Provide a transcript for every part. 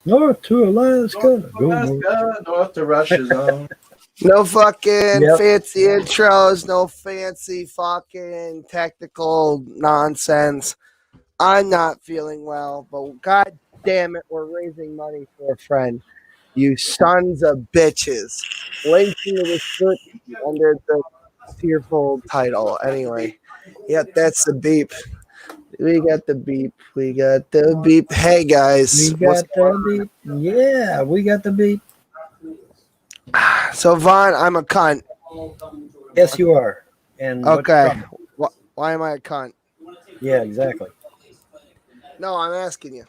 North to Alaska. Go north. Alaska, north to Russia's own. No fucking Yep. fancy intros, no fancy fucking technical nonsense. I'm not feeling well, but god damn it, we're raising money for a friend. You sons of bitches. Links in the description under the tearful title. Anyway, yep, that's the beep. We got the beep. We got the beep. Hey guys, We what's got the beep. Yeah, we got the beep. so Vaughn? I'm a cunt. Yes, you are. And what's your Okay, problem? why am I a cunt? Yeah, exactly. No, I'm asking you.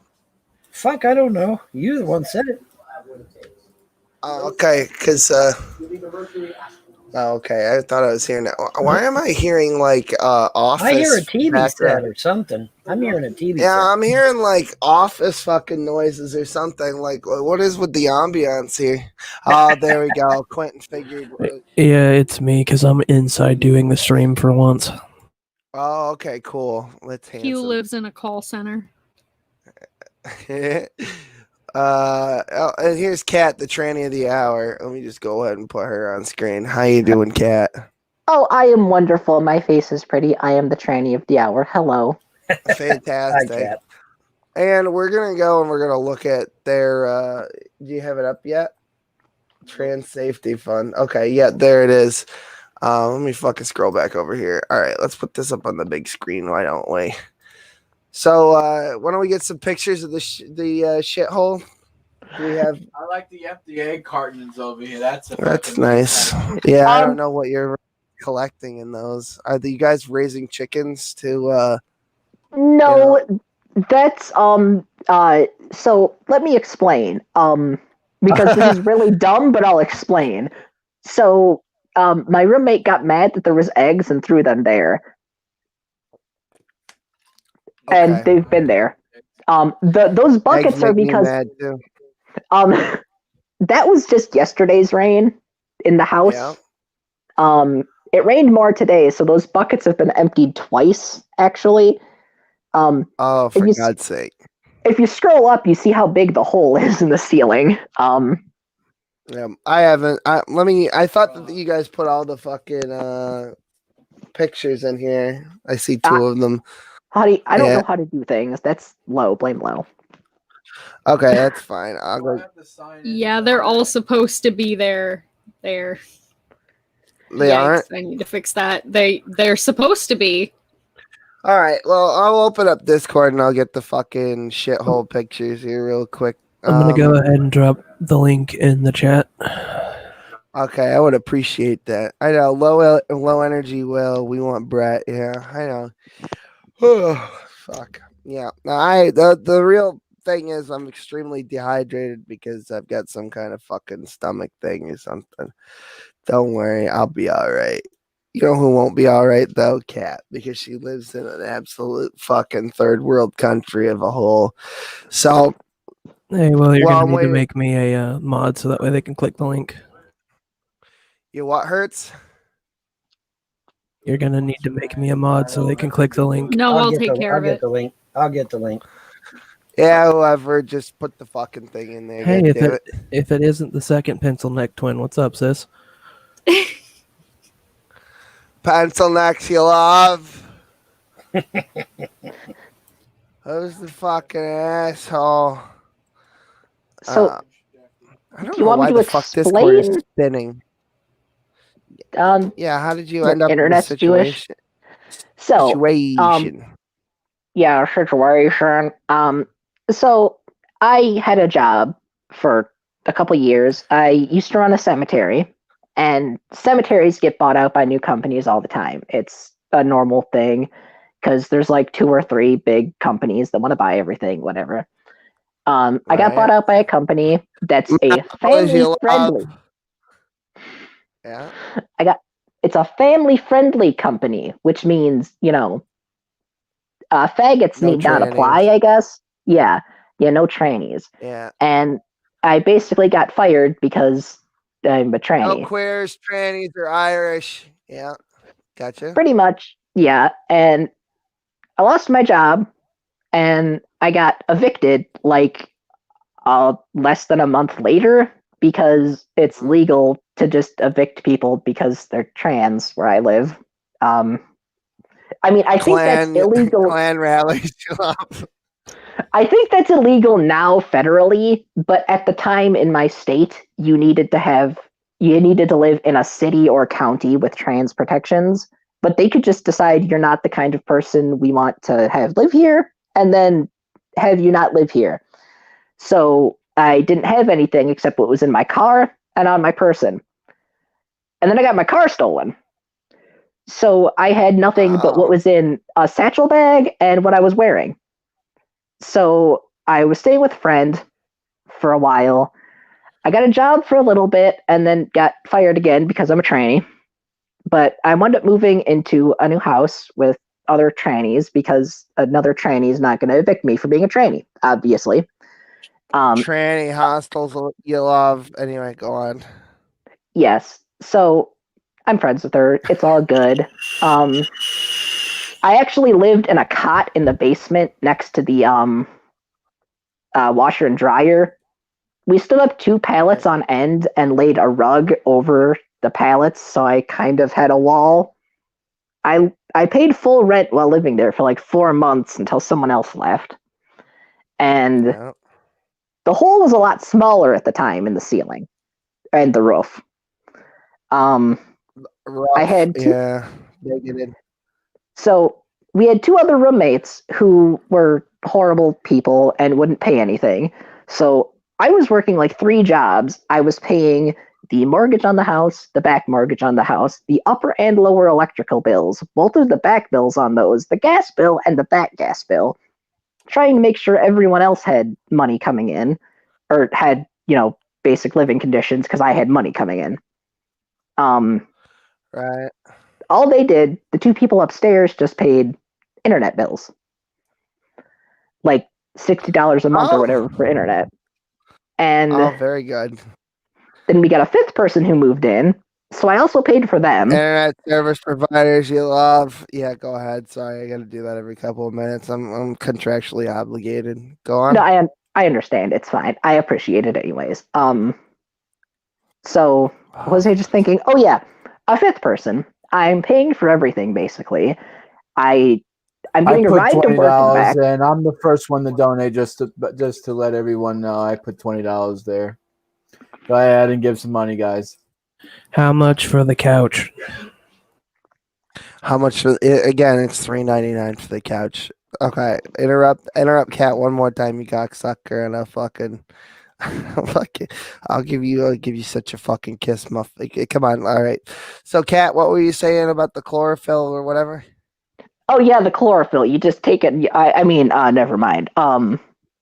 Fuck, I don't know. You the one said it. Okay, because okay, I thought I was hearing that. Why am I hearing like office? I hear a TV background? set or something. I'm hearing a TV Yeah, set. I'm hearing like office fucking noises or something. Like, what is with the ambiance here? Oh, there we go. Quentin figured. Yeah, it's me because I'm inside doing the stream for once. Oh, okay, cool. Let's Hugh handsome. lives in a call center. And here's Kat, the tranny of the hour. Let me just go ahead and put her on screen. How you doing, Kat? Oh, I am wonderful. My face is pretty. I am the tranny of the hour. Hello. Hi, Fantastic. Kat. And we're gonna go and we're gonna look at their. Do you have it up yet? Trans Safety Fund. Okay, yeah, there it is. Let me fucking scroll back over here. All right, let's put this up on the big screen. Why don't we? So why don't we get some pictures of the shithole? Do we have? I like the empty egg cartons over here. That's nice. Yeah, I don't know what you're collecting in those. Are you guys raising chickens to? No, that's so let me explain. Because this is really dumb, but I'll explain. So my roommate got mad that there was eggs and threw them there. Okay. And they've been there. Those buckets Eggs are make me because mad too. that was just yesterday's rain in the house. Yeah. It rained more today, so those buckets have been emptied twice, actually. Oh, for God's sake. If you scroll up, you see how big the hole is in the ceiling. Yeah, I haven't. I thought that you guys put all the fucking pictures in here. I see two of them. I don't know how to do things. That's low. Blame low. Okay, that's fine. I'll go. Yeah, they're all supposed to be there. There. They aren't? I need to fix that. They're supposed to be. All right. Well, I'll open up Discord and I'll get the fucking shithole pictures here real quick. I'm gonna go ahead and drop the link in the chat. Okay, I would appreciate that. I know low energy. Will we want Brett? Yeah, I know. Oh, fuck. Yeah. Now the real thing is I'm extremely dehydrated because I've got some kind of fucking stomach thing or something. Don't worry, I'll be all right. You know who won't be all right though? Kat, because she lives in an absolute fucking third world country of a whole. So, hey, well, you're gonna need to make me a mod so that way they can click the link. You what hurts? You're gonna need to make me a mod so they can click the link. No, I'll take care of it. I'll get the link. Yeah, whoever, just put the fucking thing in there. Hey, if it isn't the second pencil neck twin, what's up, sis? Pencil necks you love. Who's the fucking asshole? So, I don't know why the fuck Discord is spinning. Yeah, how did you end up in this situation? Situation. So I had a job for a couple years. I used to run a cemetery, and cemeteries get bought out by new companies all the time. It's a normal thing because there's like 2 or 3 big companies that want to buy everything, whatever. I got bought out by a company that's a family-friendly. Yeah. It's a family-friendly company, which means, faggots need not apply, I guess. Yeah, no trannies. Yeah. And I basically got fired because I'm a tranny. No queers, trannies, or Irish. Yeah, gotcha. Pretty much, yeah. And I lost my job, and I got evicted like less than a month later because it's legal to just evict people because they're trans where I live. I mean, I think that's illegal. Clan rallies. I think that's illegal now federally, but at the time in my state, you needed to live in a city or county with trans protections, but they could just decide you're not the kind of person we want to have live here, and then have you not live here. So I didn't have anything except what was in my car and on my person. And then I got my car stolen. So I had nothing but what was in a satchel bag and what I was wearing. So I was staying with a friend for a while. I got a job for a little bit and then got fired again because I'm a tranny. But I wound up moving into a new house with other trannies because another tranny is not going to evict me for being a tranny, obviously. Tranny hostels you love. Anyway, go on. Yes. So I'm friends with her. It's all good. I actually lived in a cot in the basement next to the washer and dryer. We stood up 2 pallets on end and laid a rug over the pallets, so I kind of had a wall. I paid full rent while living there for like 4 months until someone else left. And the hole was a lot smaller at the time in the ceiling and the roof. I had 2, bigoted. So we had 2 other roommates who were horrible people and wouldn't pay anything. So I was working like 3 jobs. I was paying the mortgage on the house, the back mortgage on the house, the upper and lower electrical bills, both of the back bills on those, the gas bill and the back gas bill, trying to make sure everyone else had money coming in or had, basic living conditions because I had money coming in. Right. All they did, the 2 people upstairs just paid internet bills. Like $60 a month or whatever for internet. And very good. then we got a 5th person who moved in. So I also paid for them. Internet service providers you love. Yeah, go ahead. Sorry, I got to do that every couple of minutes. I'm contractually obligated. Go on. No, I understand. It's fine. I appreciate it anyways. So what was I just thinking? Oh yeah, a 5th person. I'm paying for everything basically. I'm getting a ride to work and back. And I'm the first one to donate just to let everyone know. I put $20 there. Go ahead and give some money, guys. How much for the couch? How much for again? It's $3.99 for the couch. Okay, interrupt, Cat, one more time, you cocksucker, and I'll give you such a fucking kiss, muff. Come on, all right. So, Cat, what were you saying about the chlorophyll or whatever? Oh yeah, the chlorophyll. You just take it. Never mind.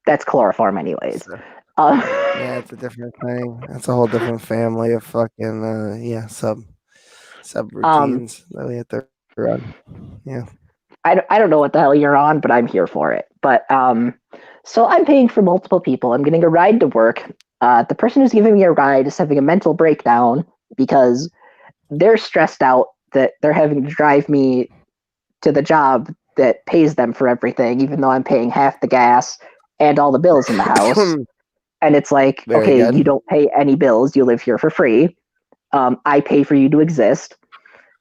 That's chloroform, anyways. Yeah, it's a different thing. That's a whole different family of fucking sub routines that we have to run. Yeah. I don't know what the hell you're on, but I'm here for it. But so I'm paying for multiple people. I'm getting a ride to work. The person who's giving me a ride is having a mental breakdown because they're stressed out that they're having to drive me to the job that pays them for everything, even though I'm paying half the gas and all the bills in the house. And it's like, Very okay, good. you don't pay any bills. You live here for free. I pay for you to exist.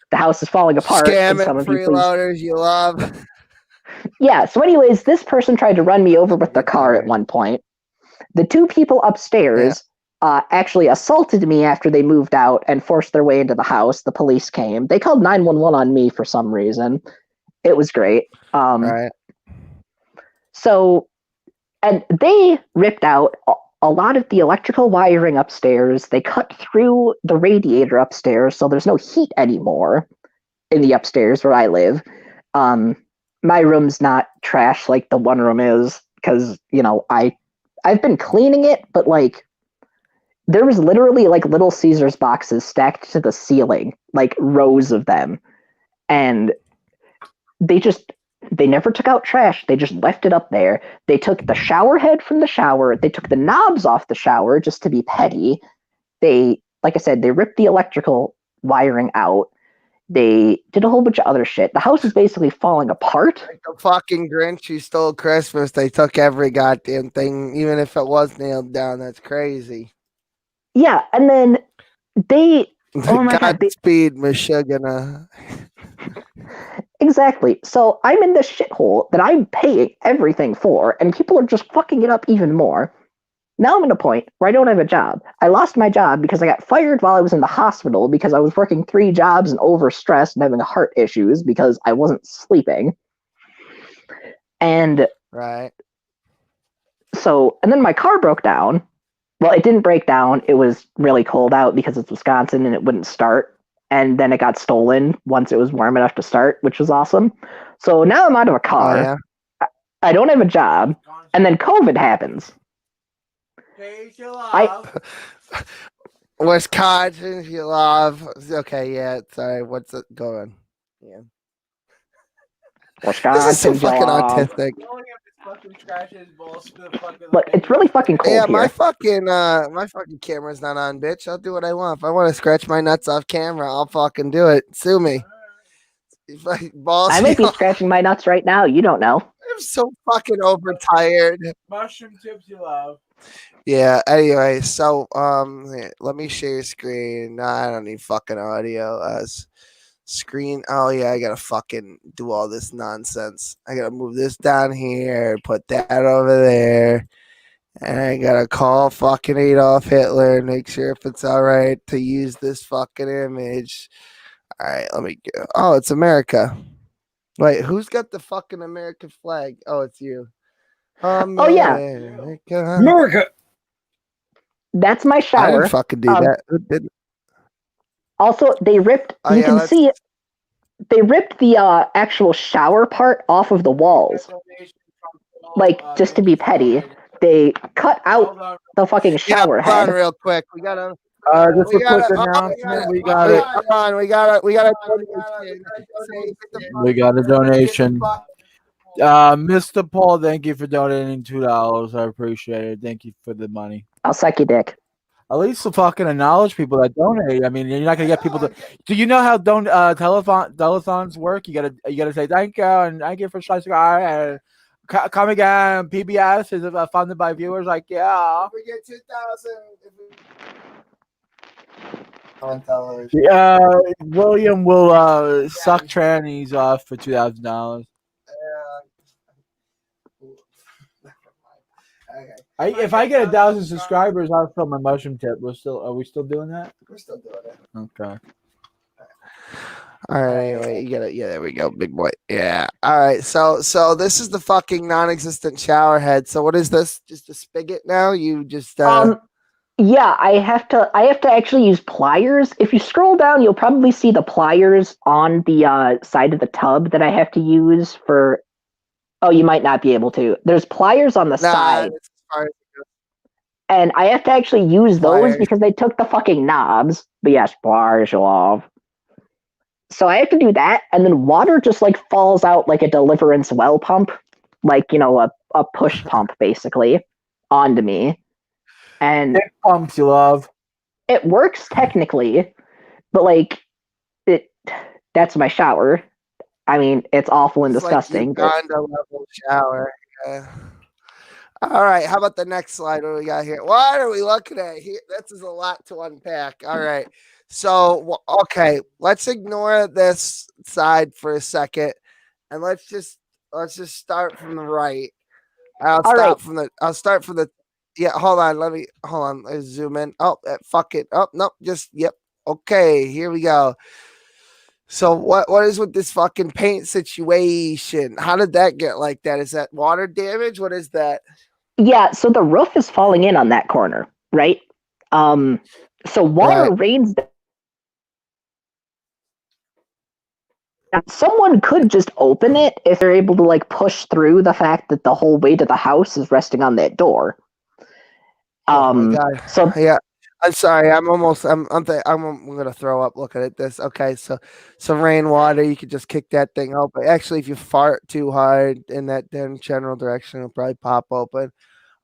The house is falling apart. Scamming some of you freeloaders you love. Yeah, so anyways, this person tried to run me over with their car at one point. The 2 people upstairs actually assaulted me after they moved out and forced their way into the house. The police came. They called 911 on me for some reason. It was great. Right. So, and they ripped out a lot of the electrical wiring upstairs. They cut through the radiator upstairs, so there's no heat anymore in the upstairs where I live. My room's not trash like the one room is because, I've been cleaning it, but like there was literally like Little Caesars boxes stacked to the ceiling, like rows of them. And they never took out trash. They just left it up there. They took the shower head from the shower. They took the knobs off the shower just to be petty. Like I said, they ripped the electrical wiring out. They did a whole bunch of other shit. The house is basically falling apart. Like the fucking Grinch who stole Christmas. They took every goddamn thing, even if it was nailed down. That's crazy. Yeah, and then they. Oh my god! Godspeed, Michigana. Exactly. So I'm in this shithole that I'm paying everything for, and people are just fucking it up even more. Now I'm at a point where I don't have a job. I lost my job because I got fired while I was in the hospital because I was working 3 jobs and overstressed and having heart issues because I wasn't sleeping. And right. So, and then my car broke down. Well, it didn't break down. It was really cold out because it's Wisconsin and it wouldn't start. And then it got stolen once it was warm enough to start, which was awesome. So now I'm out of a car. Oh, yeah? I don't have a job. And then COVID happens. Wisconsin, you love. Okay, yeah. Sorry, what's it going? Yeah. Wisconsin, this is so fucking autistic. But it's really fucking cold Yeah, here. my fucking camera's not on, bitch. I'll do what I want. If I want to scratch my nuts off camera, I'll fucking do it. Sue me. I might be scratching my nuts right now. You don't know. I'm so fucking overtired. Mushroom tips you love. Yeah, anyway, so let me share your screen. No, I don't need fucking audio as screen. Oh yeah, I gotta fucking do all this nonsense. I gotta move this down here, put that over there, and I gotta call fucking Adolf Hitler and make sure if it's all right to use this fucking image. All right, let me go. Oh, it's America. Wait, who's got the fucking American flag? Oh, it's you. Oh yeah, America. That's my I shower. didn't fucking do that. Who did? Also, they ripped. Oh, you yeah, can see it. They ripped the actual shower part off of the walls. Like, just to be petty, they cut out the fucking shower hold on head. real quick. We gotta. Just a quick announcement. We got it. Hold on, we got a donation. Mr. Paul, thank you for donating $2. I appreciate it. Thank you for the money. I'll suck your dick. At least to fucking acknowledge people that donate. I mean, you're not gonna get people to. Do you know how telethons work? You gotta say thank you and thank you for such and come again. PBS is funded by viewers. Like yeah. We get 2,000. On television. William will suck trannies off for $2,000. Okay. If I get 1,000 subscribers, I'll fill my mushroom tip. Are we still doing that? We're still doing it. Okay. All right. Anyway, you got it. Yeah, there we go, big boy. Yeah. All right. So this is the fucking non-existent shower head. So what is this? Just a spigot now? You just Yeah, I have to actually use pliers. If you scroll down, you'll probably see the pliers on the side of the tub that I have to use for. Oh, you might not be able to. There's pliers on the side. And I have to actually use those because they took the fucking knobs. But yes, pliers you love. So I have to do that, and then water just like falls out like a Deliverance well pump, like a push pump basically, onto me. And dick pumps you love. It works technically, but like that's my shower. I mean, it's awful and disgusting. Like Uganda level shower. Yeah. All right, how about the next slide? What do we got here? What are we looking at here? This is a lot to unpack. All right. So, okay, let's ignore this side for a second, and let's just start from the right. I'll start from the. Yeah, hold on. Let's zoom in. Oh, fuck it. Oh, no, yep. Okay, here we go. So what is with this fucking paint situation? How did that get like that? Is that water damage? What is that? Yeah, so the roof is falling in on that corner, right? So water rains. Someone could just open it if they're able to like push through the fact that the whole weight of the house is resting on that door. Oh my God. So yeah, I'm sorry. I'm gonna throw up looking at this. Okay, so rainwater, you could just kick that thing open. Actually, if you fart too hard in that general direction, it'll probably pop open.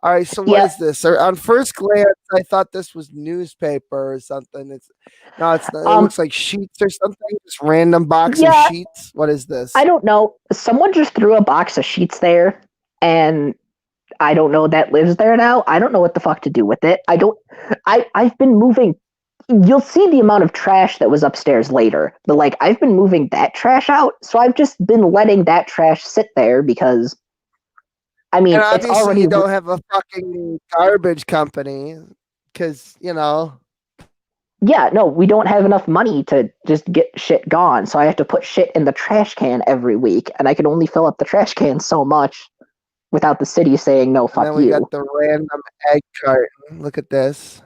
All right, so what is this? On first glance, I thought this was newspaper or something. It's not. It looks like sheets or something. Just random box of sheets. What is this? I don't know. Someone just threw a box of sheets there, and I don't know that lives there now. I don't know what the fuck to do with it. I've been moving. You'll see the amount of trash that was upstairs later, but like I've been moving that trash out, so I've just been letting that trash sit there because. I mean, and it's obviously already. You don't have a fucking garbage company, because Yeah, no, we don't have enough money to just get shit gone, so I have to put shit in the trash can every week, and I can only fill up the trash can so much without the city saying no, fuck and then we you. got the random egg carton. Look at this.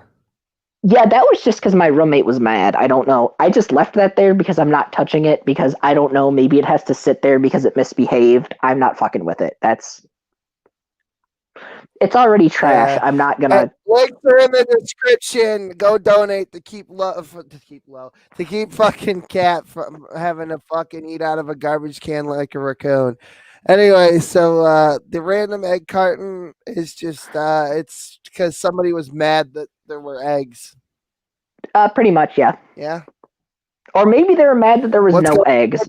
Yeah, that was just because my roommate was mad. I don't know. I just left that there because I'm not touching it because I don't know. Maybe it has to sit there because it misbehaved. I'm not fucking with it. It's already trash. I'm not gonna. Links are in the description. Go donate to keep fucking Cat from having to fucking eat out of a garbage can like a raccoon. Anyway, so the random egg carton is just it's because somebody was mad that there were eggs. Pretty much, yeah. Yeah. Or maybe they were mad that there was no eggs.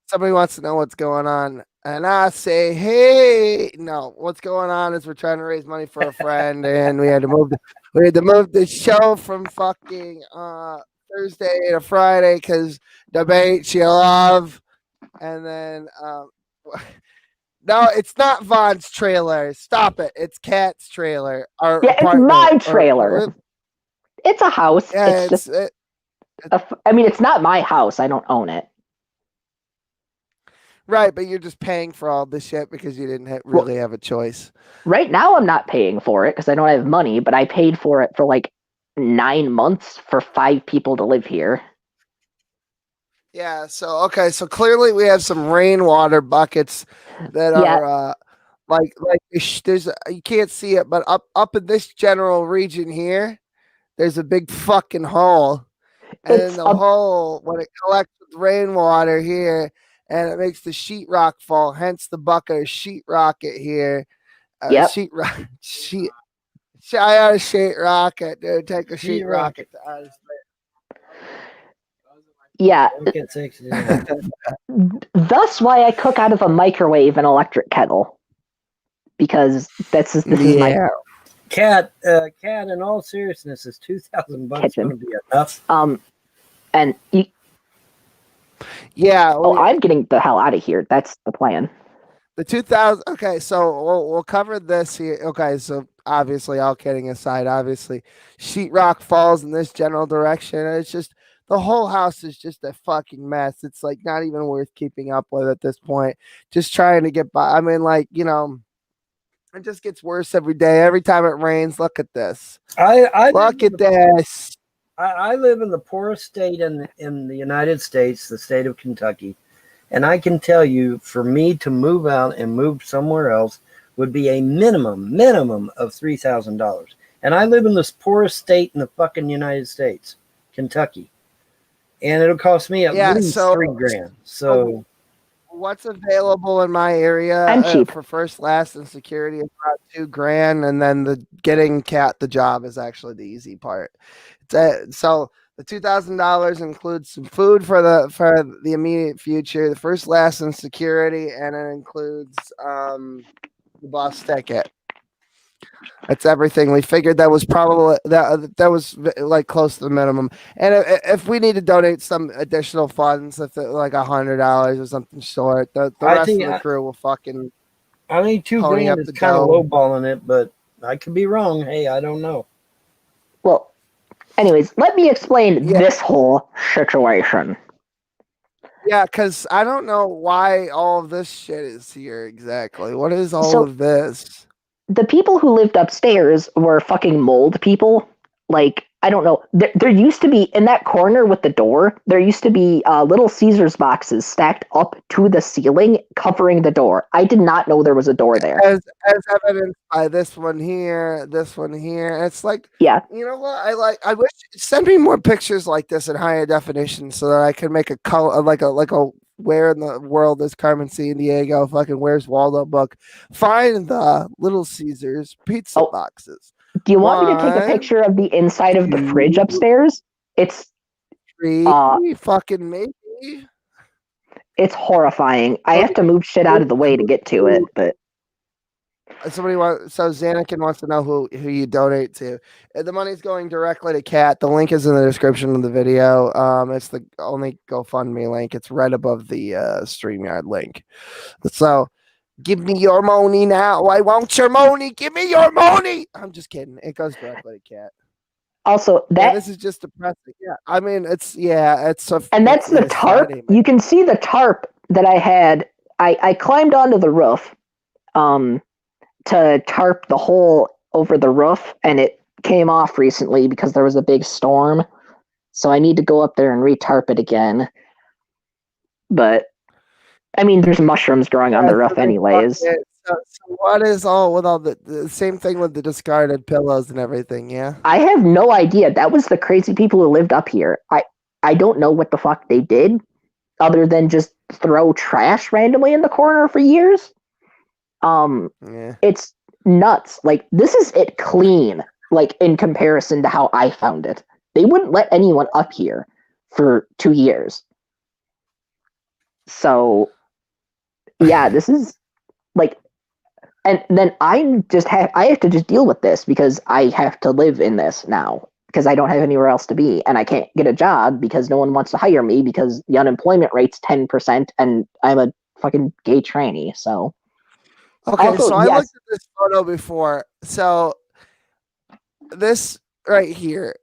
Somebody wants to know what's going on. And I say, hey, no, what's going on is we're trying to raise money for a friend, and we had to move the show from fucking Thursday to Friday because debate you love. And then no, it's not Vaughn's trailer. Stop it. It's Cat's trailer. It's my trailer. It's a house. Yeah, I mean, it's not my house. I don't own it. Right, but you're just paying for all this shit because you didn't really have a choice. Right now, I'm not paying for it because I don't have money, but I paid for it for like 9 months for 5 people to live here. Yeah, so clearly we have some rainwater buckets that are like there's you can't see it, but up in this general region here, there's a big fucking hole. And then the hole, when it collects with rainwater here, and it makes the sheetrock fall, hence the bucket of sheetrock it here. Sheetrock. I ought to sheetrock it, dude. Take a sheetrock it. Yeah. That's why I cook out of a microwave and electric kettle. Because this is my Cat, in all seriousness, is $2,000 going to be enough? And I'm getting the hell out of here. That's the plan. The 2000. Okay, so we'll cover this here. Okay, so obviously, all kidding aside, obviously, sheetrock falls in this general direction. And it's just the whole house is just a fucking mess. It's like not even worth keeping up with at this point. Just trying to get by. I mean, like, it just gets worse every day. Every time it rains, look at this. Look at this. I live in the poorest state in the United States, the state of Kentucky. And I can tell you, for me to move out and move somewhere else would be a minimum of $3,000. And I live in the poorest state in the fucking United States, Kentucky. And it'll cost me at least $3,000. So what's available in my area for first, last, and security is about $2,000, and then getting Cat the job is actually the easy part. So the $2,000 includes some food for the immediate future, the first, last, and security, and it includes the bus ticket. That's everything. We figured that was probably that was like close to the minimum. And if we need to donate some additional funds, if like $100 or something short, the rest of the crew will fucking. I think $2,000 is kind of lowballing it, but I could be wrong. Hey, I don't know. Well, anyways, let me explain this whole situation. Yeah, because I don't know why all of this shit is here exactly. What is all of this? The people who lived upstairs were fucking mold people. Like, I don't know. There used to be, in that corner with the door, there used to be little Caesar's boxes stacked up to the ceiling, covering the door. I did not know there was a door there. As evidenced by this one here. It's like, yeah. You know what? I wish, send me more pictures like this in higher definition so that I can make a color, like a where in the world is Carmen Sandiego? Fucking where's Waldo book? Find the Little Caesars pizza Oh. boxes. Do you want me to take a One, picture of the inside of the fridge two, upstairs? It's 3, fucking maybe. it's horrifying. I have to move shit out of the way to get to it, but Somebody wants, so Xanakin wants to know who you donate to. The money's going directly to Kat. The link is in the description of the video. It's the only GoFundMe link. It's right above the StreamYard link. So give me your money now. I want your money. Give me your money. I'm just kidding. It goes directly to Kat. also that This is just depressing. Yeah, I mean it's a, and that's the tarp. You can see the tarp that I had. I climbed onto the roof to tarp the hole over the roof, and it came off recently because there was a big storm. So I need to go up there and re-tarp it again. But I mean, there's mushrooms growing on the roof anyways. So what is all with all the same thing with the discarded pillows and everything? Yeah, I have no idea. That was the crazy people who lived up here. I don't know what the fuck they did other than just throw trash randomly in the corner for years. It's nuts. Like, this is it clean, like, in comparison to how I found it. They wouldn't let anyone up here for 2 years. So, yeah, this is, like, and then I have to just deal with this because I have to live in this now because I don't have anywhere else to be, and I can't get a job because no one wants to hire me because the unemployment rate's 10% and I'm a fucking gay tranny, so. Okay, Also, so I yes. looked at this photo before. So this right here,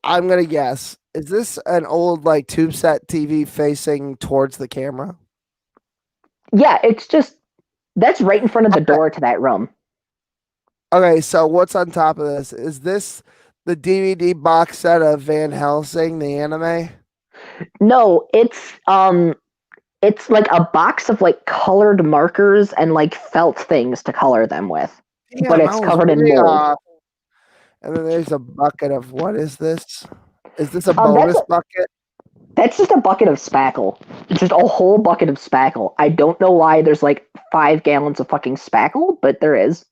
I'm gonna guess, is this an old like tube set TV facing towards the camera? Yeah, it's just that's right in front of the door to that room. Okay, so what's on top of this? Is this the DVD box set of Van Helsing, the anime? No, it's like a box of like colored markers and like felt things to color them with. Damn, but it's covered in mold. And then there's a bucket of what is this? Is this a bonus bucket? That's just a bucket of spackle. Just a whole bucket of spackle. I don't know why there's like 5 gallons of fucking spackle, but there is.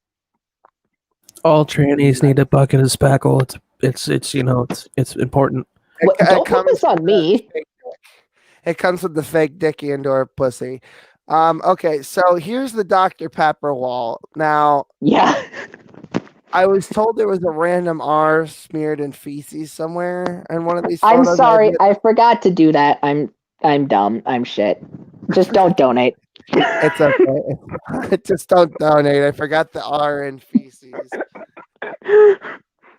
All trannies need a bucket of spackle. It's important. Don't put this on me. It comes with the fake dick and/or pussy. Okay, so here's the Dr. Pepper wall. Now, yeah, I was told there was a random R smeared in feces somewhere in one of these photos. I'm sorry, I forgot to do that. I'm dumb. I'm shit. Just don't donate. It's okay. Just don't donate. I forgot the R in feces.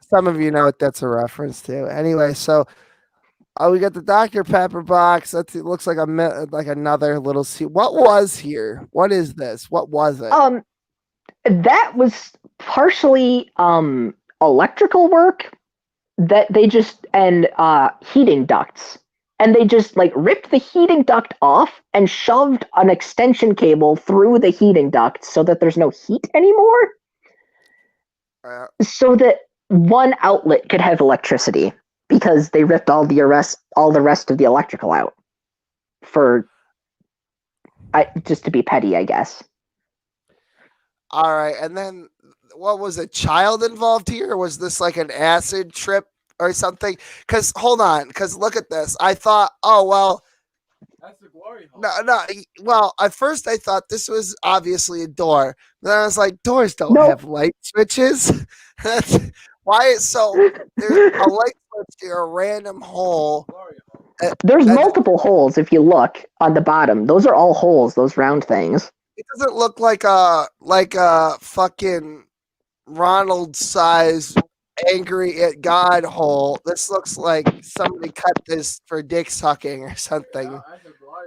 Some of you know what that's a reference to. Anyway, so we got the Dr. Pepper box. It looks like another little. What was here? What is this? What was it? That was partially electrical work that they just and heating ducts. And they just like ripped the heating duct off and shoved an extension cable through the heating duct so that there's no heat anymore. So that one outlet could have electricity because they ripped all the rest of the electrical out just to be petty, I guess. All right, and then what was a child involved here? Or was this like an acid trip or something? Because hold on, because look at this. I thought, oh well, that's the glory hole. No. Well, at first I thought this was obviously a door. Then I was like, doors don't have light switches. That's why it's so. There's a light switch here, a random hole. There's multiple holes if you look on the bottom. Those are all holes. Those round things. It doesn't look like a fucking Ronald size angry at God hole. This looks like somebody cut this for dick sucking or something.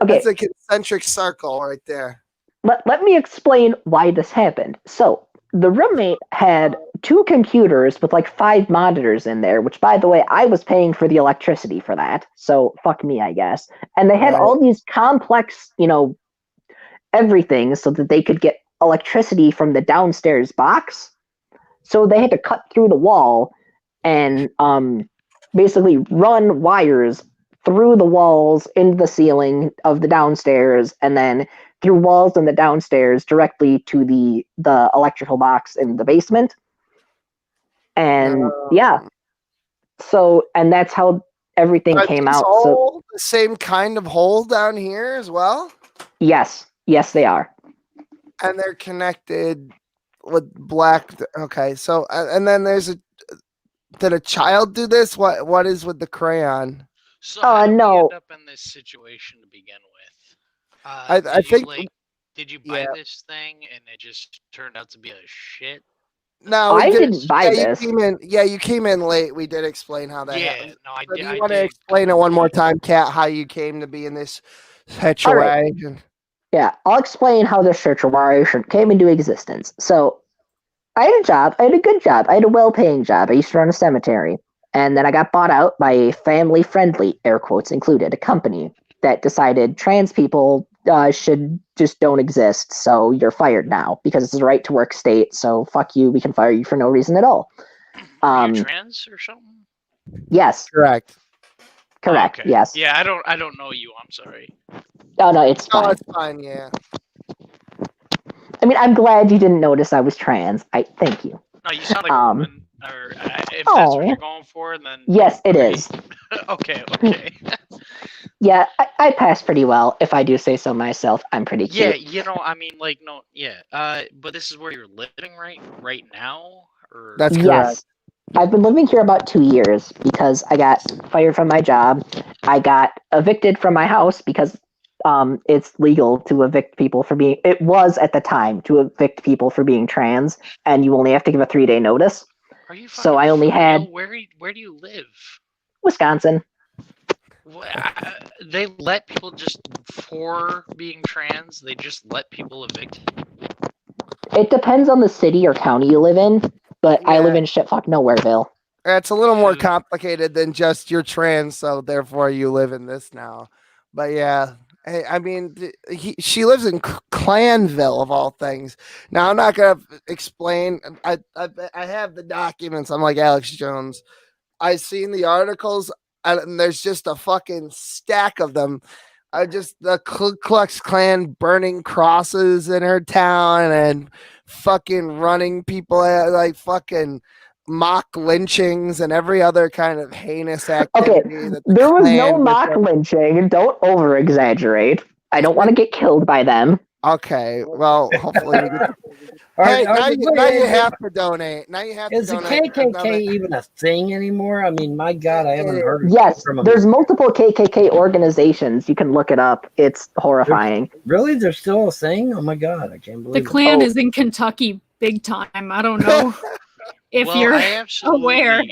Okay. That's a concentric circle right there. Let me explain why this happened. So the roommate had 2 computers with like 5 monitors in there, which by the way, I was paying for the electricity for that. So fuck me, I guess. And they had all these complex, everything so that they could get electricity from the downstairs box. So they had to cut through the wall and basically run wires through the walls into the ceiling of the downstairs, and then through walls in the downstairs directly to the electrical box in the basement. And yeah, so and that's how everything Are came these out. So all the same kind of hole down here as well? yes, they are. And they're connected with black. Okay, so and then there's a. Did a child do this? What is with the crayon? So how did we No. end up in this situation to begin with? I think Did you buy yeah. this thing and it just turned out to be a shit? No, I we didn't buy this. You came in late. We did explain how that Yeah, happened. no, I So did. do you want to explain it one more time, Kat, how you came to be in this situation? Yeah, I'll explain how this situation came into existence. So I had a job. I had a good job. I had a well-paying job. I used to run a cemetery. And then I got bought out by a family-friendly, air quotes included, a company that decided trans people should just don't exist. So you're fired now because it's a right-to-work state. So fuck you. We can fire you for no reason at all. Are you trans or something? Yes. Correct. Correct. Okay. Yes. Yeah, I don't know you. I'm sorry. Oh no, it's fine. Oh, it's fine. Yeah. I mean, I'm glad you didn't notice I was trans. Thank you. No, you sound like a woman. Or if that's what you're going for, then yes, it is. Okay. Okay. Yeah, I pass pretty well. If I do say so myself, I'm pretty cute. Yeah, I mean, like, no, yeah. But this is where you're living right now, or That's correct. Yes. I've been living here about 2 years because I got fired from my job. I got evicted from my house because it's legal to evict people for being. It was at the time to evict people for being trans, and you only have to give a 3-day notice. Are you? So I only had. Where do you live? Wisconsin. They let people just for being trans. They just let people evict. It depends on the city or county you live in, but I live in shitfuck nowhereville. It's a little more complicated than just you're trans, so therefore you live in this now. But yeah, hey, I mean, she lives in Clanville of all things. Now I'm not gonna explain. I have the documents. I'm like Alex Jones. I've seen the articles, and there's just a fucking stack of them. Just the Ku Klux Klan burning crosses in her town and fucking running people like fucking mock lynchings and every other kind of heinous activity. Okay, there was no mock lynching. Don't over exaggerate. I don't want to get killed by them. Okay, well, hopefully we get. Hey, now you have to donate. Now you have to donate. Is the KKK even a thing anymore? I mean, my God, I haven't heard of it. Yes, there's multiple KKK organizations. You can look it up. It's horrifying. Really? They're still a thing? Oh my God, I can't believe The Klan is in Kentucky big time. I don't know if you're aware.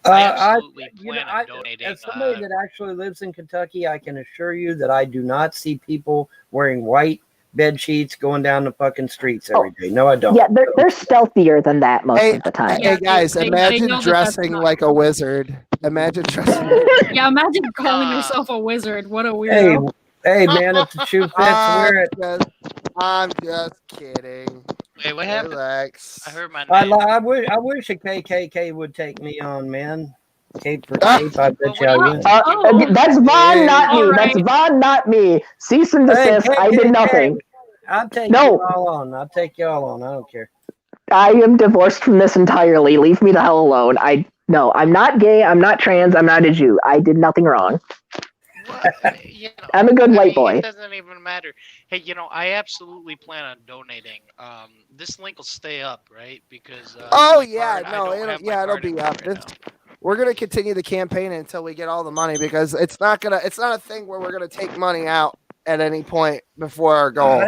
I absolutely plan on donating. As somebody that actually lives in Kentucky, I can assure you that I do not see people wearing white bed sheets going down the fucking streets every day. No, I don't. Yeah, they're stealthier than that most of the time. Hey guys, imagine dressing like a wizard. Imagine dressing. Yeah, imagine calling yourself a wizard. What a weirdo. Hey man, if the shoe fits, wear it. I'm just kidding. Wait, what happened? Relax. I heard my name. I wish a KKK would take me on, man. Cape for cape, I bet you I would. That's Vaughn, not you. Right. That's Vaughn, not me. Cease and desist. Hey, I did nothing. I'll take you all on. I'll take you all on. I don't care. I am divorced from this entirely. Leave me the hell alone. No, I'm not gay. I'm not trans. I'm not a Jew. I did nothing wrong. I'm a good white boy. It doesn't even matter. Hey, I absolutely plan on donating. This link will stay up, right? Because it'll be up. We're gonna continue the campaign until we get all the money because it's not a thing where we're gonna take money out at any point before our goal.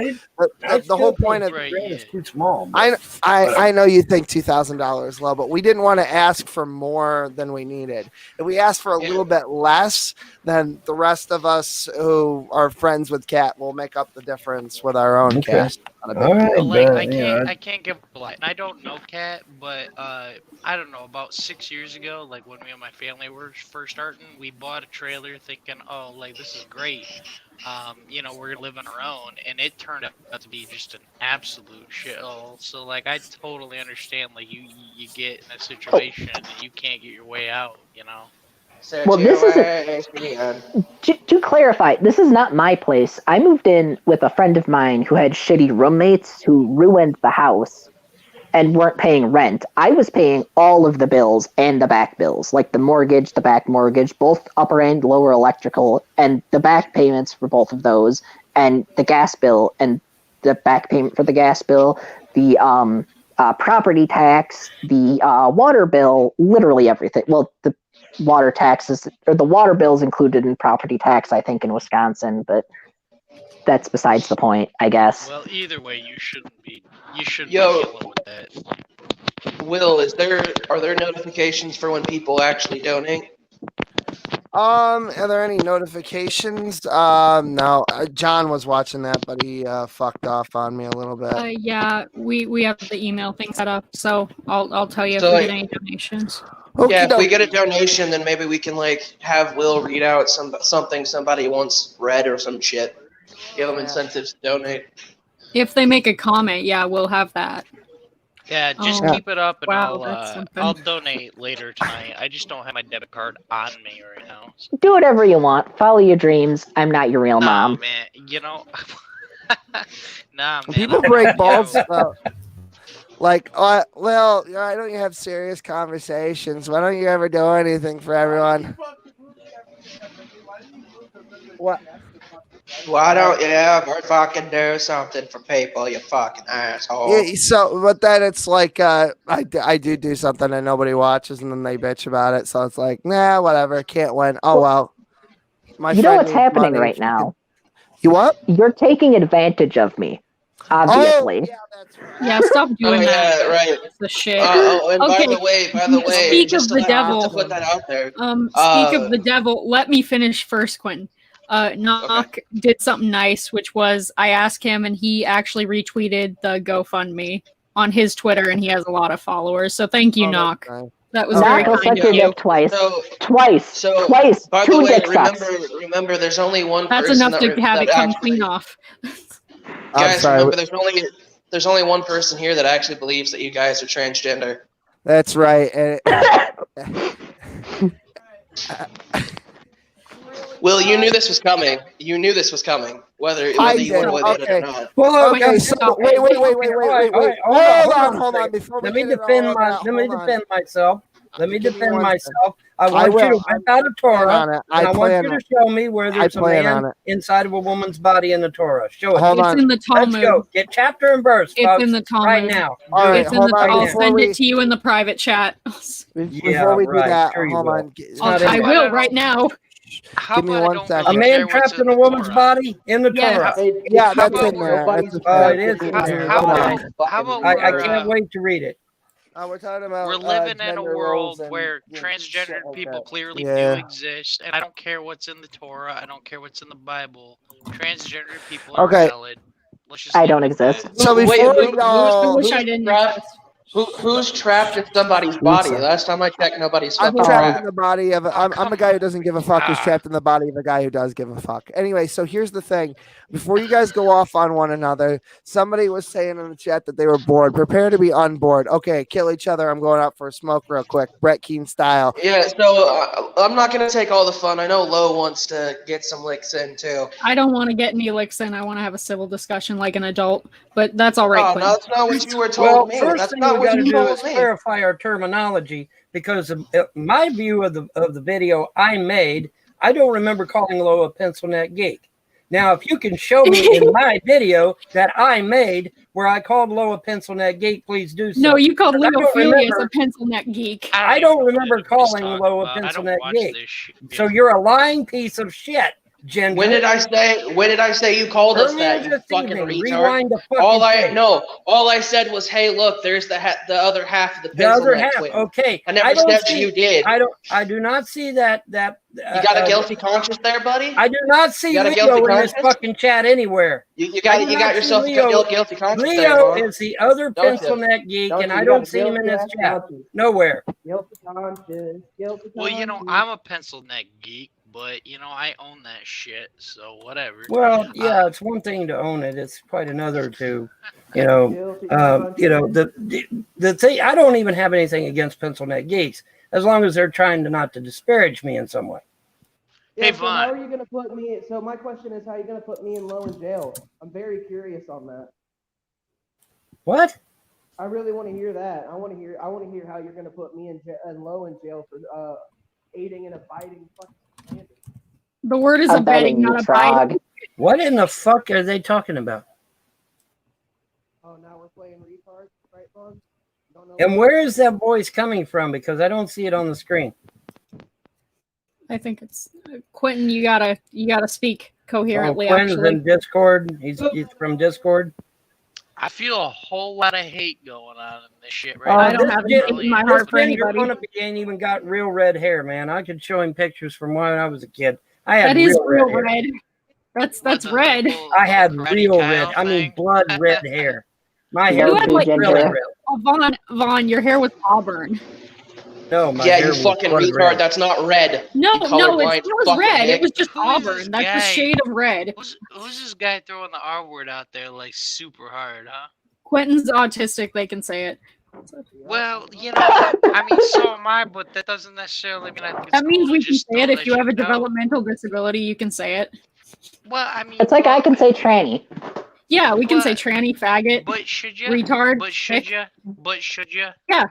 The whole point of is too small. I know you think $2,000 low, but we didn't want to ask for more than we needed. If we asked for a little bit less, then the rest of us who are friends with Kat will make up the difference with our own cash. I can't give a lie. I don't know Kat, but I don't know, about 6 years ago, like when me and my family were first starting, we bought a trailer thinking, oh, like this is great. We're living our own, and it turned out to be just an absolute shithole. So like I totally understand, like you get in a situation and you can't get your way out, Well, this is to clarify. This is not my place. I moved in with a friend of mine who had shitty roommates who ruined the house and weren't paying rent. I was paying all of the bills and the back bills, like the mortgage, the back mortgage, both upper and lower electrical, and the back payments for both of those, and the gas bill and the back payment for the gas bill, the property tax, the water bill, literally everything. Well, the water taxes or the water bills included in property tax, I think, in Wisconsin, but that's besides the point, I guess. Well, either way, you shouldn't be dealing with that. Will, are there notifications for when people actually donate? Are there any notifications? No. John was watching that, but he fucked off on me a little bit. Yeah, we have the email thing set up, so I'll tell you if So, we get any donations. Yeah, if we get a donation, then maybe we can have Will read out something somebody wants read or some shit. Give them incentives to donate. If they make a comment, yeah, we'll have that. Yeah, just keep it up, and wow, I'll donate later tonight. I just don't have my debit card on me right now. So. Do whatever you want. Follow your dreams. I'm not your real mom. Man, nah, man. People break balls. Like, well, why don't you have serious conversations? Why don't you ever do anything for everyone? What? Why don't you ever fucking do something for people, you fucking asshole? Yeah, but then it's like, I do something and nobody watches, and then they bitch about it. So it's like, nah, whatever, can't win. Oh, well. You know what's happening right now? You what? You're taking advantage of me. Obviously. Oh, yeah, that's right. Yeah, stop doing that. Yeah, right. That's the shit. And okay. by the way, speak just of the devil. To put that out there. Speak of the devil. Let me finish first, Quinn. Knock did something nice, which was I asked him, and he actually retweeted the GoFundMe on his Twitter, and he has a lot of followers. So thank you, Knock. Nice. That was very Knock kind will of you. twice. Twice. By the way, remember, there's only one. That's person enough to have it come clean off. Guys, remember, there's only one person here that actually believes that you guys are transgender. That's right. Will, you knew this was coming. You knew this was coming, whether you wanted it or not. Well, okay. So wait. Hold on. Before let me defend myself. Let me defend myself. I want you to whip out a Torah, and I want you to show me where there's a man inside of a woman's body in the Torah. Show it. It's in the Talmud. Let's go. Get chapter and verse, It's folks, in the Talmud. right now. It's in the I'll send it to you in the private chat. Before we do that, hold on. I will right now. Give me 1 second. A man trapped in a woman's body in the Torah. Yeah, that's in there. It is. I can't wait to read it. We're talking about. We're living in a world where transgender people clearly do exist, and I don't care what's in the Torah. I don't care what's in the Bible. Transgender people are valid. I don't exist. So before we I wish I didn't exist. Who's trapped in somebody's body? Last time I checked, nobody's I'm fucking trapped in the body of. I'm a guy who doesn't give a fuck. Who's trapped in the body of a guy who does give a fuck. Anyway, so here's the thing. Before you guys go off on one another, somebody was saying in the chat that they were bored. Prepare to be unbored. Okay, kill each other. I'm going out for a smoke real quick, Brett Keane style. Yeah, so I'm not gonna take all the fun. I know Lo wants to get some licks in too. I don't want to get any licks in. I want to have a civil discussion like an adult, but that's all right. Oh, no, that's not what you were told me. First That's thing not we got what to you do told is me. clarify our terminology, because of my view of the video I made, I don't remember calling Lo a pencil neck geek. Now, if you can show me in my video that I made where I called Lo a pencil neck geek, please do so. No, you called Leo Felius a pencil neck geek. I don't remember calling Lo a pencil neck geek. So you're a lying piece of shit, gender. When did I say you called us that, you fucking retard? All I said was, hey, look, there's the other half of the pencil neck twin. Okay. I never said you did. I do not see that. You got a guilty conscience there, buddy? I do not see Leo in this fucking chat anywhere. You got yourself a guilty conscience Leo is the other pencil neck geek, and I don't see him in this chat. Nowhere. Guilty conscience. Well, I'm a pencil neck geek, but I own that shit, so whatever. Well, yeah, it's one thing to own it; it's quite another to, the thing. I don't even have anything against pencil neck geeks. as long as they're trying to not to disparage me in some way. Yeah, hey, so how are you going to put me? So my question is, how are you going to put me and Low in jail? I'm very curious on that. What? I really want to hear that. I want to hear how you're going to put me and Low in jail for aiding and abiding fucking standards. The word is abetting, not abiding. What in the fuck are they talking about? Oh, now we're playing retard, right, Vaughn? And where is that voice coming from? Because I don't see it on the screen. I think it's Quentin. You gotta speak coherently. Quentin's in Discord. He's from Discord. I feel a whole lot of hate going on in this shit right now. I don't have hate in my heart for anybody. He ain't even got real red hair, man. I could show him pictures from when I was a kid. I had that is real red. That's red. I had real red. I mean, blood red hair. My hair was really red. Oh, Vaughn, your hair was auburn. No, my hair you fucking retard. Red. That's not red. No, it was red. It was just auburn. That's the shade of red. Who's this guy throwing the R word out there like super hard, huh? Quentin's autistic. They can say it. Well, I mean, so am I, but that doesn't necessarily mean I think that means we can say it. If you have a developmental disability, you can say it. Well, I mean, it's like I can say tranny. Yeah, we can say tranny, faggot, but should you? Retard. But should you? But should you? Yeah.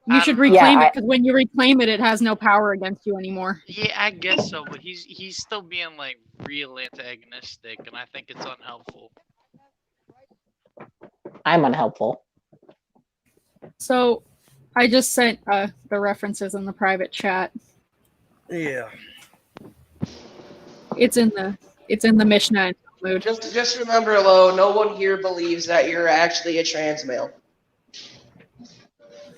You should reclaim it, because when you reclaim it, it has no power against you anymore. Yeah, I guess so, but he's still being like real antagonistic, and I think it's unhelpful. I'm unhelpful. So, I just sent the references in the private chat. Yeah. It's in the Mishnah and Talmud. Just remember, Lo, no one here believes that you're actually a trans male.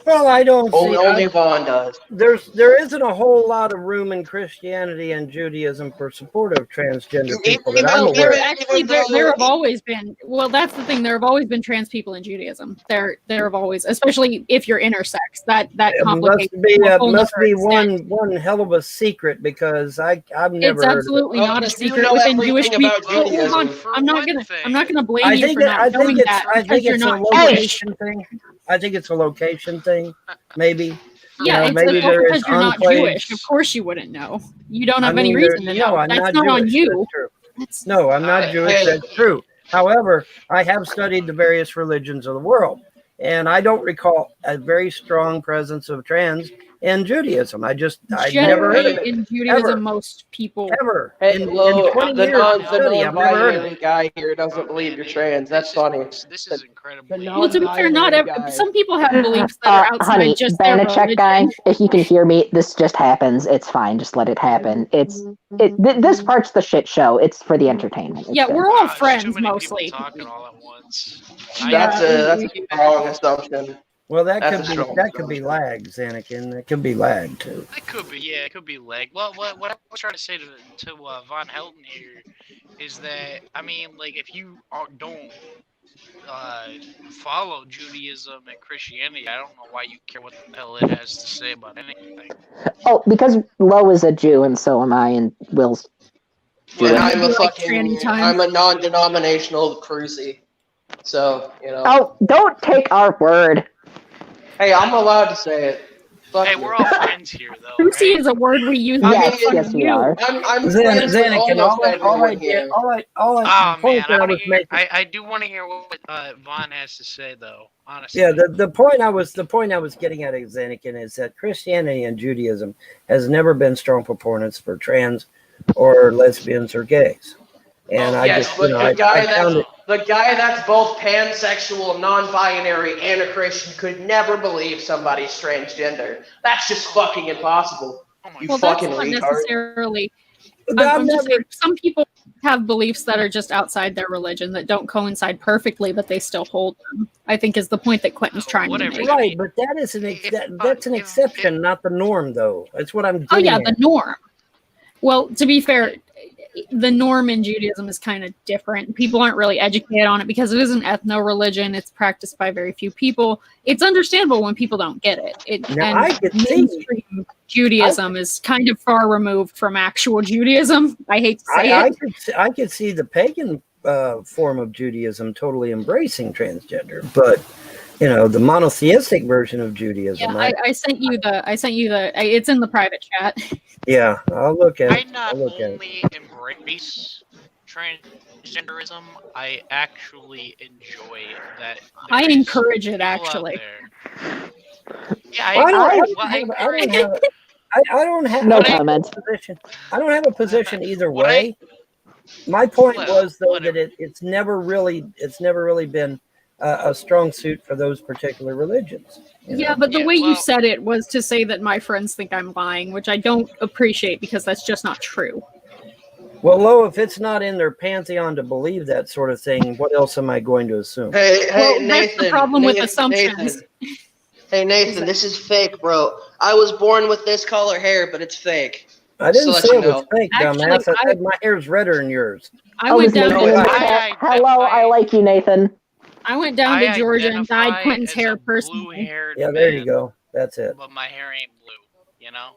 Well, I don't only Vaughn does. There isn't a whole lot of room in Christianity and Judaism for support of transgender people that I'm aware of. Actually, there have always been. Well, that's the thing. There have always been trans people in Judaism. There have always, especially if you're intersex. That complicates. It must be one hell of a secret, because I've never. It's absolutely not a secret within Jewish people. Hold on, I'm not gonna blame you for not knowing that. I think it's a location thing. I think it's a location thing, maybe. Yeah, maybe because you're not Jewish. Of course you wouldn't know. You don't have any reason to know. That's not on you. No, I'm not Jewish. That's true. However, I have studied the various religions of the world, and I don't recall a very strong presence of trans in Judaism. I never heard of it. In Judaism, ever. Most people ever. Hey, the non-binary guy here doesn't believe you're trans. That's funny. This is incredible. Well, to be fair, some people have beliefs that are outside honey, just their religion. Guy, if you can hear me, this just happens. It's fine. Just let it happen. This part's the shit show. It's for the entertainment. Yeah, we're all friends mostly. Talking all at once. That's a wrong assumption. Well, that could be lag, Anakin. It could be lag too. It could be, yeah, it could be lag. Well, what I was trying to say to Von Helton here is that, I mean, like, if you don't follow Judaism and Christianity, I don't know why you care what the hell it has to say about anything. Oh, because Lo is a Jew and so am I, and Will's Jewish. I'm a non-denominational cruisy, so Oh, don't take our word. Hey, I'm allowed to say it. Hey, we're all friends here, though. Cruisy is a word we use. Yes, we are. I'm Anakin, I do want to hear what Vaughn has to say, though. Honestly. Yeah, the point I was getting at, Anakin, is that Christianity and Judaism has never been strong proponents for trans or lesbians or gays. And the guy that's both pansexual, non-binary, and a Christian could never believe somebody's transgender. That's just fucking impossible. You fucking that's not retard. Necessarily. I'm just saying, some people have beliefs that are just outside their religion that don't coincide perfectly, but they still hold them. I think is the point that Quentin's trying to make. Right, but that is that's an exception, not the norm, though. That's what I'm getting at. The norm. Well, to be fair, the norm in Judaism is kind of different. People aren't really educated on it because it is an ethno-religion. It's practiced by very few people. It's understandable when people don't get it. Mainstream Judaism is kind of far removed from actual Judaism. I hate to say it. I could see the pagan form of Judaism totally embracing transgender, but the monotheistic version of Judaism. Yeah, I sent you the. It's in the private chat. Yeah, I'll look at I it. not I'll look at it. only embrace transgenderism, I actually enjoy that. I there's encourage it people out actually. there. Yeah, Well, I encourage don't have No What I- comments. a position. I don't have a position either What I- way. My point Well, was though that whatever. it's never really been a strong suit for those particular religions. Yeah, but the Yeah, way you well- said it was to say that my friends think I'm lying, which I don't appreciate because that's just not true. Well, Lo, if it's not in their pantheon to believe that sort of thing, what else am I going to assume? Hey, Well, Nathan. that's the problem with Nathan, assumptions. Hey, Nathan, this is fake, bro. I was born with this color hair, but it's fake. I didn't Just say to it let you was fake, Actually, dumbass. I said my hair's redder than yours. I Oh, went is down. Nathan in the I chat? Hello, I like you, Nathan. I went down to I Georgia and dyed identify Quentin's as hair a personally. blue-haired Yeah, there you man, go. That's it. But my hair ain't blue, you know?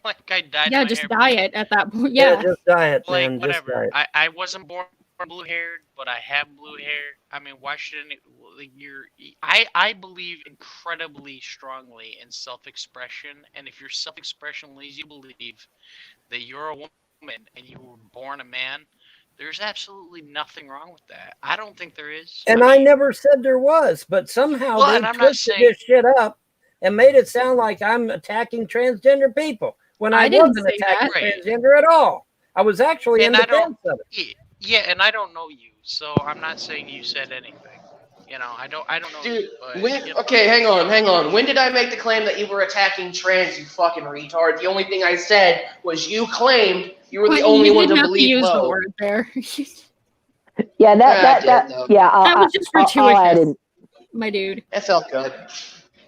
Like I dyed Yeah, my just hair dye blue. it at that point. Yeah. Just diet, Like, man. Just whatever. diet. I wasn't born blue-haired, but I have blue hair. I mean, why shouldn't it, like, I believe incredibly strongly in self-expression, and if your self-expression leads you to believe that you're a woman and you were born a man, there's absolutely nothing wrong with that. I don't think there is. And I never said there was, but somehow Well, they and I'm not twisted saying- this shit up and made it sound like I'm attacking transgender people when I didn't wasn't say attacking that. Right. transgender at all. I was actually in And I defense don't- of it. Yeah, and I don't know you, so I'm not saying you said anything. You know, I don't know Dude, you, but, when, you know. okay, hang on. When did I make the claim that you were attacking trans, you fucking retard? The only thing I said was you claimed you were the Quentin, only you one didn't to have believe use the low. word there. Yeah, I did, though. yeah. That was just I'll add gratuitous, in. my dude. It felt good.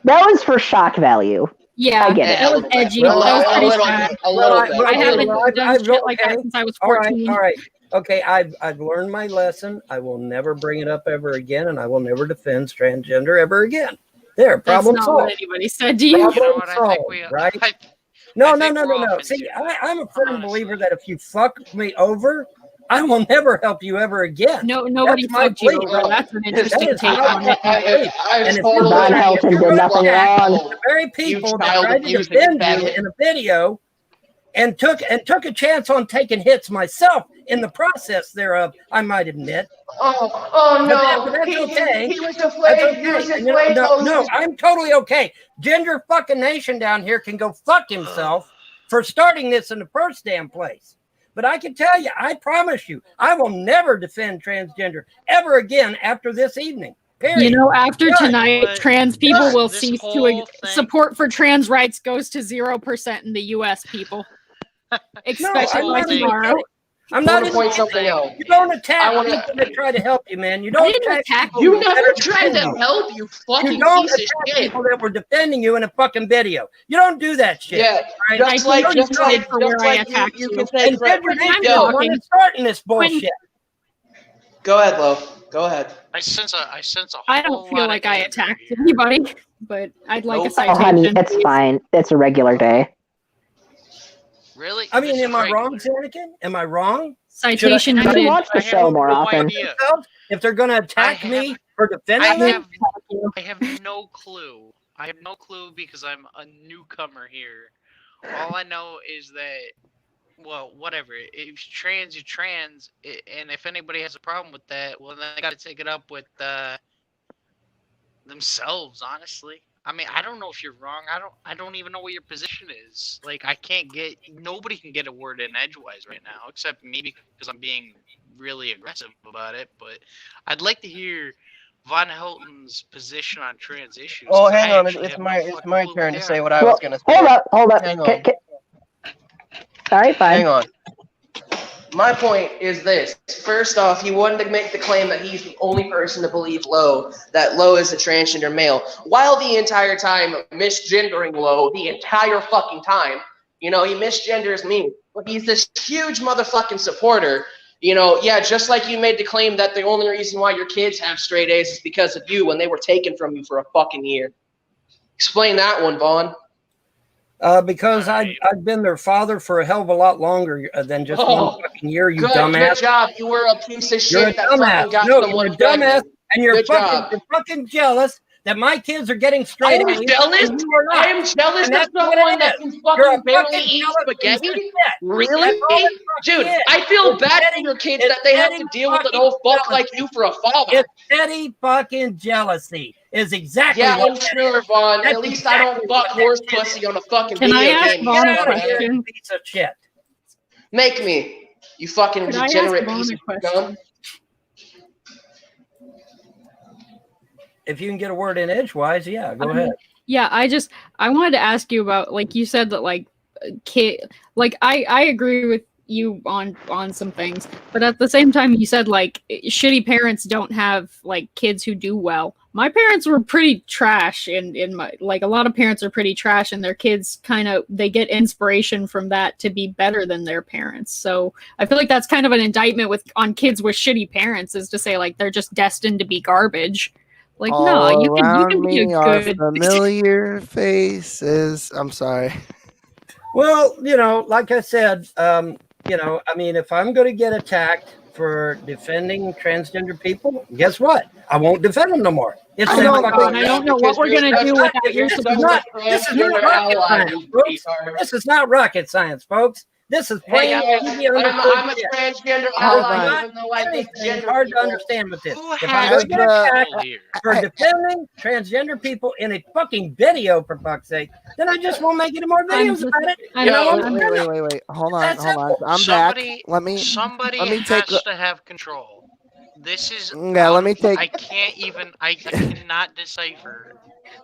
That was for shock value. Yeah, I get it. that was edgy. That was A pretty little sad. bit. A little bit. I haven't Well, done I've- shit like that okay. since I was All right, 14. all right. Okay, I've learned my lesson. I will never bring it up ever again, and I will never defend transgender ever again. There, That's problem not solved. what anybody said to you. You know Problem what, I think solved, we, right? I No. think we're all See, sincere, I'm a firm honestly. believer that if you fuck me over, I will never help you ever again. No, nobody That's my fucked you belief. over. That's an interesting is take my on it. And if totally you're Von gonna- Helton if you're did gonna nothing attack wrong. the very people that child tried to abusing defend you faggot. in a video and took a chance on taking hits myself in the process thereof, I might admit. Oh no! But that's okay. He was That's deflated. okay. He was And deflated. no, I'm totally okay. Gender fucking nation down here can go fuck himself for starting this in the first damn place. But I can tell you, I promise you, I will never defend transgender ever again after this evening. Period. You know, after Done. tonight, But trans people will this cease whole thing- support for trans rights goes to 0% in the U.S. people. Expect I'm it by not even tomorrow. kidding. I'm I not want to even point something kidding. out. You don't attack I wanna- people that try to help you, man. You I don't didn't attack people You that never are tried to defending you. help, you fucking You don't piece of attack shit. people that were defending you in a fucking video. You don't do that shit. Yeah, right? just I like, totally just like, for where just I like attacked you you. can say And credit. Gender I'm Nation is the one talking. that's starting this bullshit. Go ahead, Lo. Go ahead. I sense a I whole don't feel lot like of I anger attacked here. anybody, but I'd like a Nope. Oh, citation. honey, it's please. fine. It's a regular day. Really? I mean, This is am I wrong, regular. Zanikin? Am I wrong? Citation I can needed. watch the I have show more no often. idea. If they're going to attack I me have- for defending them, I have no clue. I have no clue because I'm a newcomer here. All I know is that, well, whatever. If you're trans, and if anybody has a problem with that, well, then they got to take it up with themselves. Honestly, I mean, I don't know if you're wrong. I don't even know what your position is. Like, nobody can get a word in edgewise right now, except me because I'm being really aggressive about it. But I'd like to hear Von Helton's position on trans issues. Oh, 'cause hang I on. actually It's have my no it's fucking my clue turn what to they say are. what I was gonna say. Hold up. Hang on. All right, fine. Hang on. My point is this. First off, he wanted to make the claim that he's the only person to believe that Lo is a transgender male, while the entire time misgendering Lo the entire fucking time. You know, he misgenders me, but he's this huge motherfucking supporter. You know, yeah, just like you made the claim that the only reason why your kids have straight A's is because of you when they were taken from you for a fucking year. Explain that one, Vaughn. because I've been their father for a hell of a lot longer than just one fucking year, you Good dumbass. job. You were a piece of You're a shit that fucking dumbass. got No, you're someone a dumbass, pregnant. and you're Good job. fucking jealous that my kids are getting straight I'm A's jealous. and you are not. I am jealous And of that's what someone it that is. can You're fucking a barely fucking eat jealous piece of spaghetti. shit. Really? That's all it fucking Dude, is. I feel It's bad for petty- your kids it's that they have to petty deal with an fucking old fuck like jealousy. you for a father. It's petty fucking jealousy is exactly Yeah, what I'm that sure, is. Vaughn. That's At least I don't exactly fuck what horse that shit pussy is. on a fucking Can I video ask game. Vaughn you a Get out of dumbass. here, question? piece of shit. Make me, you fucking Could I ask degenerate Vaughn piece a of question? scum. If you can get a word in edgewise, yeah, go ahead. Yeah, I wanted to ask you about, like, you said that, like, kid, like, I agree with you on some things, but at the same time you said, like, shitty parents don't have, like, kids who do well. My parents were pretty trash, in my, like, a lot of parents are pretty trash, and their kids kind of, they get inspiration from that to be better than their parents. So I feel like that's kind of an indictment on kids with shitty parents, is to say, like, they're just destined to be garbage. Like, no, All you around can be me a are good. familiar faces. I'm sorry. Well, like I said, I mean, if I'm going to get attacked for defending transgender people, guess what? I won't defend them no more. It's I that don't fucking- think- I don't know what we're gonna do without your This is support. not rocket science, folks. This is not rocket science, folks. This is Hey plain guys, easy I'm a shit. transgender Hold ally, on. even though I think Anything gender hard to people. understand with this. Who If I'm has going to get attacked control here? for Hey, defending transgender people in a fucking video, for fuck's sake, then I just won't make any more videos about it. I'm- And I won't wait, defend wait, them. wait, wait. Hold on, That's hold on. simple. I'm Somebody, back. Let me take. has to have control. This is Yeah, let me take. I can't even. I cannot decipher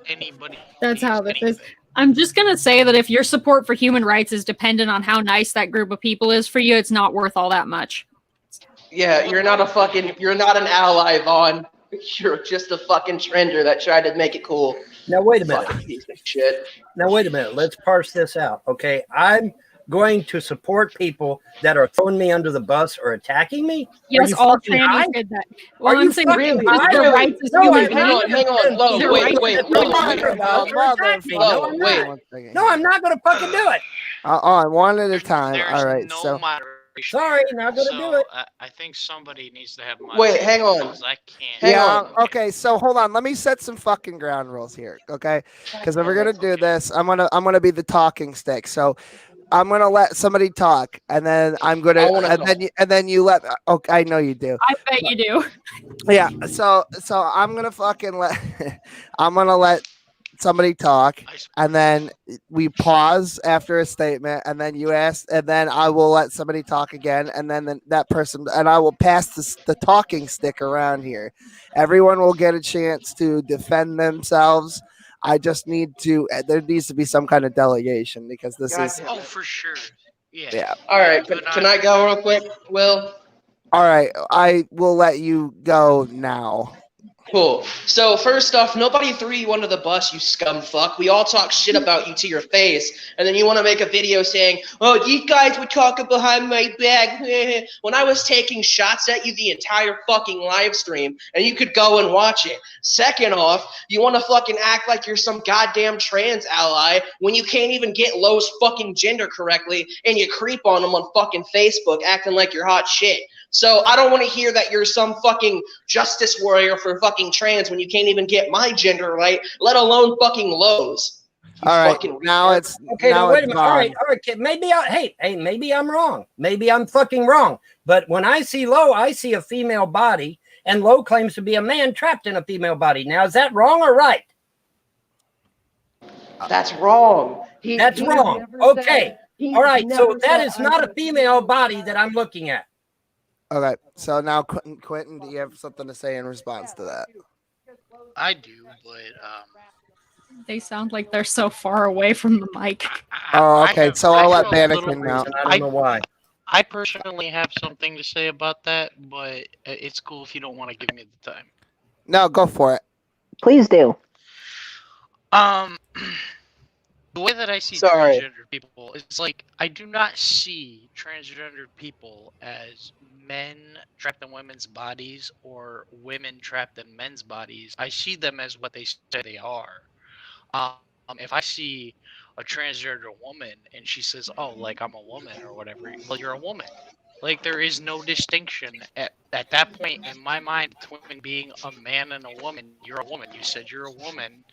anybody. That's how this is. I'm just gonna say that if your support for human rights is dependent on how nice that group of people is for you, it's not worth all that much. Yeah, you're not an ally, Vaughn. You're just a fucking trender that tried to make it cool. Now, wait a minute. Fucking piece of shit. Now, wait a minute. Let's parse this out. Okay. I'm going to support people that are throwing me under the bus or attacking me. Yes, you all fucking high? trannies did that. Well, Are I'm you saying fucking just high? their Really? rights as No, human I'm hang beings. on, hang on, Lo, They're wait, right wait, to Lo, do wait, wait. No, I'm not going to fucking do it. On one at a time. There's All right. no So moderation. Sorry, not going to do it. I think somebody needs to have moderation. Wait, hang on. because I can't. Hang yeah. on. Okay. So hold on. Let me set some fucking ground rules here. Okay. Because if we're gonna do this, I'm gonna be the talking stick. So I'm gonna let somebody talk, and then I'm gonna, I wanna and then you let. Okay, I know you do. I bet you do. Yeah. So I'm gonna fucking let. I'm gonna let somebody talk, and then we pause after a statement, and then you ask, and then I will let somebody talk again, and then that person, and I will pass the talking stick around here. Everyone will get a chance to defend themselves. I just need to. There needs to be some kind of delegation because this is. Oh, for sure. Yeah. Yeah. All right, can I go real quick, Will? All right. I will let you go now. Cool. So first off, nobody threw you under the bus, you scum fuck. We all talk shit about you to your face, and then you want to make a video saying, "Oh, you guys were talking behind my back," when I was taking shots at you the entire fucking live stream, and you could go and watch it. Second off, you want to fucking act like you're some goddamn trans ally when you can't even get Lowe's fucking gender correctly, and you creep on them on fucking Facebook acting like you're hot shit. So I don't want to hear that you're some fucking justice warrior for fucking trans when you can't even get my gender right, let alone fucking Lowe's. All right, now it's okay. Now wait a it's minute. All right, gone. all right. Kid. Maybe I'm wrong. Maybe I'm fucking wrong. But when I see Lowe, I see a female body, and Lowe claims to be a man trapped in a female body. Now, is that wrong or right? That's wrong. That's wrong. Okay. All right. So that is not a female body that I'm looking at. Okay, so now Quentin, do you have something to say in response to that? I do, but They sound like they're so far away from the mic. Oh, okay. So I'll let have a Bannikin little know. I don't know why. I personally have something to say about that, but it's cool if you don't want to give me the time. No, go for it. Please do. The way that I see Sorry. transgender people is like I do not see transgender people as men trapped in women's bodies or women trapped in men's bodies. I see them as what they say they are. If I see a transgender woman and she says, "Oh, like I'm a woman" or whatever, well, you're a woman. Like there is no distinction at that point in my mind between being a man and a woman. You're a woman. You said you're a woman.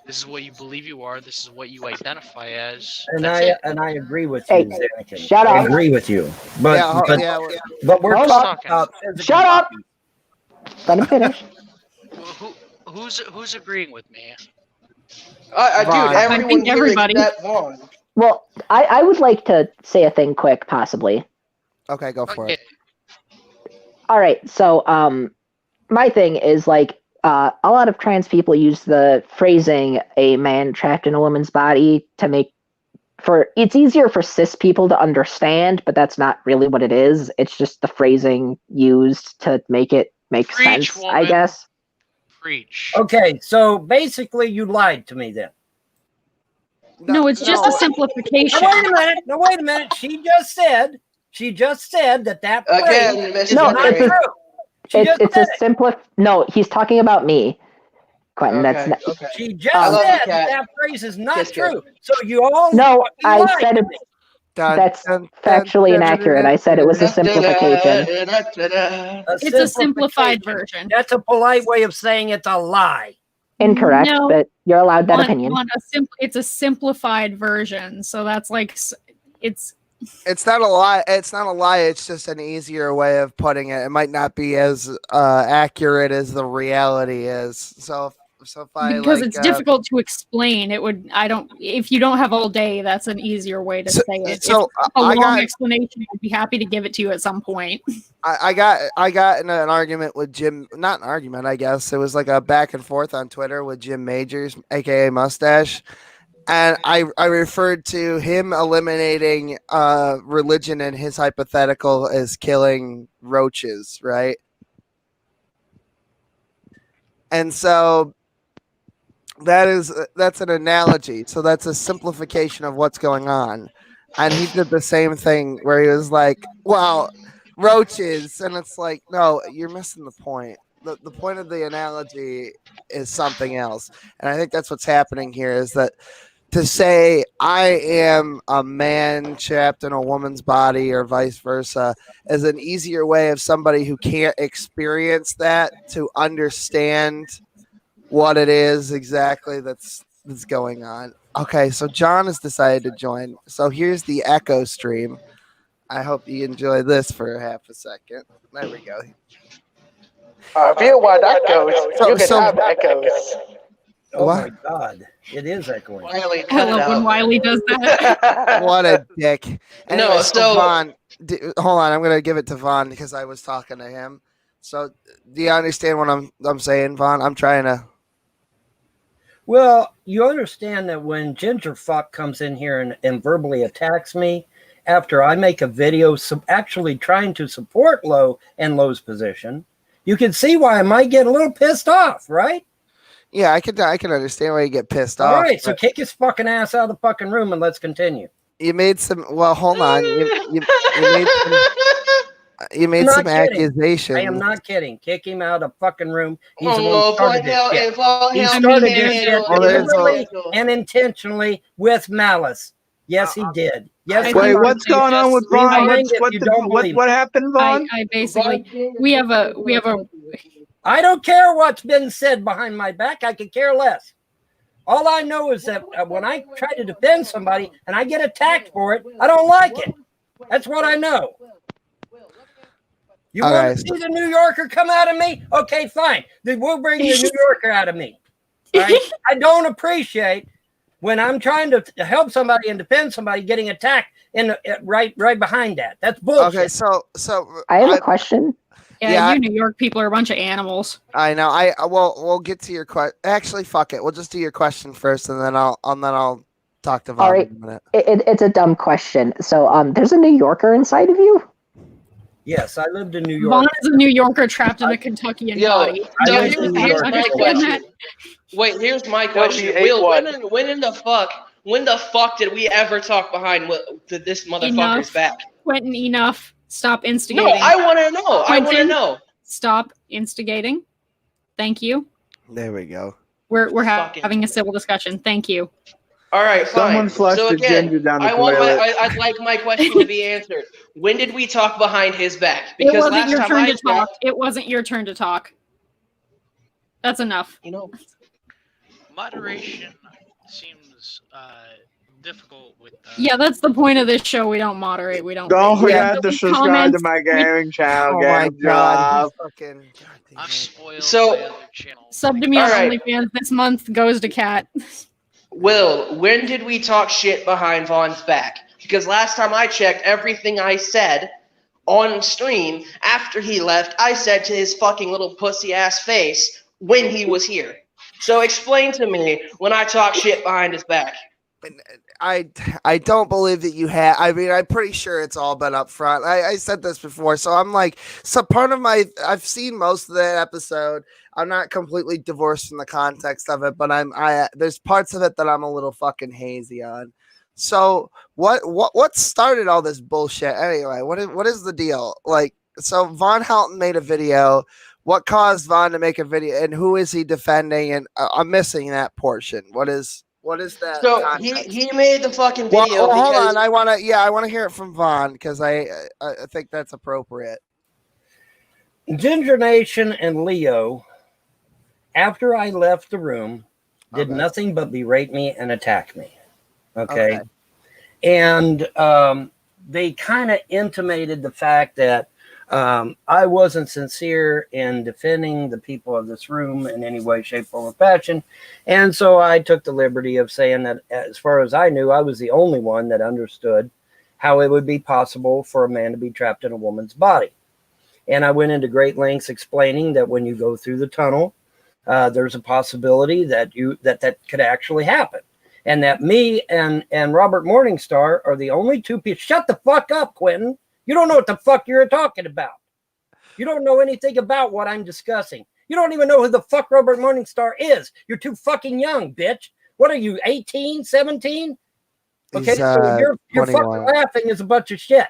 This is what you believe you are. This is what you identify as. And That's it. I agree with Hey, you, Anakin. shut I up. agree with you. But yeah, we're Hold talking on. about physical Shut up. bodies. Let him finish. Who's agreeing with me? Vaughn. Dude, everyone think here everybody. except Vaughn. Well, I would like to say a thing quick, possibly. Okay, go for it. All right, so my thing is like a lot of trans people use the phrasing "a man trapped in a woman's body" to make it's easier for cis people to understand, but that's not really what it is. It's just the phrasing used to make it make Preach, sense, woman. I guess. Preach. Okay, so basically you lied to me then. No, it's just a simplification. No, wait a minute. She just said that Again, phrase Miss is No, not it's true. it's a simple. No, he's talking about me, Quentin. Okay, That's not. okay. She just I love you, said Kat. that phrase is not Kiss, kiss. true. So you all No, fucking I lied said to it's me. that's factually inaccurate. I said it was a simplification. It's a simplified version. That's a polite way of saying it's a lie. Incorrect, No. but you're allowed that opinion. It's a simplified version, so that's like it's not a lie. It's not a lie. It's just an easier way of putting it. It might not be as accurate as the reality is. So if I because it's difficult to explain. It would if you don't have all day, that's an easier way to say it. So if a long explanation, I'd be happy to give it to you at some point. I got in an argument with Jim. Not an argument, I guess. It was like a back and forth on Twitter with Jim Majors, aka Mustache. And I referred to him eliminating religion in his hypothetical as killing roaches, right? And so that's an analogy. So that's a simplification of what's going on. And he did the same thing where he was like, well, roaches. And it's like, no, you're missing the point. The point of the analogy is something else. And I think that's what's happening here is that to say I am a man trapped in a woman's body or vice versa is an easier way of somebody who can't experience that to understand what it is exactly that's going on. Okay, so John has decided to join. So here's the echo stream. I hope you enjoy this for half a second. There we go. I feel why that goes. You can have echoes. Oh What? my God, it is echoing. Wiley, I cut it love when out. Wiley does that. What a dick. Anyway, No, so- Vaughn, hold on. I'm going to give it to Vaughn because I was talking to him. So do you understand what I'm saying, Vaughn? I'm trying to. Well, you understand that when Ginger Fuck comes in here and verbally attacks me after I make a video actually trying to support Low and Low's position, you can see why I might get a little pissed off, right? Yeah, I can understand why you get pissed off. All right, so kick his fucking ass out of the fucking room and let's continue. You made some. Well, hold on. You made some accusations. I am not kidding. Kick him out of the fucking room. He's the Oh, one who started this shit. He started this shit deliberately and intentionally with malice. Yes, he did. Yes. Wait, what's going on with Vaughn? What happened, Vaughn? I basically we have a I don't care what's been said behind my back. I could care less. All I know is that when I try to defend somebody and I get attacked for it, I don't like it. That's what I know. You want to see the New Yorker come out of me? Okay, fine. Then we'll bring the New Yorker out of me. Right? I don't appreciate when I'm trying to help somebody and defend somebody getting attacked right behind that. That's bullshit. Okay, so I have a question. Yeah, you New York people are a bunch of animals. I know. We'll get to your question. Actually, fuck it. We'll just do your question first, and then I'll talk to Vaughn All right. in a minute. It's a dumb question. So there's a New Yorker inside of you? Yes, I lived in New York. Vaughn is a New Yorker trapped in a Kentuckian body. Here's my question. Wait, here's my question. Will, when in the fuck did we ever talk behind this motherfucker's back? Quentin, enough. Stop instigating. No, I want to know. I want to know. Stop instigating. Thank you. There we go. We're having a civil discussion. Thank you. All right, fine. Someone flushed So the again, ginger down the I'd like my question to be answered. When did we talk behind his back? It Because wasn't last your time turn I to talk. checked, It wasn't your turn to talk. That's enough. you know, Moderation seems difficult with. Yeah, that's the point of this show. We don't moderate. We don't. Don't we forget to subscribe comment. to my gaming channel, Oh my Game god. Job. Fucking. I'm spoiled So- by other channels. Sub to me on All right. OnlyFans this month goes to Kat. Will, when did we talk shit behind Vaughn's back? Because last time I checked, everything I said on stream after he left, I said to his fucking little pussy ass face when he was here. So explain to me when I talk shit behind his back. I don't believe that you have. I mean, I'm pretty sure it's all been up front. I said this before, so I'm like, so part of my, I've seen most of that episode. I'm not completely divorced from the context of it, but there's parts of it that I'm a little fucking hazy on. So what started all this bullshit anyway? What is the deal? Like, so Von Houten made a video. What caused Von to make a video, and who is he defending? And I'm missing that portion. What is that? So context? he made the fucking video Well, hold because on. I want to hear it from Vaughn because I think that's appropriate. Ginger Nation and Leo, after I left the room, did nothing but berate me and attack me. Okay. And they kind of intimated the fact that I wasn't sincere in defending the people of this room in any way, shape, form, or fashion. And so I took the liberty of saying that as far as I knew, I was the only one that understood how it would be possible for a man to be trapped in a woman's body. And I went into great lengths explaining that when you go through the tunnel, there's a possibility that that could actually happen. And that me and Robert Morningstar are the only two people. Shut the fuck up, Quentin. You don't know what the fuck you're talking about. You don't know anything about what I'm discussing. You don't even know who the fuck Robert Morningstar is. You're too fucking young, bitch. What are you, 18, 17? Okay, so your fucking laughing is a bunch of shit.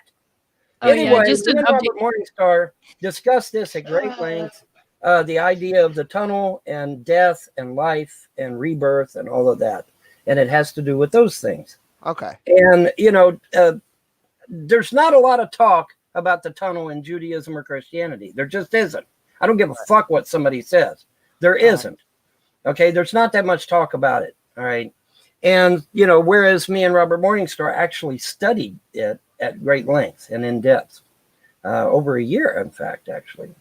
Anyway, just me an and update. Robert Morningstar discussed this at great length. The idea of the tunnel and death and life and rebirth and all of that. And it has to do with those things. Okay. And, there's not a lot of talk about the tunnel in Judaism or Christianity. There just isn't. I don't give a fuck what somebody says. There isn't. Okay. There's not that much talk about it. All right. And, whereas me and Robert Morningstar actually studied it at great length and in depth, over a year, in fact, actually.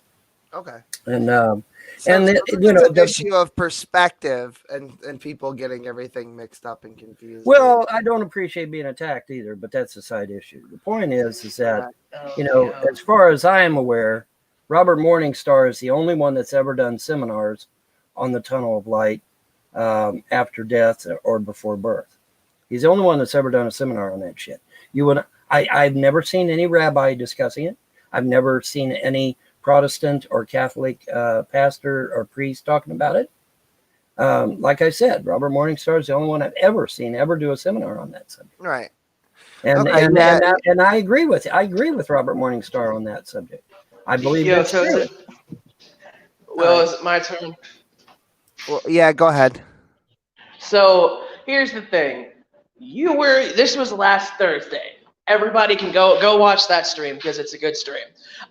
Okay. And, the issue of perspective and people getting everything mixed up and confused. Well, I don't appreciate being attacked either, but that's a side issue. The point is that, as far as I am aware, Robert Morningstar is the only one that's ever done seminars on the tunnel of light after death or before birth. He's the only one that's ever done a seminar on that shit. I've never seen any rabbi discussing it. I've never seen any Protestant or Catholic pastor or priest talking about it. Like I said, Robert Morningstar is the only one I've ever seen ever do a seminar on that subject. Right. And and I agree with you. I agree with Robert Morningstar on that subject. I believe that's true. Is it my turn? Well, yeah, go ahead. So here's the thing. This was last Thursday. Everybody can go watch that stream because it's a good stream.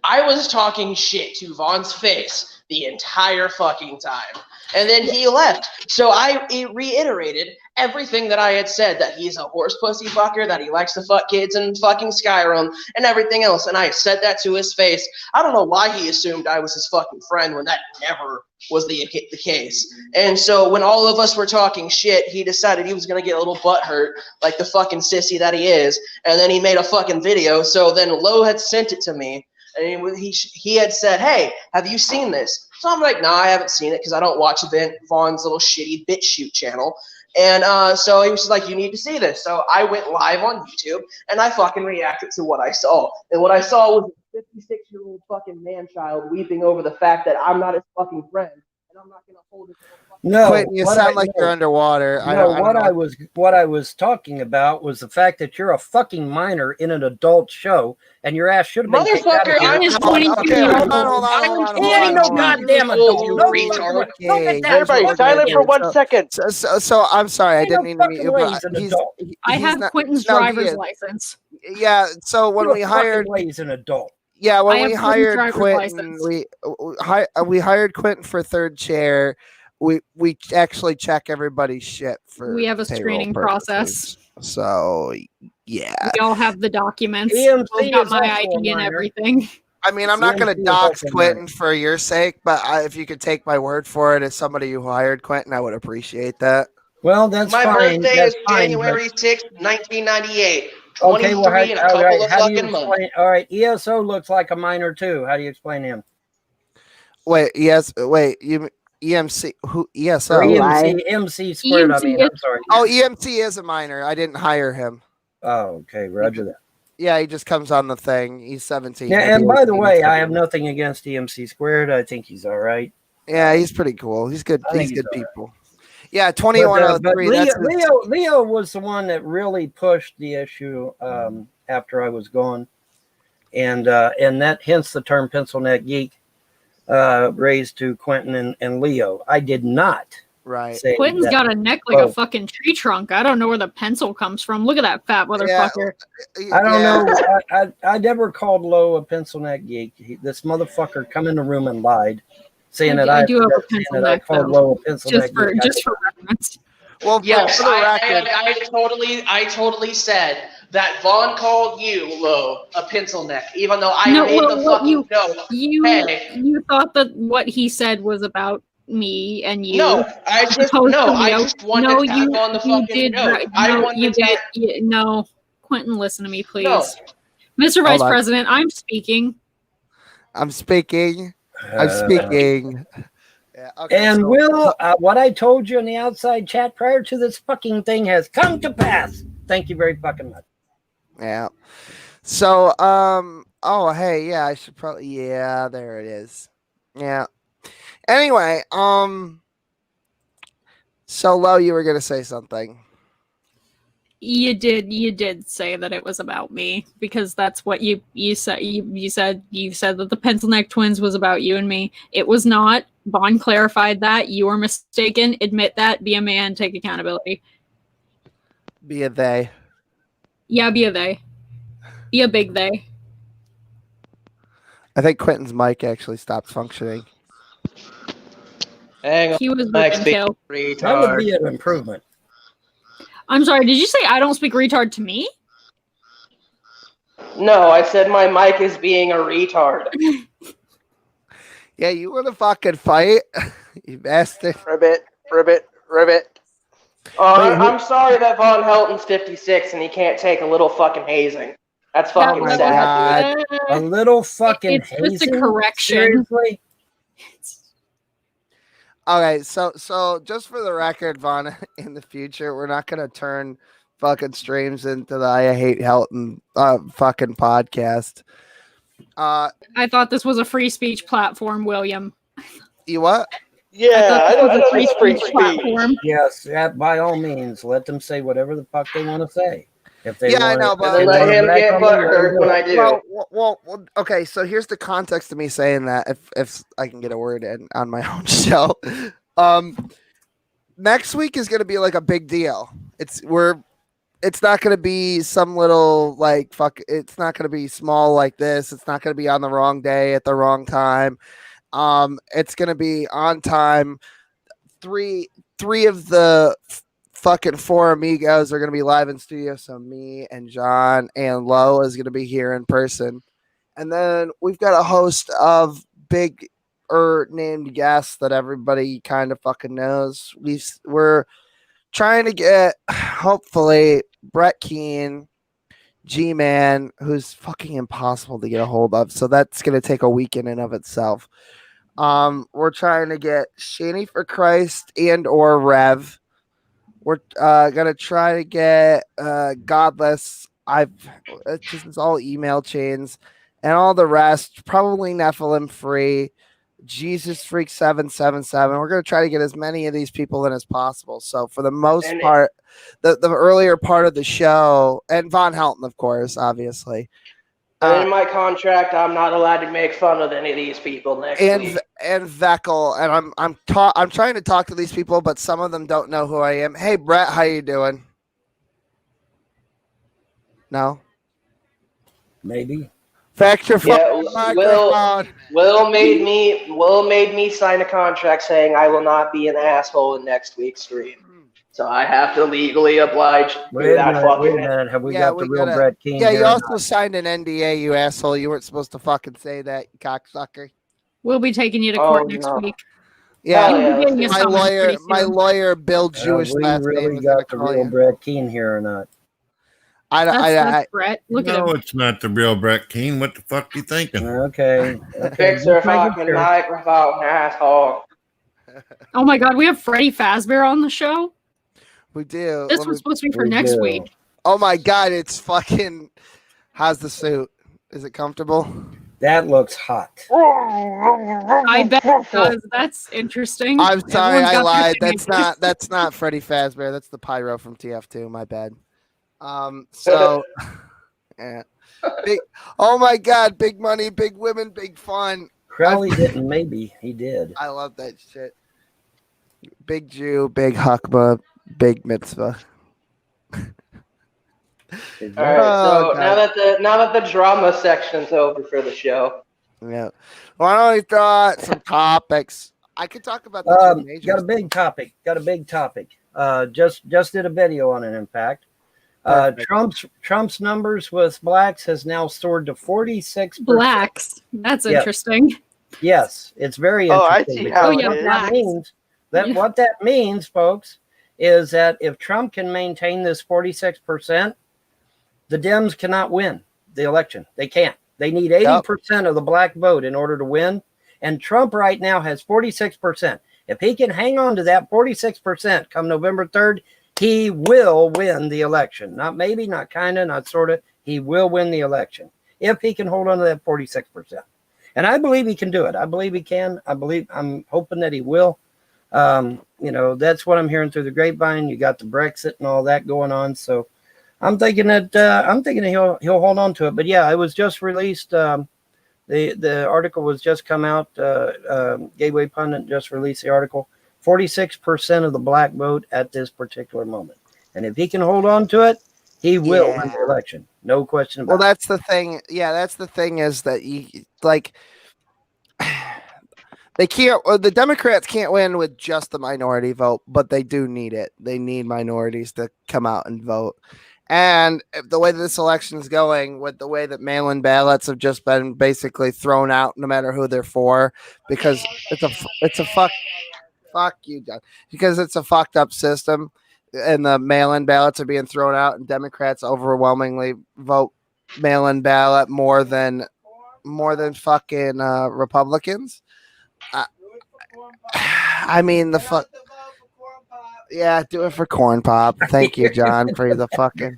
I was talking shit to Vaughn's face the entire fucking time. And then he left. So I reiterated everything that I had said, that he's a horse pussy fucker, that he likes to fuck kids in fucking Skyrim, and everything else. And I said that to his face. I don't know why he assumed I was his fucking friend when that never was the case. And so when all of us were talking shit, he decided he was going to get a little butthurt, like the fucking sissy that he is. And then he made a fucking video. So then Lo had sent it to me. And he had said, hey, have you seen this? So I'm like, nah, I haven't seen it because I don't watch Vaughn's little shitty BitChute channel. And so he was just like, you need to see this. So I went live on YouTube and I fucking reacted to what I saw. And what I saw was a 56-year-old fucking man-child weeping over the fact that I'm not his fucking friend. And No, Quentin, you sound like you're underwater. I No, don't know. what I was talking about was the fact that you're a fucking minor in an adult show, and your ass should have been kicked out of Motherfucker, here. I'm Okay, hold on. He ain't no goddamn adult. You No retard. fucking way. Look at that. Everybody, fucking silent for idiot. 1 second. So I'm sorry, I Ain't didn't no mean to meet fucking you, way but he's an he's adult. I he's have not- Quentin's no, he driver's is. license. Yeah, so when No we fucking hired way he's an adult. Yeah, I when have we Quentin's hired driver's Quentin, license. we hired Quentin for third chair. We actually check everybody's shit for We have a payroll screening purposes. process. So yeah, We all have the documents. EMC We've got is my also a ID and minor. everything. I mean, I'm not going to CMC is dox also Quentin minor. for your sake, but if you could take my word for it as somebody who hired Quentin, I would appreciate that. Well, that's My fine. birthday That's is fine, January 6th, 1998. Okay, well, 23 in a couple of how do you fucking months. explain? All right, ESO looks like a minor too. How do you explain him? Wait, you EMC who ESO? Or Eli. EMC squared. I EMC mean, I'm sorry. Oh, EMT is a minor. I didn't hire him. Oh, okay, Roger that. Yeah, he just comes on the thing. He's 17. Yeah, He'll and be by the 18 way, in I have February. nothing against EMC squared. I think he's all right. Yeah, he's pretty cool. He's good. I think He's he's good all right. people. Yeah, But 2103. Leo, That's his- Leo was the one that really pushed the issue after I was gone, and that hence the term pencil neck geek raised to Quentin and Leo. I did not right. say Quentin's that. got a neck like Oh. a fucking tree trunk. I don't know where the pencil comes from. Look at that fat motherfucker. I don't Yeah. know. I never called Lo a pencil neck geek. This motherfucker come in the room and lied, saying that I I do have a saying pencil that I neck called though. Lo a pencil neck geek. Just for reference. Well, Yes, for the record, I totally said that Vaughn called you, Lo, a pencil neck, even though I No, made well, the what fucking note. Hey, you thought that what he said was about me and you. no, I just opposed to I Leo. just wanted No, to tap on the you fucking did. note. I No, wanted you to did. tap. No, Quentin, listen to me, please. No. Mr. Vice on. President, I'm speaking. I'm speaking. I'm speaking. Yeah, okay, And so- Will, what I told you in the outside chat prior to this fucking thing has come to pass. Thank you very fucking much. Yeah. So, oh, hey, yeah, I should probably, yeah, there it is. Yeah. Anyway, so Lo, you were gonna say something. You did say that it was about me because that's what you said. You said that the Pencil Neck Twins was about you and me. It was not. Bond clarified that. You were mistaken. Admit that. Be a man. Take accountability. Be a they. Yeah, be a they. Be a big they. I think Quentin's mic actually stopped functioning. Hang on. He was Mike's being being killed. That would be an improvement. I'm sorry. Did you say I don't speak retard to me? No, I said my mic is being a retard. Yeah, you want to fucking fight? You bastard. Ribbit. I'm sorry that Von Helton's 56 and he can't take a little fucking hazing. That's fucking my sad. God. A little fucking It's just a hazing? correction. Seriously? Okay, so just for the record, Vaughn, in the future, we're not gonna turn fucking streams into the I Hate Helton fucking podcast. I thought this was a free speech platform, William. You what? Yeah, I thought don't this know was this a free free speech. platform. Yes, yeah, by all means, let them say whatever the fuck they want to say. If they Yeah, I want, know, if but they Let wanna him back get on me, let them butthurt do when it. I do. Well, okay. So here's the context of me saying that. If I can get a word in on my own show, next week is going to be like a big deal. It's not going to be some little like fuck. It's not going to be small like this. It's not going to be on the wrong day at the wrong time. It's going to be on time. Three of the fucking four amigos are going to be live in studio. So me and John and Lo is going to be here in person. And then we've got a host of big named guests that everybody kind of fucking knows. We're trying to get, hopefully, Brett Keane, G-Man, who's fucking impossible to get a hold of. So that's going to take a week in and of itself. We're trying to get Shani for Christ and or Rev. We're gonna try to get Godless. It's all email chains and all the rest. Probably Nephilim free. Jesus Freak 777. We're going to try to get as many of these people in as possible. So for the most part, the earlier part of the show, and Von Helton, of course, obviously. In my contract, I'm not allowed to make fun of any of these people next week. And Veckel, and I'm trying to talk to these people, but some of them don't know who I am. Hey, Brett, how you doing? No, maybe. Factor. Will made me sign a contract saying I will not be an asshole in next week's stream. So I have to legally oblige to that Wait a minute. Have we got the real Brett Keane? Yeah, you also signed an NDA, you asshole. You weren't supposed to fucking say that, you cocksucker. We'll be taking you to court next week. Yeah, my lawyer, Bill Jewish last name, really is gonna got the call real you. Brett Keane here or not? That's Brett. Look at him. No, it's not the real Brett Keane. What the fuck you thinking? Okay. Fix your fucking microphone, asshole. Oh my God, we have Freddy Fazbear on the show. We do. This was supposed to be for next week. Oh my God, it's fucking. How's the suit? Is it comfortable? That looks hot. I bet it does. That's interesting. I'm sorry, Everyone's I got lied. their That's not Freddy Fazbear. That's the Pyro from TF2. My bad. So, yeah. Oh my God, big money, big women, big fun. Crowley didn't. Maybe he did. I love that shit. Big Jew, big Hakma, big mitzvah. All right, so now that the drama section's over for the show. Yeah. Why don't we throw out some topics? I could talk about the majors. Got a big topic. Just did a video on it, in fact. Trump's numbers with blacks has now soared to 46%. Blacks. That's interesting. Yes, it's very interesting. I see how What that means, folks, is that if Trump can maintain this 46%, the Dems cannot win the election. They can't. They need 80% of the black vote in order to win. And Trump right now has 46%. If he can hang on to that 46% come November 3rd, he will win the election. Not maybe, not kind of, not sort of. He will win the election if he can hold on to that 46%. And I believe he can do it. I believe he can. I'm hoping that he will. That's what I'm hearing through the grapevine. You got the Brexit and all that going on. So I'm thinking that he'll hold on to it. But yeah, it was just released. The article was just come out. Gateway Pundit just released the article. 46% of the black vote at this particular moment. And if he can hold on to it, he will win the election. No question about it. Well, that's the thing. Yeah, that's the thing is that they can't. The Democrats can't win with just the minority vote, but they do need it. They need minorities to come out and vote. And the way that this election is going, with the way that mail-in ballots have just been basically thrown out, no matter who they're for, because it's a fuck you, John, because it's a fucked up system, and the mail-in ballots are being thrown out, and Democrats overwhelmingly vote mail-in ballot more than fucking Republicans. I mean, the fuck. Yeah, do it for Corn Pop. Thank you, John, for the fucking.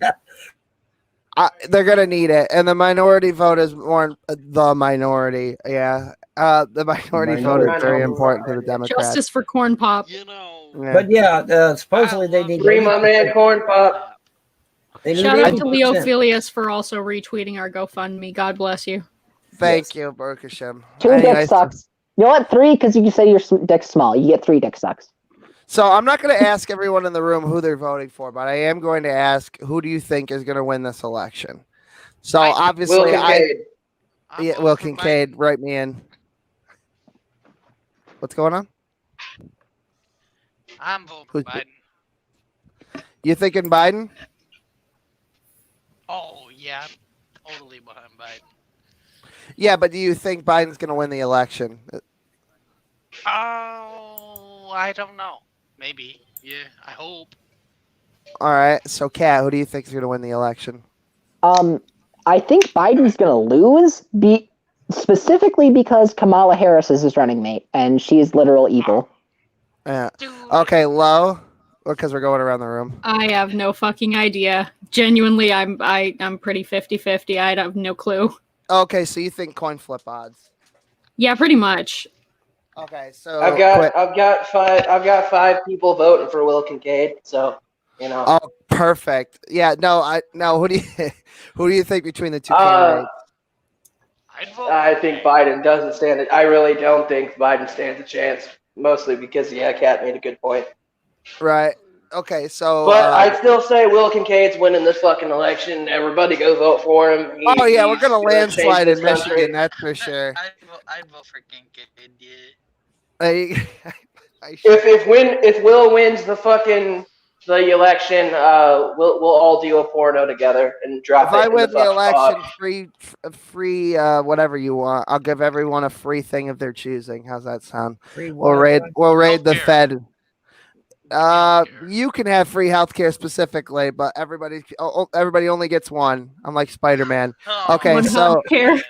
They're gonna need it, and the minority vote is more the minority. Yeah, the minority vote is very important to the Democrats. Justice for Corn Pop. But yeah, supposedly they need. Free my man Corn Pop. Shout out to Leo Filius for also retweeting our GoFundMe. God bless you. Thank you, Baruch Hashem. 2 dick sucks. You want 3 because you can say your dick's small. You get 3 dick sucks. So I'm not going to ask everyone in the room who they're voting for, but I am going to ask, who do you think is going to win this election? So obviously, Will Kincaid, write me in. What's going on? I'm voting Biden. You thinking Biden? Oh yeah, I'm totally behind Biden. Yeah, but do you think Biden's going to win the election? Oh, I don't know. Maybe. Yeah, I hope. All right. So, Kat, who do you think is going to win the election? I think Biden's going to lose, specifically because Kamala Harris is his running mate, and she is literal evil. Yeah. Okay, Lo, because we're going around the room. I have no fucking idea. Genuinely, I'm pretty 50-50. I have no clue. Okay, so you think coin flip odds? Yeah, pretty much. Okay, so I've got five people voting for Will Kincaid. So Oh, perfect. Yeah, no. Who do you think between the two candidates? I think Biden doesn't stand it. I really don't think Biden stands a chance. Mostly because Kat made a good point. Right. Okay. So. But I'd still say Will Kincaid's winning this fucking election. Everybody go vote for him. We're gonna change landslide this in country. Michigan. That's for sure. I'd vote for Kincaid. Yeah. If Will wins the election, we'll all do a porno together and drop If it I in win the fucking election, pod. free whatever you want. I'll give everyone a free thing of their choosing. How's that sound? Free We'll raid the Fed. You can have free healthcare specifically, but everybody only gets one. I'm like Spider-Man. Okay, One so healthcare.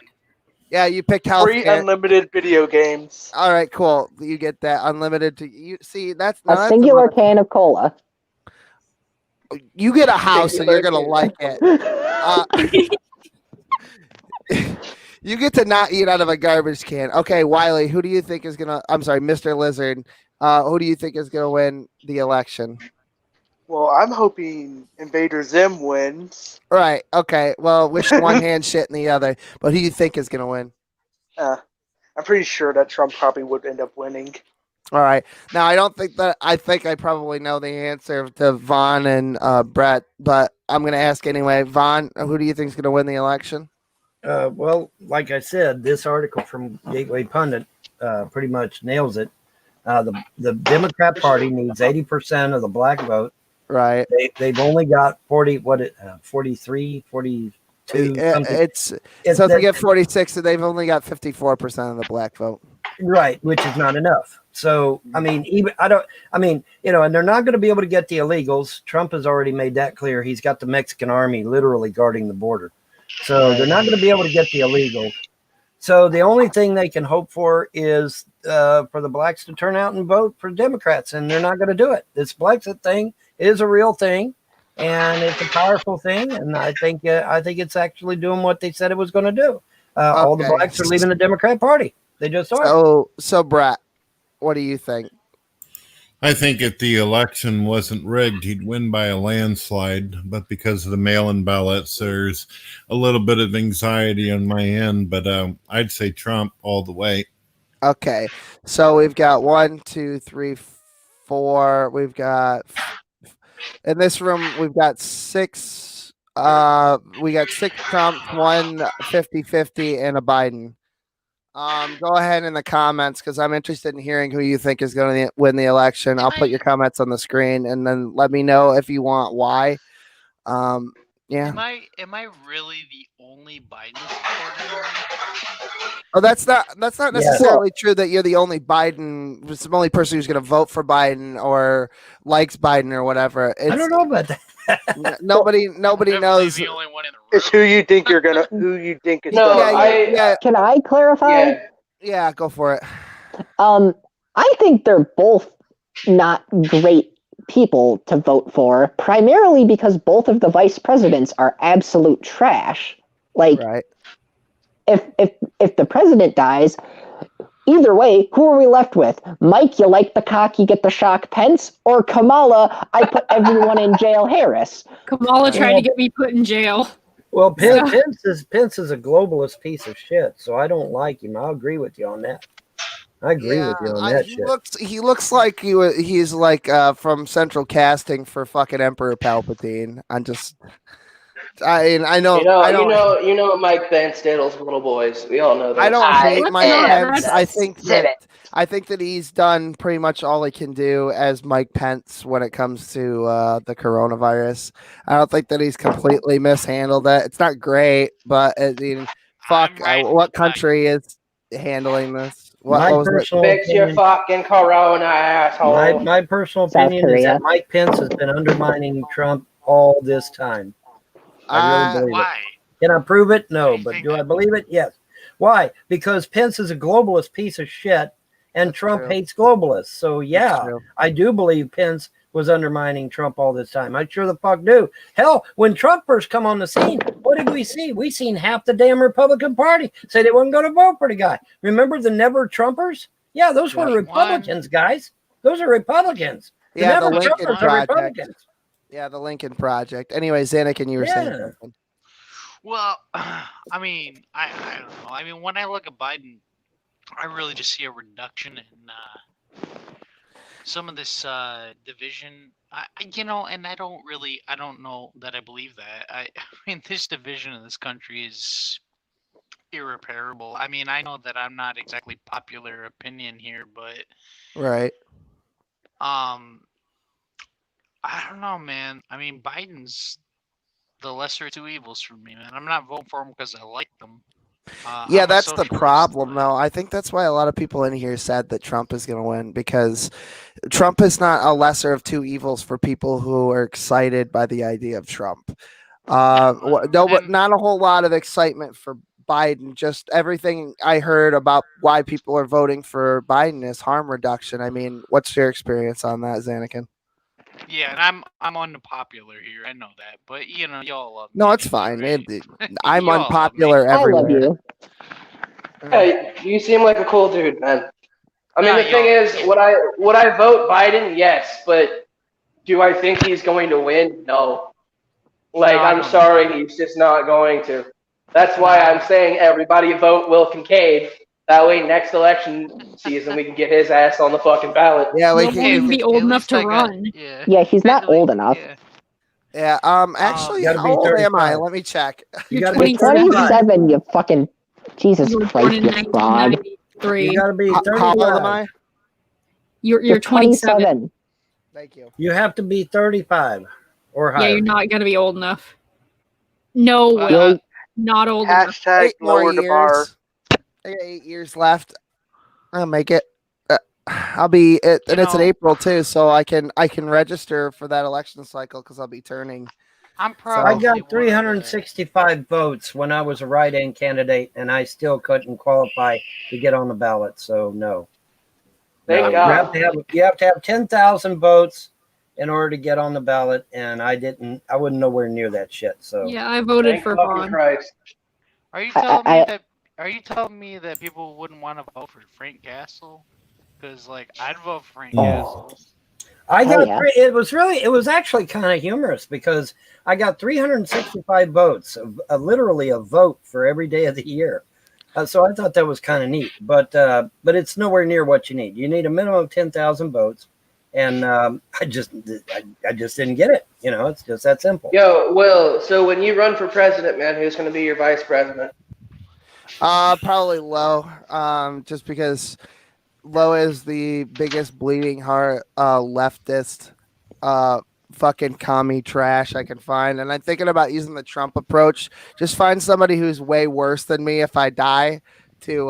yeah, you picked Free healthcare. unlimited video games. All right, cool. You get that unlimited to you. See, that's A singular can of cola. You get a house and you're gonna like it. You get to not eat out of a garbage can. Okay, Wiley, who do you think is gonna? I'm sorry, Mr. Lizard. Who do you think is gonna win the election? Well, I'm hoping Invader Zim wins. Right. Okay. Well, wish one hand, shit in the other. But who do you think is gonna win? I'm pretty sure that Trump probably would end up winning. All right. Now, I don't think that. I think I probably know the answer to Vaughn and Brett, but I'm gonna ask anyway. Vaughn, who do you think is gonna win the election? Well, like I said, this article from Gateway Pundit pretty much nails it. The Democrat Party needs 80% of the black vote. Right. They've only got 43, 42. It's so they get 46, and they've only got 54% of the black vote. Right, which is not enough. So I mean, and they're not going to be able to get the illegals. Trump has already made that clear. He's got the Mexican army literally guarding the border. So they're not going to be able to get the illegals. So the only thing they can hope for is for the blacks to turn out and vote for Democrats, and they're not going to do it. This Brexit thing is a real thing, and it's a powerful thing, and I think it's actually doing what they said it was going to do. All the blacks are leaving the Democrat Party. They just are. So Brett, what do you think? I think if the election wasn't rigged, he'd win by a landslide. But because of the mail-in ballots, there's a little bit of anxiety on my end. But I'd say Trump all the way. Okay, so we've got 1, 2, 3, 4. We've got in this room we've got 6. We got 6 Trumps, 1 50-50, and a Biden. Go ahead in the comments because I'm interested in hearing who you think is going to win the election. I'll put your comments on the screen and then let me know if you want why. Yeah. Am I really the only Biden supporter? Oh, that's not necessarily true that you're the only Biden, the only person who's going to vote for Biden or likes Biden or whatever. I don't know about that. Nobody knows. The only one in the room. It's who you think is No, can I clarify? Yeah, go for it. I think they're both not great people to vote for, primarily because both of the vice presidents are absolute trash. Like, right. if the president dies, either way, who are we left with? Mike, you like the cock, you get the shock, Pence, or Kamala, I put everyone in jail, Harris. Kamala tried to get me put in jail. Well, Pence is a globalist piece of shit, so I don't like him. I'll agree with you on that. I agree with you on that shit. He looks like he's like from central casting for fucking Emperor Palpatine. I know. You know Mike Pence diddles little boys. We all know that. I don't hate Mike Pence. I think that he's done pretty much all he can do as Mike Pence when it comes to the coronavirus. I don't think that he's completely mishandled it. It's not great, but what country is handling this? Fix your fucking corona, asshole. My personal opinion is that Mike Pence has been undermining Trump all this time. I really believe it. Can I prove it? No, but do I believe it? Yes. Why? Because Pence is a globalist piece of shit, and Trump hates globalists. So yeah, I do believe Pence was undermining Trump all this time. I sure the fuck do. Hell, when Trump first come on the scene, what did we see? We seen half the damn Republican Party say they weren't going to vote for the guy. Remember the Never Trumpers? Yeah, those were Republicans, guys. Those are Republicans. Yeah, the Trump Lincoln are Project. Republicans. Yeah, the Lincoln Project. Anyway, Xanakin, you were saying something. Well, I mean, I don't know. I mean, when I look at Biden, I really just see a reduction in some of this division. And I don't know that I believe that. I mean, this division in this country is irreparable. I mean, I know that I'm not exactly popular opinion here, but right. I don't know, man. I mean, Biden's the lesser of two evils for me, man. I'm not voting for him because I like them. Yeah, that's the problem, though. I think that's why a lot of people in here said that Trump is going to win, because Trump is not a lesser of two evils for people who are excited by the idea of Trump. But not a whole lot of excitement for Biden. Just everything I heard about why people are voting for Biden is harm reduction. I mean, what's your experience on that, Xanakin? Yeah, and I'm unpopular here. I know that, but y'all love me. No, it's fine. I'm unpopular everywhere. I love you. Hey, you seem like a cool dude, man. I mean, the thing is, would I vote Biden? Yes, but do I think he's going to win? No. I'm sorry, he's just not going to. That's why I'm saying everybody vote Will Kincaid. That way, next election season, we can get his ass on the fucking ballot. Yeah, we He won't even be old enough to run. Yeah, he's not old enough. Yeah. Actually, how old am I? Let me check. You're 27. You fucking Jesus Christ, you fraud. You gotta be 35. How old am I? You're 27. Thank you. You have to be 35 or higher. Yeah, you're not gonna be old enough. No, not old enough. Hashtag 8 more lower the bar. years. I got 8 years left. I'll make it. I'll be it, and it's in April too, so I can register for that election cycle because I'll be turning. I'm probably. I got 365 votes when I was a write-in candidate, and I still couldn't qualify to get on the ballot. So no. Thank God. You have to have 10,000 votes in order to get on the ballot, and I wasn't nowhere near that shit. So yeah, I voted for Vaughn. Are you telling me that? Are you telling me that people wouldn't want to vote for Frank Castle? Because I'd vote for Frank Castle. I got it was actually kind of humorous because I got 365 votes, literally a vote for every day of the year. So I thought that was kind of neat, but it's nowhere near what you need. You need a minimum of 10,000 votes, and I just didn't get it. It's just that simple. Yo, Will. So when you run for president, man, who's going to be your vice president? Probably Low. Just because Low is the biggest bleeding heart leftist fucking commie trash I can find, and I'm thinking about using the Trump approach. Just find somebody who's way worse than me if I die to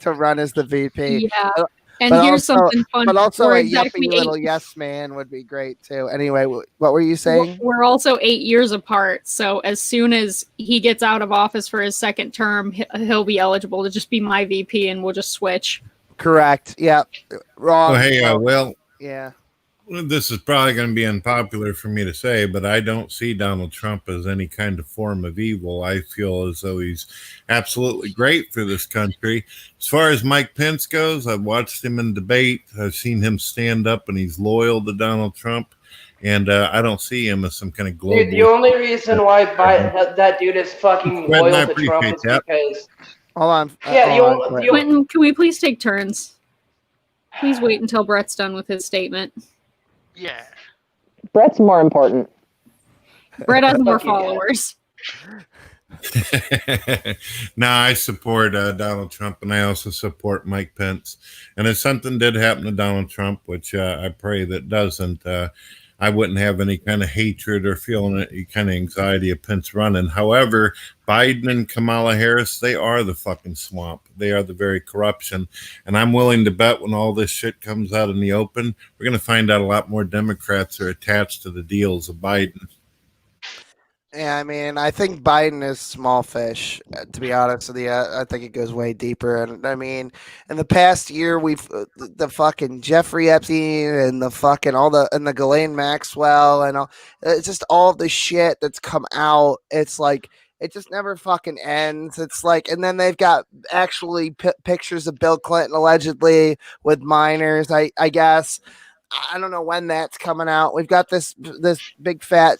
run as the VP. Yeah. And here's something fun. But also we're a exactly yuppie little yes man would be great too. Anyway, what were you saying? We're also 8 years apart. So as soon as he gets out of office for his second term, he'll be eligible to just be my VP, and we'll just switch. Correct. Yeah. Wrong. Well, hey, Will. Yeah. This is probably going to be unpopular for me to say, but I don't see Donald Trump as any kind of form of evil. I feel as though he's absolutely great for this country. As far as Mike Pence goes, I've watched him in debate. I've seen him stand up, and he's loyal to Donald Trump. And I don't see him as some kind of global. Dude, the only reason why that dude is fucking loyal to Trump is because. Hold on. Quentin, can we please take turns? Please wait until Brett's done with his statement. Yeah. Brett's more important. Brett has more followers. No, I support Donald Trump, and I also support Mike Pence. And if something did happen to Donald Trump, which I pray that doesn't, I wouldn't have any kind of hatred or feeling any kind of anxiety of Pence running. However, Biden and Kamala Harris, they are the fucking swamp. They are the very corruption. And I'm willing to bet when all this shit comes out in the open, we're going to find out a lot more Democrats are attached to the deals of Biden. Yeah, I mean, I think Biden is small fish, to be honest with you. I think it goes way deeper. And I mean, in the past year, we've the fucking Jeffrey Epstein and the fucking and the Ghislaine Maxwell and all, it's just all the shit that's come out. It's like, It just never fucking ends. It's like, and then they've got actually pictures of Bill Clinton allegedly with minors. I guess I don't know when that's coming out. We've got this big fat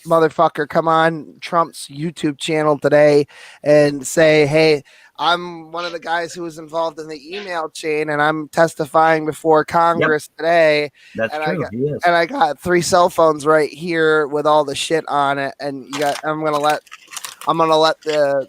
motherfucker come on Trump's YouTube channel today and say, "Hey, I'm one of the guys who was involved in the email chain, and I'm testifying before Congress today." That's and true. I got 3 cell phones right here with all the shit on it, and I'm gonna let the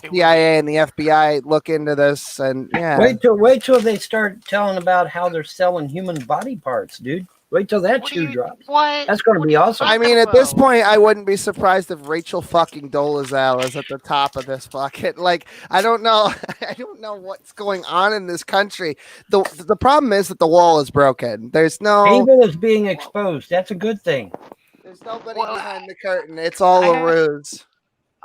CIA and the FBI look into this, and yeah. Wait till they start telling about how they're selling human body parts, dude. Wait till that shoe drops. What? That's going to be awesome. I mean, at this point, I wouldn't be surprised if Rachel fucking Dolezal is at the top of this bucket. Like, I don't know. I don't know what's going on in this country. The problem is that the wall is broken. There's no evil is being exposed. That's a good thing. There's nobody behind the curtain. It's all a ruse.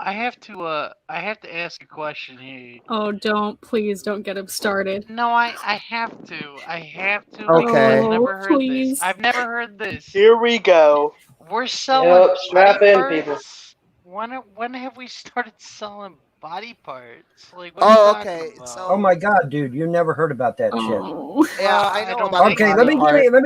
I have to ask a question here. Oh, please don't get him started. No, I have to. Okay. I've never heard please. this. I've never heard this. Here we go. We're selling strap body in, parts? people. When have we started selling body parts? Like, okay. So, oh my God, dude, you never heard about that shit. Yeah, I know about okay, let me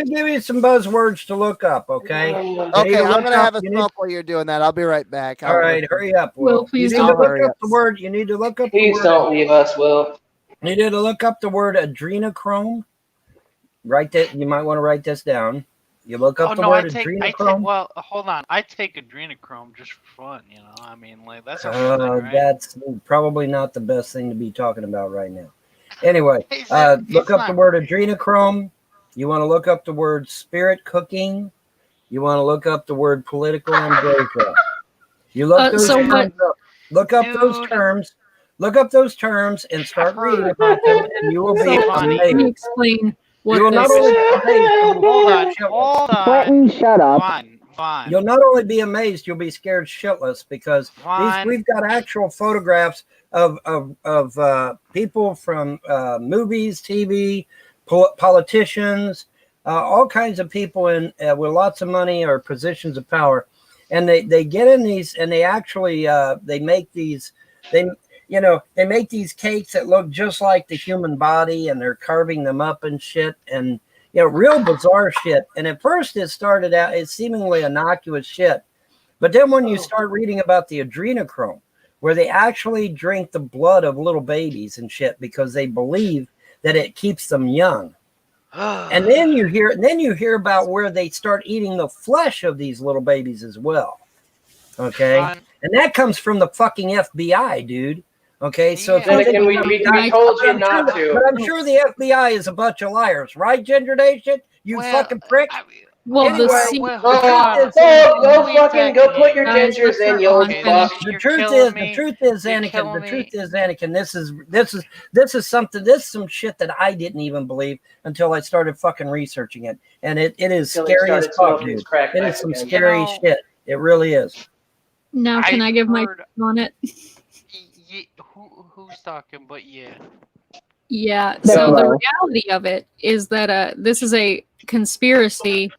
give you some buzzwords to look up, okay? Okay, I'm gonna have a smoke while you're doing that. I'll be right back. All right, hurry up, Will. Please you need to look up the word. You need to look up Please don't leave us, Will. You need to look up the word adrenochrome. Write that. You might want to write this down. You look up the word adrenochrome. Well, hold on. I take adrenochrome just for fun, you know. I mean, like that's a thing, right? That's probably not the best thing to be talking about right now. Anyway, look up the word adrenochrome. You want to look up the word spirit cooking. You want to look up the word political ambrosia. You look those terms up. Look up those terms. Look up those terms and start reading about them, and you will be amazed. Let me explain. You will not only Hold on. Quentin, shut up. Fine. You'll not only be amazed, you'll be scared shitless because we've got actual photographs of people from movies, TV, politicians, all kinds of people in with lots of money or positions of power, and they get in these and they actually they make these they make these cakes that look just like the human body, and they're carving them up and shit, and real bizarre shit. And at first it started out as seemingly innocuous shit, but then when you start reading about the adrenochrome, where they actually drink the blood of little babies and shit because they believe that it keeps them young. And then you hear about where they start eating the flesh of these little babies as well. Okay, and that comes from the fucking FBI, dude. Okay, so we told you not to. But I'm sure the FBI is a bunch of liars, right, Ginger Nation? You fucking prick. Well, anyway, go put your gingers in, you old fuck. The truth is, Anakin. This is some shit that I didn't even believe until I started fucking researching it, and it is scary as fuck, dude. It is some scary shit. It really is. Now, can I give my on it? Who's talking? But yeah. Yeah. So the reality of it is that this is a conspiracy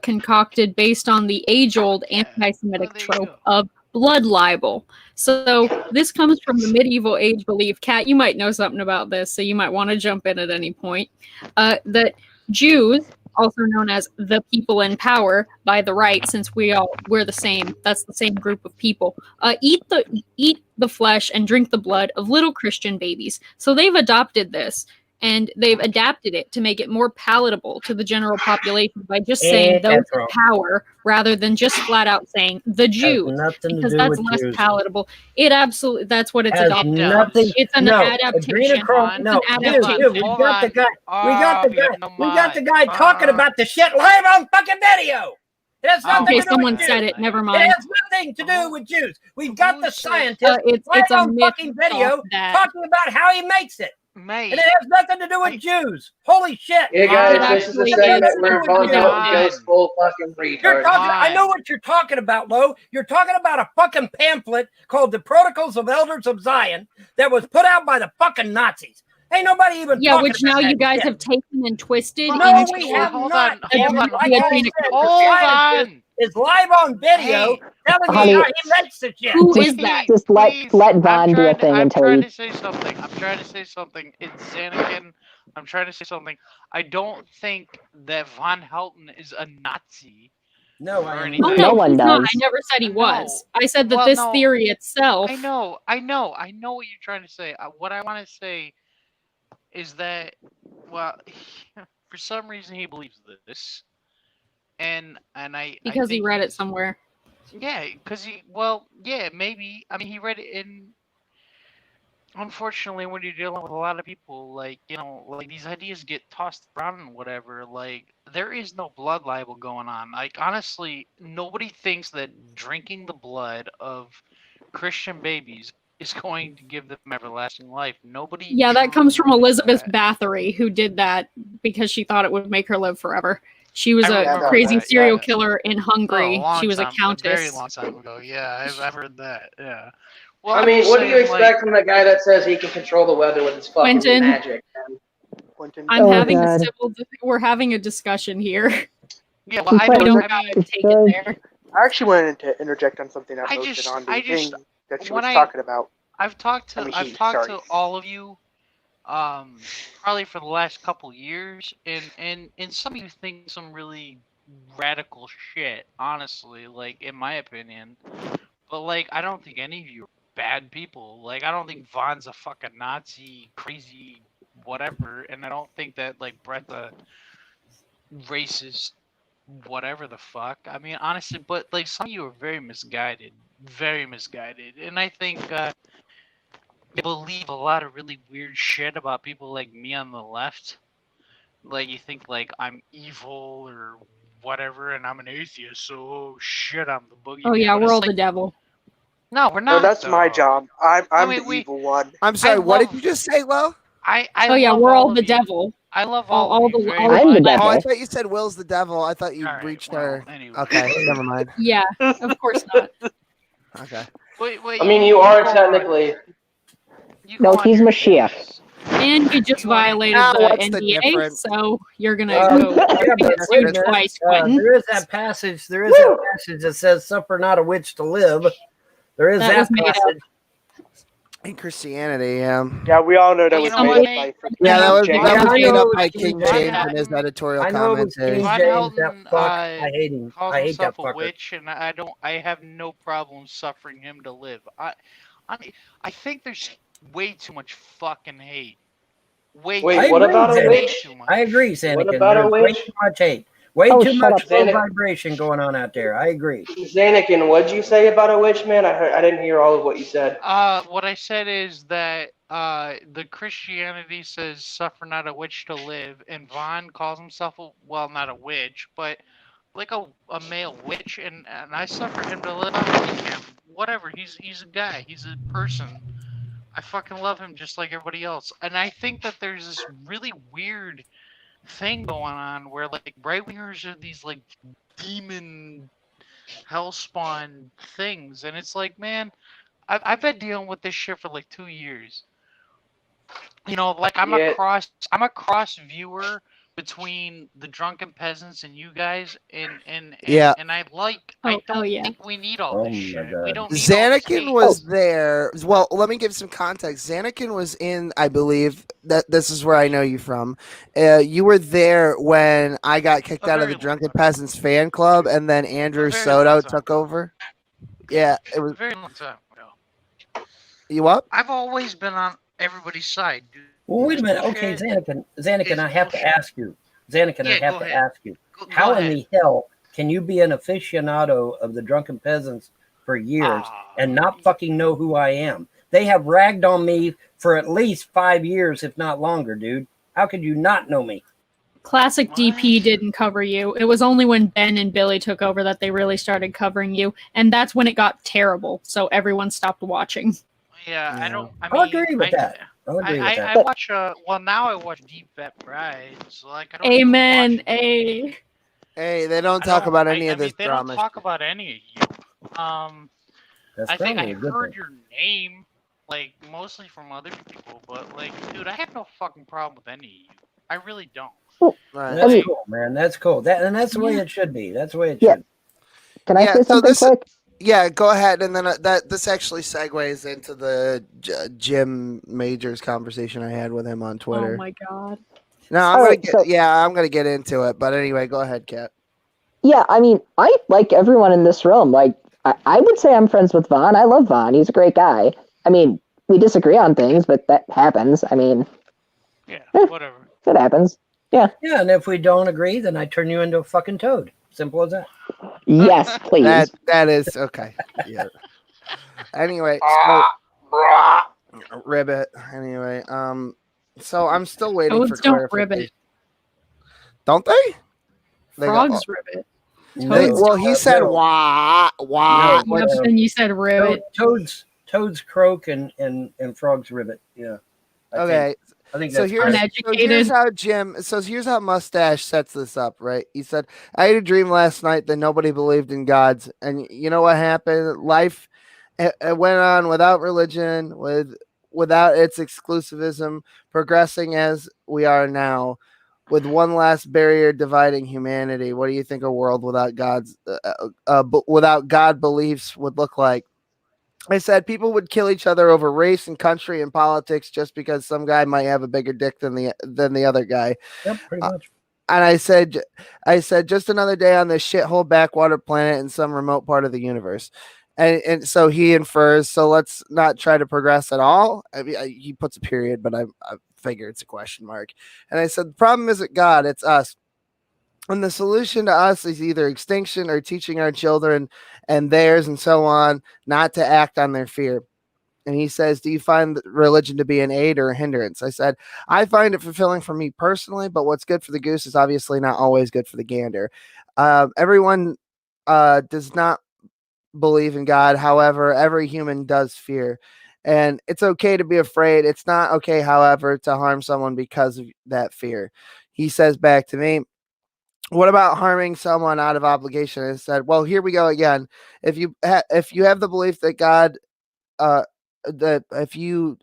concocted based on the age-old anti-Semitic trope of blood libel. So this comes from the medieval age belief. Kat, you might know something about this, so you might want to jump in at any point. That Jews, also known as the people in power by the right, since we're the same. That's the same group of people. Eat the flesh and drink the blood of little Christian babies. So they've adopted this and they've adapted it to make it more palatable to the general population by just saying those in power rather than just flat out saying the Jews, because that's less palatable. It absolutely, that's what it's adopted. It's an adaptation. We got the guy talking about the shit live on fucking video. It has nothing to do someone with said Jews. it. Never mind. It has nothing to do with Jews. We've got the scientist it's on fucking video talking about how he makes it. Mate. And it has nothing to do with Jews. Holy shit. Yeah, guys, this is the segment where Von Hilton goes full fucking retard. I know what you're talking about, Lo. You're talking about a fucking pamphlet called The Protocols of Elders of Zion that was put out by the fucking Nazis. Ain't nobody even Yeah, talking which now about you that guys shit. have taken and twisted No, into we have hold not. on, hold on, Like I said, the hold scientist on. is live on video telling Honey, you how he makes the shit. Who is that? Just let Vaughn do a thing I'm until trying he. to say something. I'm trying to say something. It's Xanakin. I'm trying to say something. I don't think that Von Helton is a Nazi. No, or I am anything. not. Oh no, No one he's not. I does. never said he No. was. I said that Well, this no, theory itself. I know what you're trying to say. What I want to say is that, well, for some reason he believes this, and I Because he think read it he's- somewhere. Yeah, because maybe. I mean, he read it in. Unfortunately, when you're dealing with a lot of people, like, like these ideas get tossed around and whatever, like, there is no blood libel going on. Like, honestly, nobody thinks that drinking the blood of Christian babies is going to give them everlasting life. Nobody. Yeah, that comes from truly Elizabeth believes Bathory, who did that because she thought it would make her live forever. She was I a remember crazy that, serial yeah. killer in Hungary. long She was a time, countess. A very long time ago. Yeah, I've heard that. Yeah. Well, I I'm mean, just what do you saying, expect from the guy that says he can control the weather with his fucking Quentin. magic? I'm Oh, having a God. civil. We're having a discussion here. Yeah, well, I We don't don't. gotta take it there. I actually wanted to interject on something I posted on the thing that she was talking about. I've talked to Sorry. all of you, probably for the last couple years, and some of you think some really radical shit. Honestly, like, in my opinion, but like, I don't think any of you are bad people. Like, I don't think Vaughn's a fucking Nazi, crazy, whatever, and I don't think that, like, Brett's a racist, whatever the fuck. I mean, honestly, but like, some of you are very misguided, and I think you believe a lot of really weird shit about people like me on the left. Like, you think like I'm evil or whatever, and I'm an atheist, so oh shit, I'm the boogeyman. Oh yeah, But we're it's all like, the devil. no, we're No, not. that's my though. job. I'm mean, the evil one. I'm sorry. What love- did you just say, Lo? I Oh yeah, love we're all of the you. devil. I love All all of you the very all much. I'm the Oh, I devil. thought you said Will's the devil. I thought you All right, breached well, her. anyway. Okay, never mind. Yeah, of course not. Okay. Wait, I mean, you are go on. technically. You No, go on he's your Mashiach. shit. And you just You want it? violated Now the what's the NDA, difference? so you're gonna Yeah, go but get wait a sued minute. twice, Quentin. There is that passage. There is that passage that says, "Suffer not a witch to live." There is That that was made up. passage. In Christianity, yeah. Yeah, we all know that Well, was you know made what, up mate? by Yeah, that was Yeah, made I know up it by was King King James James. in his editorial I know it was commentary. King Von James. That Helton fuck. I hate him. calls I hate himself that a fucker. witch, and I have no problem suffering him to live. I think there's way too much fucking hate. Wait, I what agree, about a Xanakin. witch? Too much. I agree, Xanakin. What about a There's way witch? too much hate. Way Oh, too shut much up. low Xanakin. vibration going on out there. I agree. Xanakin, what'd you say about a witch, man? I didn't hear all of what you said. What I said is that the Christianity says suffer not a witch to live, and Vaughn calls himself not a witch, but like a male witch, and I suffer him to live. I like him. Whatever. He's a guy. He's a person. I fucking love him just like everybody else. And I think that there's this really weird thing going on where like right wingers are these like demon hellspawn things, and it's like, man, I've been dealing with this shit for like 2 years. Like I'm a cross viewer between the drunken peasants and you guys, and Yeah. and I don't think we need all this shit. We don't need all this Xanakin hate. was there. Well, let me give some context. Xanakin was in, I believe, that this is where I know you from. You were there when I got kicked out of the Drunken Peasants fan club, and then Andrew Soto took over. Yeah, it was a very long time ago. You what? I've always been on everybody's side, dude. Well, wait a minute. Okay, Xanakin, I have to ask you. Xanakin, I have to ask you. How in the hell can you be an aficionado of the Drunken Peasants for years and not fucking know who I am? They have ragged on me for at least 5 years, if not longer, dude. How could you not know me? Classic DP didn't cover you. It was only when Ben and Billy took over that they really started covering you, and that's when it got terrible. So everyone stopped watching. Yeah, I don't. I'll agree with that. I'll agree with that. I watch. Now I watch Deep Vet Bride. So like, I don't. Amen. Hey, they don't talk about any of this they drama. don't talk about any of you. That's I think I probably a good heard thing. your name like mostly from other people, but like, dude, I have no fucking problem with any of you. I really don't. Right. That's cool, man. That's cool. That's the way it should be. That's the way it should. Can I say something quick? Yeah, go ahead, and then this actually segues into the Jim Majors conversation I had with him on Twitter. Oh my god. No, I'm gonna get into it, but anyway, go ahead, Kat. Yeah, I mean, I like everyone in this room. Like, I would say I'm friends with Vaughn. I love Vaughn. He's a great guy. I mean, we disagree on things, but that happens. I mean, whatever. It happens. Yeah. Yeah, and if we don't agree, then I turn you into a fucking toad. Simple as that. Yes, please. That is okay. Yeah. Anyway, ribbit. Anyway, so I'm still waiting Toads for don't clarification. ribbit. Don't they? Frogs ribbit. Well, he said wah wah. Yeah, but then you said ribbit. Toads croak and frogs ribbit. Yeah. Okay. I think so that's here's how Jim. So here's how Mustache sets this up. Right. He said, "I had a dream last night that nobody believed in gods, and you know what happened? Life it went on without religion, without its exclusivism, progressing as we are now." With one last barrier dividing humanity, what do you think a world without without God beliefs would look like? I said people would kill each other over race and country and politics just because some guy might have a bigger dick than the other guy. Yep, pretty much. And I said, just another day on this shithole backwater planet in some remote part of the universe. And so he infers, so let's not try to progress at all. I mean, he puts a period, but I figure it's a question mark. And I said, the problem isn't God, it's us. And the solution to us is either extinction or teaching our children and theirs and so on not to act on their fear. And he says, do you find religion to be an aid or a hindrance? I said, I find it fulfilling for me personally, but what's good for the goose is obviously not always good for the gander. Everyone does not believe in God. However, every human does fear. And it's okay to be afraid. It's not okay, however, to harm someone because of that fear. He says back to me, what about harming someone out of obligation? I said, well, here we go again. If you have the belief that God, if you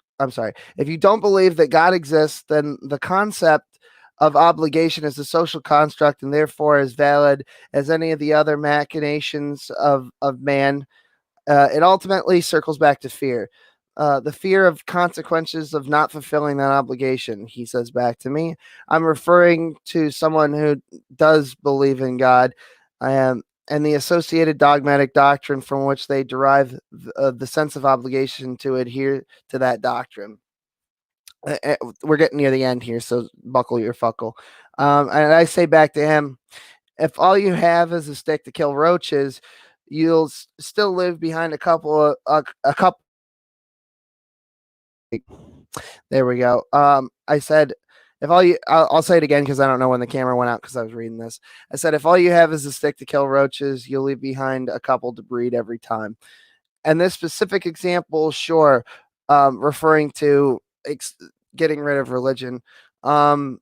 don't believe that God exists, then the concept of obligation is a social construct and therefore as valid as any of the other machinations of man. It ultimately circles back to fear. The fear of consequences of not fulfilling that obligation, he says back to me. I'm referring to someone who does believe in God and the associated dogmatic doctrine from which they derive the sense of obligation to adhere to that doctrine. We're getting near the end here, so buckle your fuckle. And I say back to him, if all you have is a stick to kill roaches, you'll still live behind a couple. There we go. I said, if all you, I'll say it again because I don't know when the camera went out because I was reading this. I said, if all you have is a stick to kill roaches, you'll leave behind a couple to breed every time. And this specific example, sure, referring to getting rid of religion. But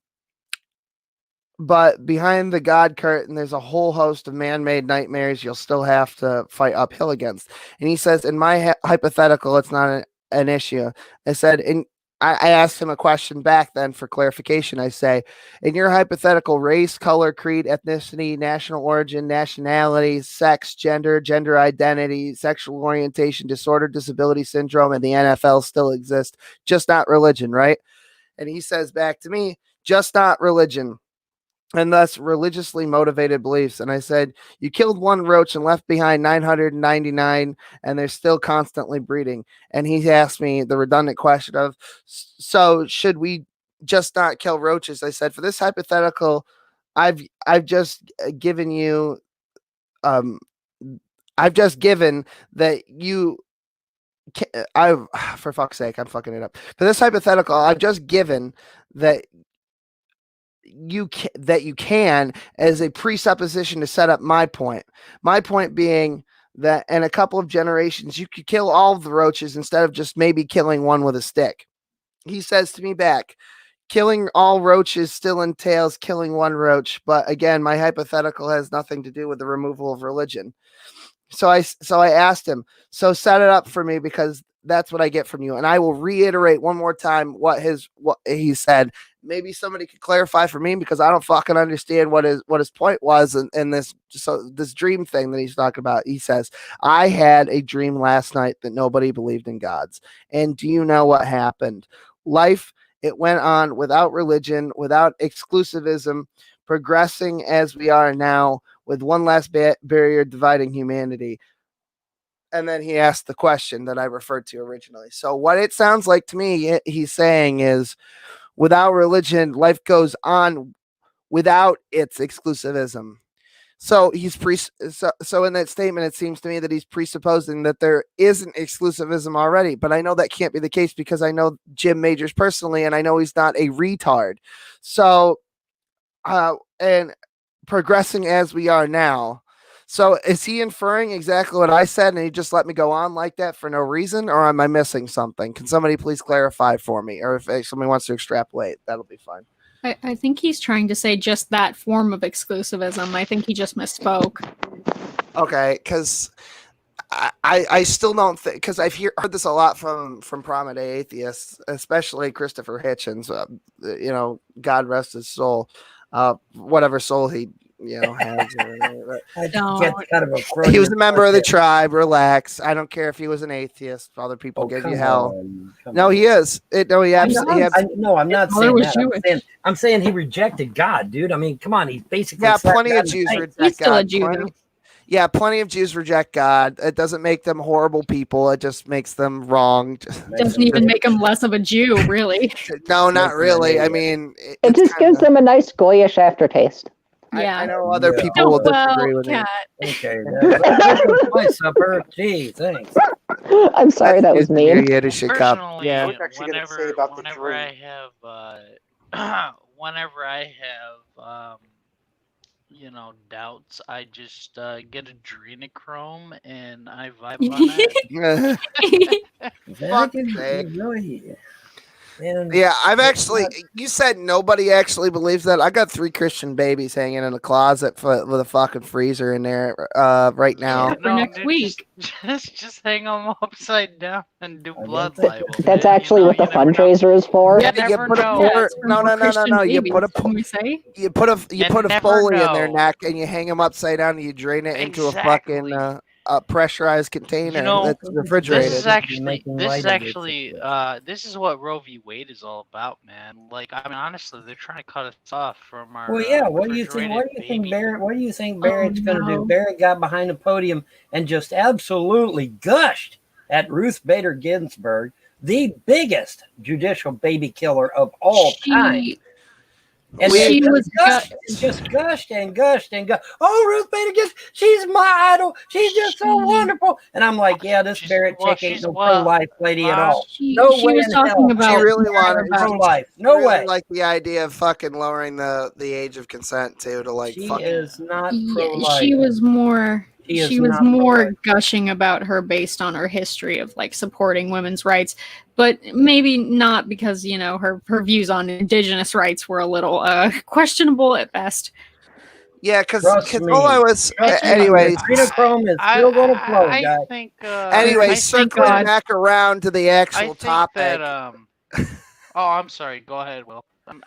behind the God curtain, there's a whole host of man-made nightmares you'll still have to fight uphill against. And he says, in my hypothetical, it's not an issue. I said, I asked him a question back then for clarification. I say, in your hypothetical, race, color, creed, ethnicity, national origin, nationality, sex, gender identity, sexual orientation, disorder, disability syndrome, and the NFL still exist, just not religion, right? And he says back to me, just not religion. And thus religiously motivated beliefs. And I said, you killed one roach and left behind 999, and they're still constantly breeding. And he asked me the redundant question of, so should we just not kill roaches? I said, for this hypothetical, I've just given you, I've just given that you, for fuck's sake, I'm fucking it up. For this hypothetical, I've just given that you can as a presupposition to set up my point being that in a couple of generations you could kill all of the roaches instead of just maybe killing one with a stick. He says to me back, killing all roaches still entails killing one roach, but again, my hypothetical has nothing to do with the removal of religion. So I asked him, so set it up for me because that's what I get from you. And I will reiterate one more time what he said. Maybe somebody could clarify for me because I don't fucking understand what his point was in this dream thing that he's talking about. He says, I had a dream last night that nobody believed in gods. And do you know what happened? Life, it went on without religion, without exclusivism, progressing as we are now with one last barrier dividing humanity. And then he asked the question that I referred to originally. So what it sounds like to me, he's saying is, without religion, life goes on without its exclusivism. So so in that statement, it seems to me that he's presupposing that there is an exclusivism already. But I know that can't be the case because I know Jim Majors personally, and I know he's not a retard. So, and progressing as we are now. So is he inferring exactly what I said and he just let me go on like that for no reason, or am I missing something? Can somebody please clarify for me? Or if somebody wants to extrapolate, that'll be fine. I think he's trying to say just that form of exclusivism. I think he just misspoke. Okay, because I still don't think, because I've heard this a lot from prominent atheists, especially Christopher Hitchens. God rest his soul, whatever soul he has. He was a member of the tribe. Relax. I don't care if he was an atheist. Other people give you hell. No, he is. I'm not saying that. I'm saying he rejected God, dude. I mean, come on. He basically plenty of Jews reject God. Plenty of Jews reject God. It doesn't make them horrible people. It just makes them wrong. Doesn't even make them less of a Jew, really. No, not really. I mean, it just gives them a nice goyish aftertaste. Yeah, I know other people will disagree with me. Okay, that's supper. Gee, thanks. I'm sorry, that was mean. Personally, yeah. Whenever I have doubts, I just get adrenochrome and I vibe on that. Yeah, I've actually. You said nobody actually believes that. I got 3 Christian babies hanging in a closet with a fucking freezer in there right now. For next week, just hang them upside down and do blood libel. That's actually what the fundraiser is for. Yeah, you put no. You put a Foley in their neck and you hang them upside down and you drain it into a fucking a pressurized container that's refrigerated. This is what Roe v. Wade is all about, man. Like, I mean, honestly, they're trying to cut us off from our. Well, yeah. What do you think, Barrett? What do you think Barrett's going to do? Barrett got behind the podium and just absolutely gushed at Ruth Bader Ginsburg, the biggest judicial baby killer of all time. And she was just gushed and gushed and gushed. Oh, Ruth Bader Ginsburg, she's my idol. She's just so wonderful. And I'm like, yeah, this Barrett chick ain't no pro-life lady at all. No way in hell. She really wanted pro-life. No way. Like the idea of fucking lowering the age of consent too to like. She is not pro-life. She was more gushing about her based on her history of like supporting women's rights, but maybe not because her views on indigenous rights were a little questionable at best. Yeah, because all I was anyway. Adrenochrome is still going to flow, guys. I think. Anyway, circling back around to the actual topic. That, I'm sorry. Go ahead, Will.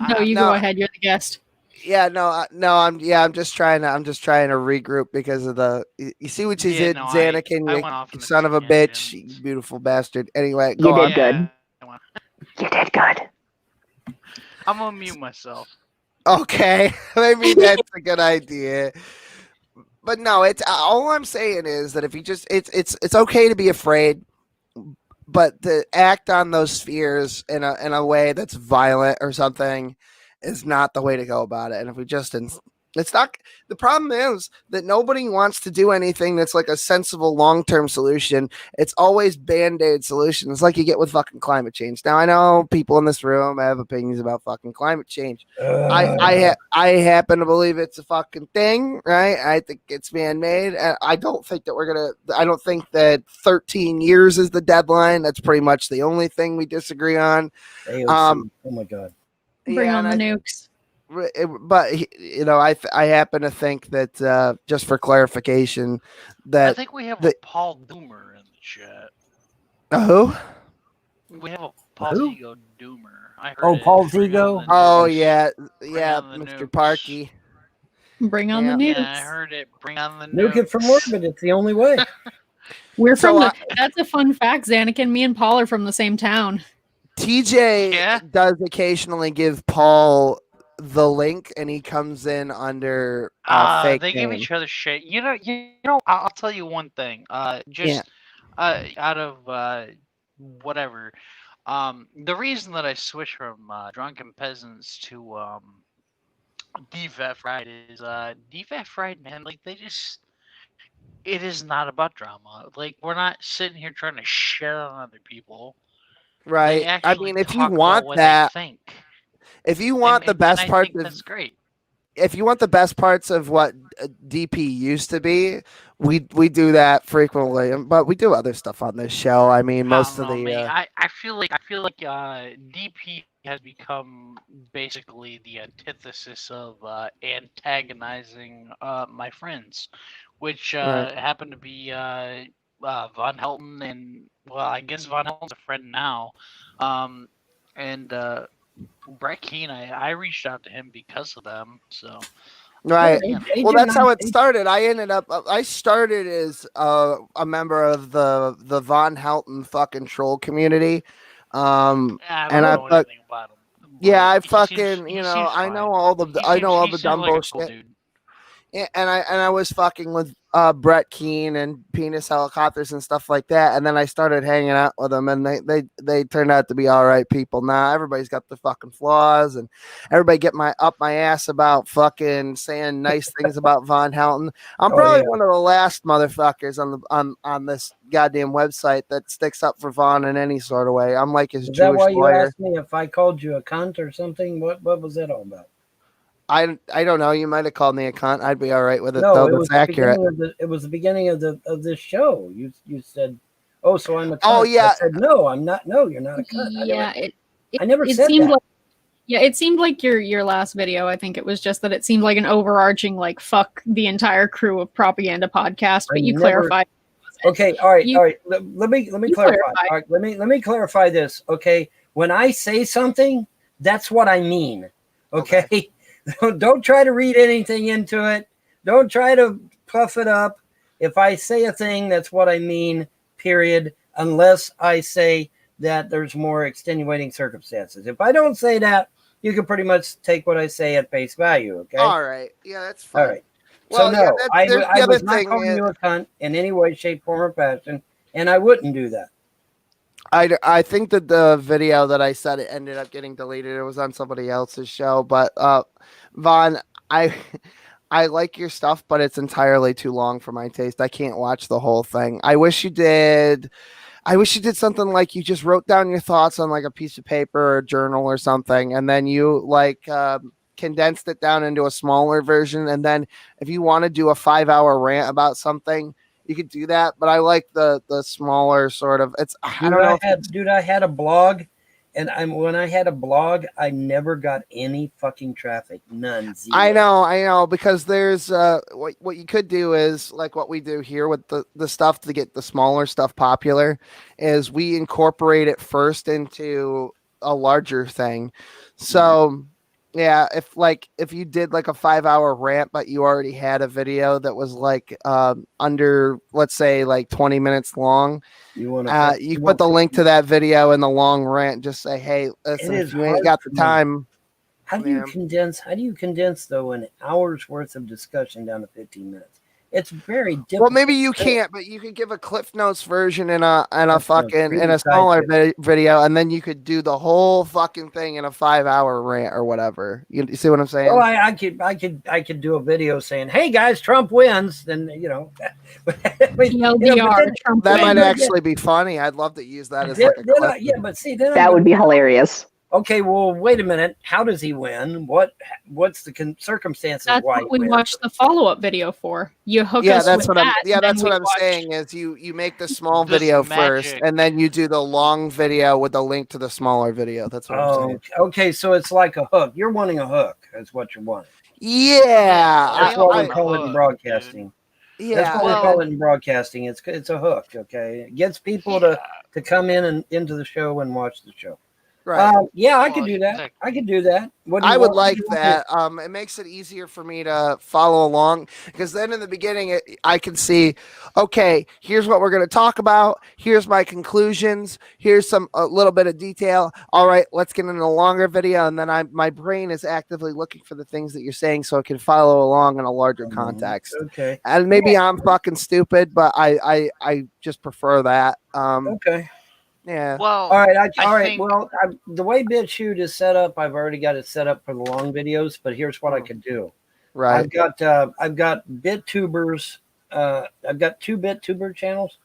No, you go ahead. You're the guest. Yeah, I'm just trying to regroup because of the. You see what you did, Xanakin, you son of a bitch, you beautiful bastard. Anyway, you did good. You did good. I'm gonna mute myself. Okay, maybe that's a good idea. But no, it's all I'm saying is that if you just, it's okay to be afraid, but to act on those fears in a way that's violent or something is not the way to go about it. And if we just, it's not, the problem is that nobody wants to do anything that's like a sensible long-term solution. It's always band-aid solutions like you get with fucking climate change. Now I know people in this room have opinions about fucking climate change. I happen to believe it's a fucking thing, right? I think it's man-made. I don't think that 13 years is the deadline. That's pretty much the only thing we disagree on. Oh my God. Bring on the nukes. I happen to think that just for clarification, that I think we have a Paul Doomer in the chat. Who? We have a Paul Who? Zigo Doomer. I heard Oh, it. Paul Bring on Zigo. the Oh nukes. yeah, Bring yeah, on the Mr. nukes. Parky. Bring on the nukes. Yeah, I heard it. Bring on the Nuke it from nukes. orbit. It's the only way. We're So from the. That's a fun fact, Xanakin. Me and Paul are from the same town. TJ does occasionally give Paul the link, and he comes in under fake They give name. each other shit. You know. I'll tell you one thing. Out of whatever. The reason that I switched from Drunken Peasants to DFF Fried is DFF Fried, man. Like it is not about drama. Like we're not sitting here trying to shit on other people. Right. They actually if you talk want about what that, they think. if you want the best I part think that's great. If you want the best parts of what DP used to be, we do that frequently, but we do other stuff on this show. I mean, most of the. Man. I feel like DP has become basically the antithesis of antagonizing my friends, which happen to be Von Helton and I guess Von Helton's a friend now, and Brett Keane. I reached out to him because of them. So. Right. Yeah. Well, that's how it started. I started as a member of the Von Helton fucking troll community. I don't know anything about him. Yeah, I fucking, I know all the dumb bullshit. Cool dude. And I was fucking with Brett Keane and Penis Helicopters and stuff like that, and then I started hanging out with them, and they turned out to be all right people. Now everybody's got the fucking flaws, and everybody get up my ass about fucking saying nice things about Von Helton. I'm probably one of the last motherfuckers on this goddamn website that sticks up for Von in any sort of way. I'm like his Is Jewish that why lawyer. you asked me if I called you a cunt or something? What was that all about? I don't know. You might have called me a cunt. I'd be all right with it. No, though. it was accurate. It was the beginning of this show. You said, "Oh, so I'm a cunt." Oh yeah. I said, "No, I'm not. No, you're not a cunt." Yeah, I never said seemed that. like. Yeah, it seemed like your last video. I think it was just that it seemed like an overarching like fuck the entire crew of propaganda podcast. But you clarified. Okay, all right. Let me clarify. All right, let me clarify this. Okay, when I say something, that's what I mean. Okay. Don't try to read anything into it. Don't try to puff it up. If I say a thing, that's what I mean, period, unless I say that there's more extenuating circumstances. If I don't say that, you can pretty much take what I say at face value, okay? All right. Yeah, that's fine. All right. Well, so, no, I was not thing calling you a cunt in any way, shape, form, or fashion, and I wouldn't do that. I think that the video that I said it ended up getting deleted. It was on somebody else's show, but Von, I like your stuff, but it's entirely too long for my taste. I can't watch the whole thing. I wish you did something like you just wrote down your thoughts on like a piece of paper or a journal or something, and then you condensed it down into a smaller version. And then if you want to do a 5-hour rant about something, you could do that, but I like the smaller sort of. I had a blog, and when I had a blog, I never got any fucking traffic, none. Zero. I know, because there's what you could do is like what we do here with the stuff to get the smaller stuff popular, is we incorporate it first into a larger thing. So. Yeah, if you did like a 5-hour rant, but you already had a video that was like under, let's say, like 20 minutes long, you put the link to that video in the long rant. Just say, hey, listen, if you ain't got the time. How do you condense though an hour's worth of discussion down to 15 minutes? It's very difficult. Well, maybe you can't, but you could give a Cliff Notes version in a smaller video, and then you could do the whole fucking thing in a 5-hour rant or whatever. You see what I'm saying? Well, I could do a video saying, "Hey guys, Trump wins." Then that might actually be funny. I'd love to use that as like a clip. That would be hilarious. Okay, well, wait a minute. How does he win? What's the circumstances That's why what we he wins? watched the follow-up video for. You hook Yeah, us that's with what I'm. that. Yeah, and then that's what we I'm watch- saying. Is you make the small This video first, magic. and then you do the long video with the link to the smaller video. That's what I'm saying. Okay, so it's like a hook. You're wanting a hook, is what you're wanting. Yeah, That's what we want a call it in hook, broadcasting. That's yeah. what we Well- call it in broadcasting. It's a hook. Okay, it gets people to come in and into the show and watch the show. Right. Yeah, I could do that. I could do that. What do you I would want- like what do you want that. It makes it easier for me to follow along because then in the beginning I can see, okay, here's what we're going to talk about. Here's my conclusions. Here's a little bit of detail. All right, let's get into a longer video, and then my brain is actively looking for the things that you're saying so it can follow along in a larger context. Okay. And maybe I'm fucking stupid, but I just prefer that. Okay. Yeah. Well, all right. I All right. think- Well, the way BitChute is set up, I've already got it set up for the long videos. But here's what I could do. Right. I've got BitTubers. I've got 2 BitTuber channels,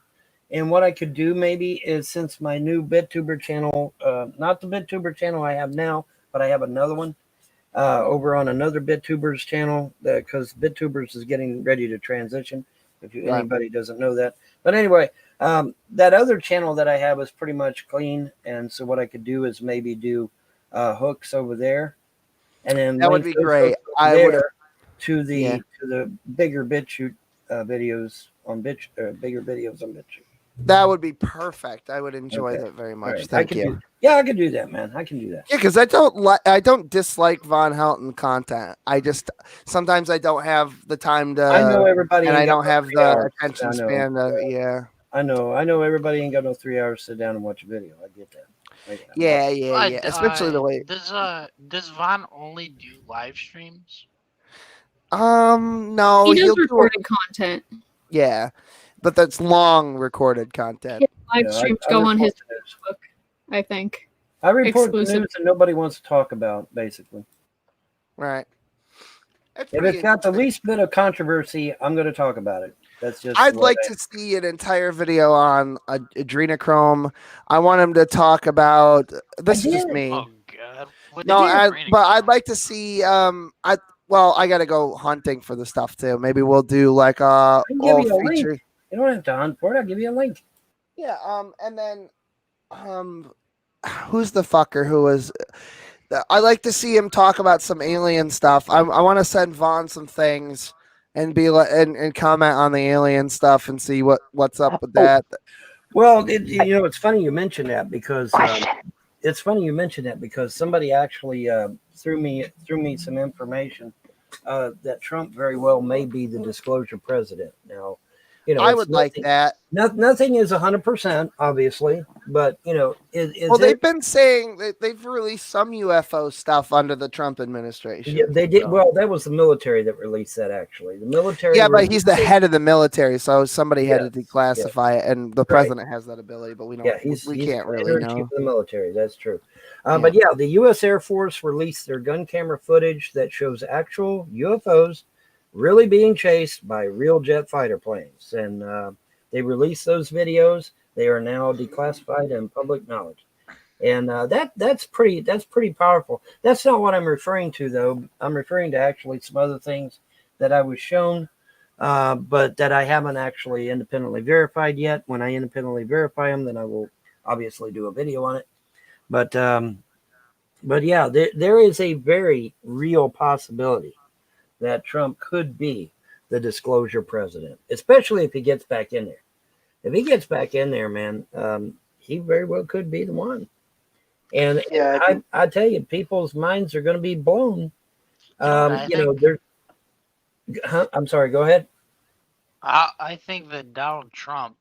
and what I could do maybe is since my new BitTuber channel, not the BitTuber channel I have now, but I have another one over on another BitTubers channel because BitTubers is getting ready to transition. If anybody doesn't know that, but anyway. That other channel that I have is pretty much clean, and so what I could do is maybe do hooks over there, and then That would link be those great. hooks I there would to the Yeah. to the bigger BitChute videos on bigger videos on BitChute. That would be perfect. I would enjoy Okay. that very All much. right. Thank you. I could do that, man. I can do that. Yeah, because I don't dislike Von Helton content. I just sometimes I don't have the time to. I know everybody and ain't I got don't no have 3 the hours. attention I know. span. Yeah. I know everybody ain't got no 3 hours to sit down and watch a video. I get that. Yeah. Especially the way. Does Von only do live streams? No, He does he'll do recorded content. Yeah, but that's long recorded content. His live Yeah, streams I go on his report the news. Facebook, I think. I report Exclusive. the news that nobody wants to talk about, basically. Right. If it's got the least bit of controversy, I'm going to talk about it. That's just. I'd like to see an entire video on adrenochrome. I want him to talk about. This is just me. Oh God! No, but I'd like to see. I got to go hunting for the stuff too. Maybe we'll do like I can give all you a feature. link. You don't have to hunt for it. I'll give you a link. Yeah. And then, who's the fucker who was? I like to see him talk about some alien stuff. I want to send Vaughn some things and be like and comment on the alien stuff and see what's up with that. Well, it's funny you mentioned that because somebody actually threw me some information that Trump very well may be the disclosure president. Now, I would like that. Nothing is 100%, obviously, but they've been saying that they've released some UFO stuff under the Trump administration. Yeah, they did. Well, that was the military that released that. Actually, the military. Yeah, but he's the head of the military, so somebody had to declassify it, and the Right. president has that ability, but we don't. Yeah, we can't really commander-in-chief know. of the military. That's true. But yeah, the U.S. Air Force released their gun camera footage that shows actual UFOs really being chased by real jet fighter planes, and they released those videos. They are now declassified and public knowledge, and that's pretty powerful. That's not what I'm referring to, though. I'm referring to actually some other things that I was shown, but that I haven't actually independently verified yet. When I independently verify them, then I will obviously do a video on it. But yeah, there is a very real possibility that Trump could be the disclosure president, especially if he gets back in there. If he gets back in there, man, he very well could be the one. And I tell you, people's minds are going to be blown. I'm sorry. Go ahead. I think that Donald Trump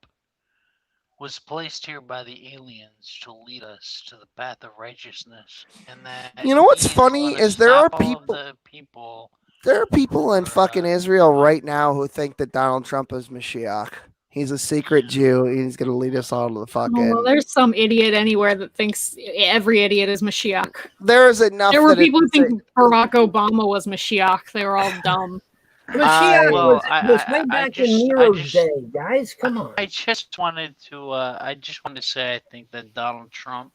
was placed here by the aliens to lead us to the path of righteousness, and that You know what's he's funny gonna is there are stop all the people. There are people in fucking Israel right now who think that Donald Trump is Mashiach. He's a secret Jew. He's going to lead us all to the fucking. Oh, well, there's some idiot anywhere that thinks every idiot is Mashiach. There is enough. There were people who think Barack Obama was Mashiach. They were all dumb. Mashiach was way I back just- in Nero's day, guys. Come on. I just wanted to say I think that Donald Trump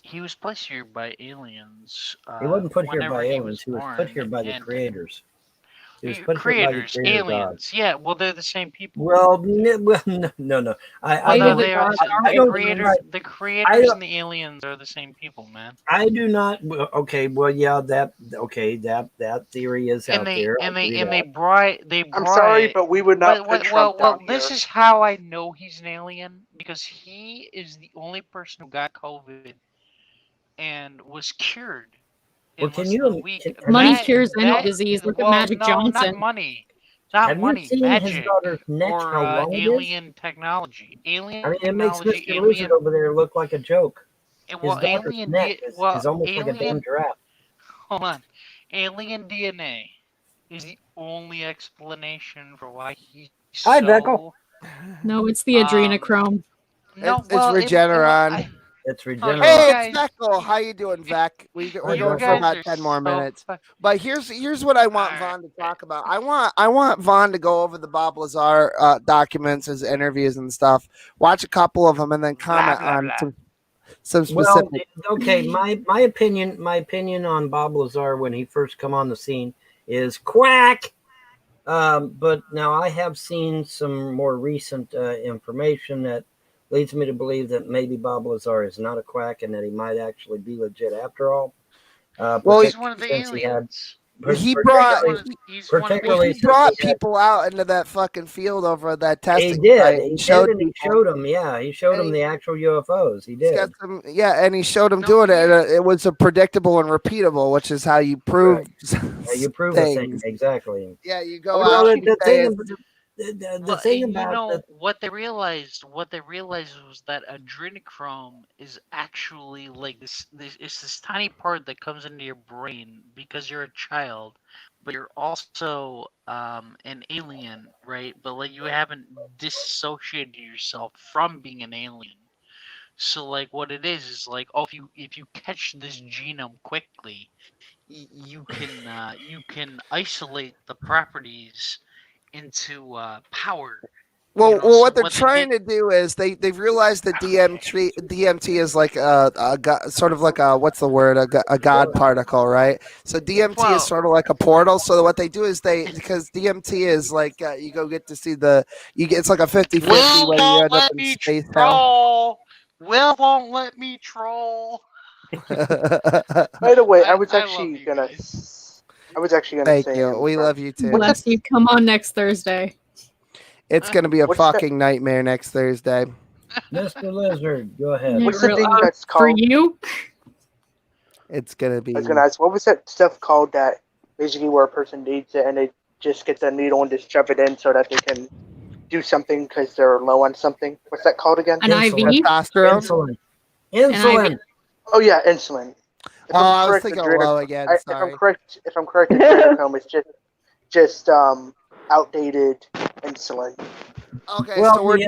he was placed here by aliens. He wasn't put here whenever by he aliens. He was put here by the and creators. He was put here by the creators, creator God. aliens. Yeah, well, they're the same people. Well, no. I Well, no, don't. they are I the don't. creators. The creators and the aliens are the same people, man. I do not. Okay, well, yeah, that theory is out there. They brought. I'm sorry, but we would not put Trump down this here. is how I know he's an alien, because he is the only person who got COVID and was cured. Well, can you? Money cures any disease. Look at Magic Johnson. Not money. Not Have money. you seen Magic his daughter's neck? or How long alien technology. Alien I mean, it makes technology. Mr. Lizard over there look like a joke. Well, His daughter's alien neck is almost like a damn giraffe. Hold on. Alien DNA is the only explanation for why he's Hi, so... Beckel. No, it's the adrenochrome. No, it's Regeneron. It's Regeneron. Hey, it's Veckel. How you doing, Vec? We're going for about 10 more minutes. But here's what I want Vaughn to talk about. I want Vaughn to go over the Bob Lazar documents, his interviews and stuff. Watch a couple of them and then comment on some specific. Well, okay, my opinion on Bob Lazar when he first come on the scene is quack. But now I have seen some more recent information that leads me to believe that maybe Bob Lazar is not a quack and that he might actually be legit after all. Well, he's one of the aliens. He brought people out into that fucking field over that testing. He did. Site. He showed them. Yeah, he showed them the actual UFOs. He did. And he showed them doing it. And it was a predictable and repeatable, which is how you prove. Yeah, you prove a thing exactly. Yeah, you go out. The thing about what they realized was that adrenochrome is actually like this it's this tiny part that comes into your brain because you're a child, but you're also an alien, right? But like you haven't dissociated yourself from being an alien. So like what it is like, oh, if you catch this genome quickly, you can isolate the properties into power. Well, what they're trying to do is they've realized that DMT is like sort of like what's the word, a god particle, right? So DMT is sort of like a portal. So what they do is because DMT is like you go get to see it's like a 50-50 when you end up in space. Will won't let me troll. By the way, I was actually gonna Thank say. You. We love you too. Bless you. Come on next Thursday. It's gonna be a fucking nightmare next Thursday. Mr. Lizard, go ahead. What's the thing that's called? For you? It's gonna be. I was gonna ask, what was that stuff called that basically where a person needs it and they just get the needle and just shove it in so that they can do something because they're low on something? What's that called again? An IV? Testosterone? Insulin. Oh yeah, insulin. I was thinking low again. If I'm correct, adrenochrome is just outdated insulin. Okay, so we're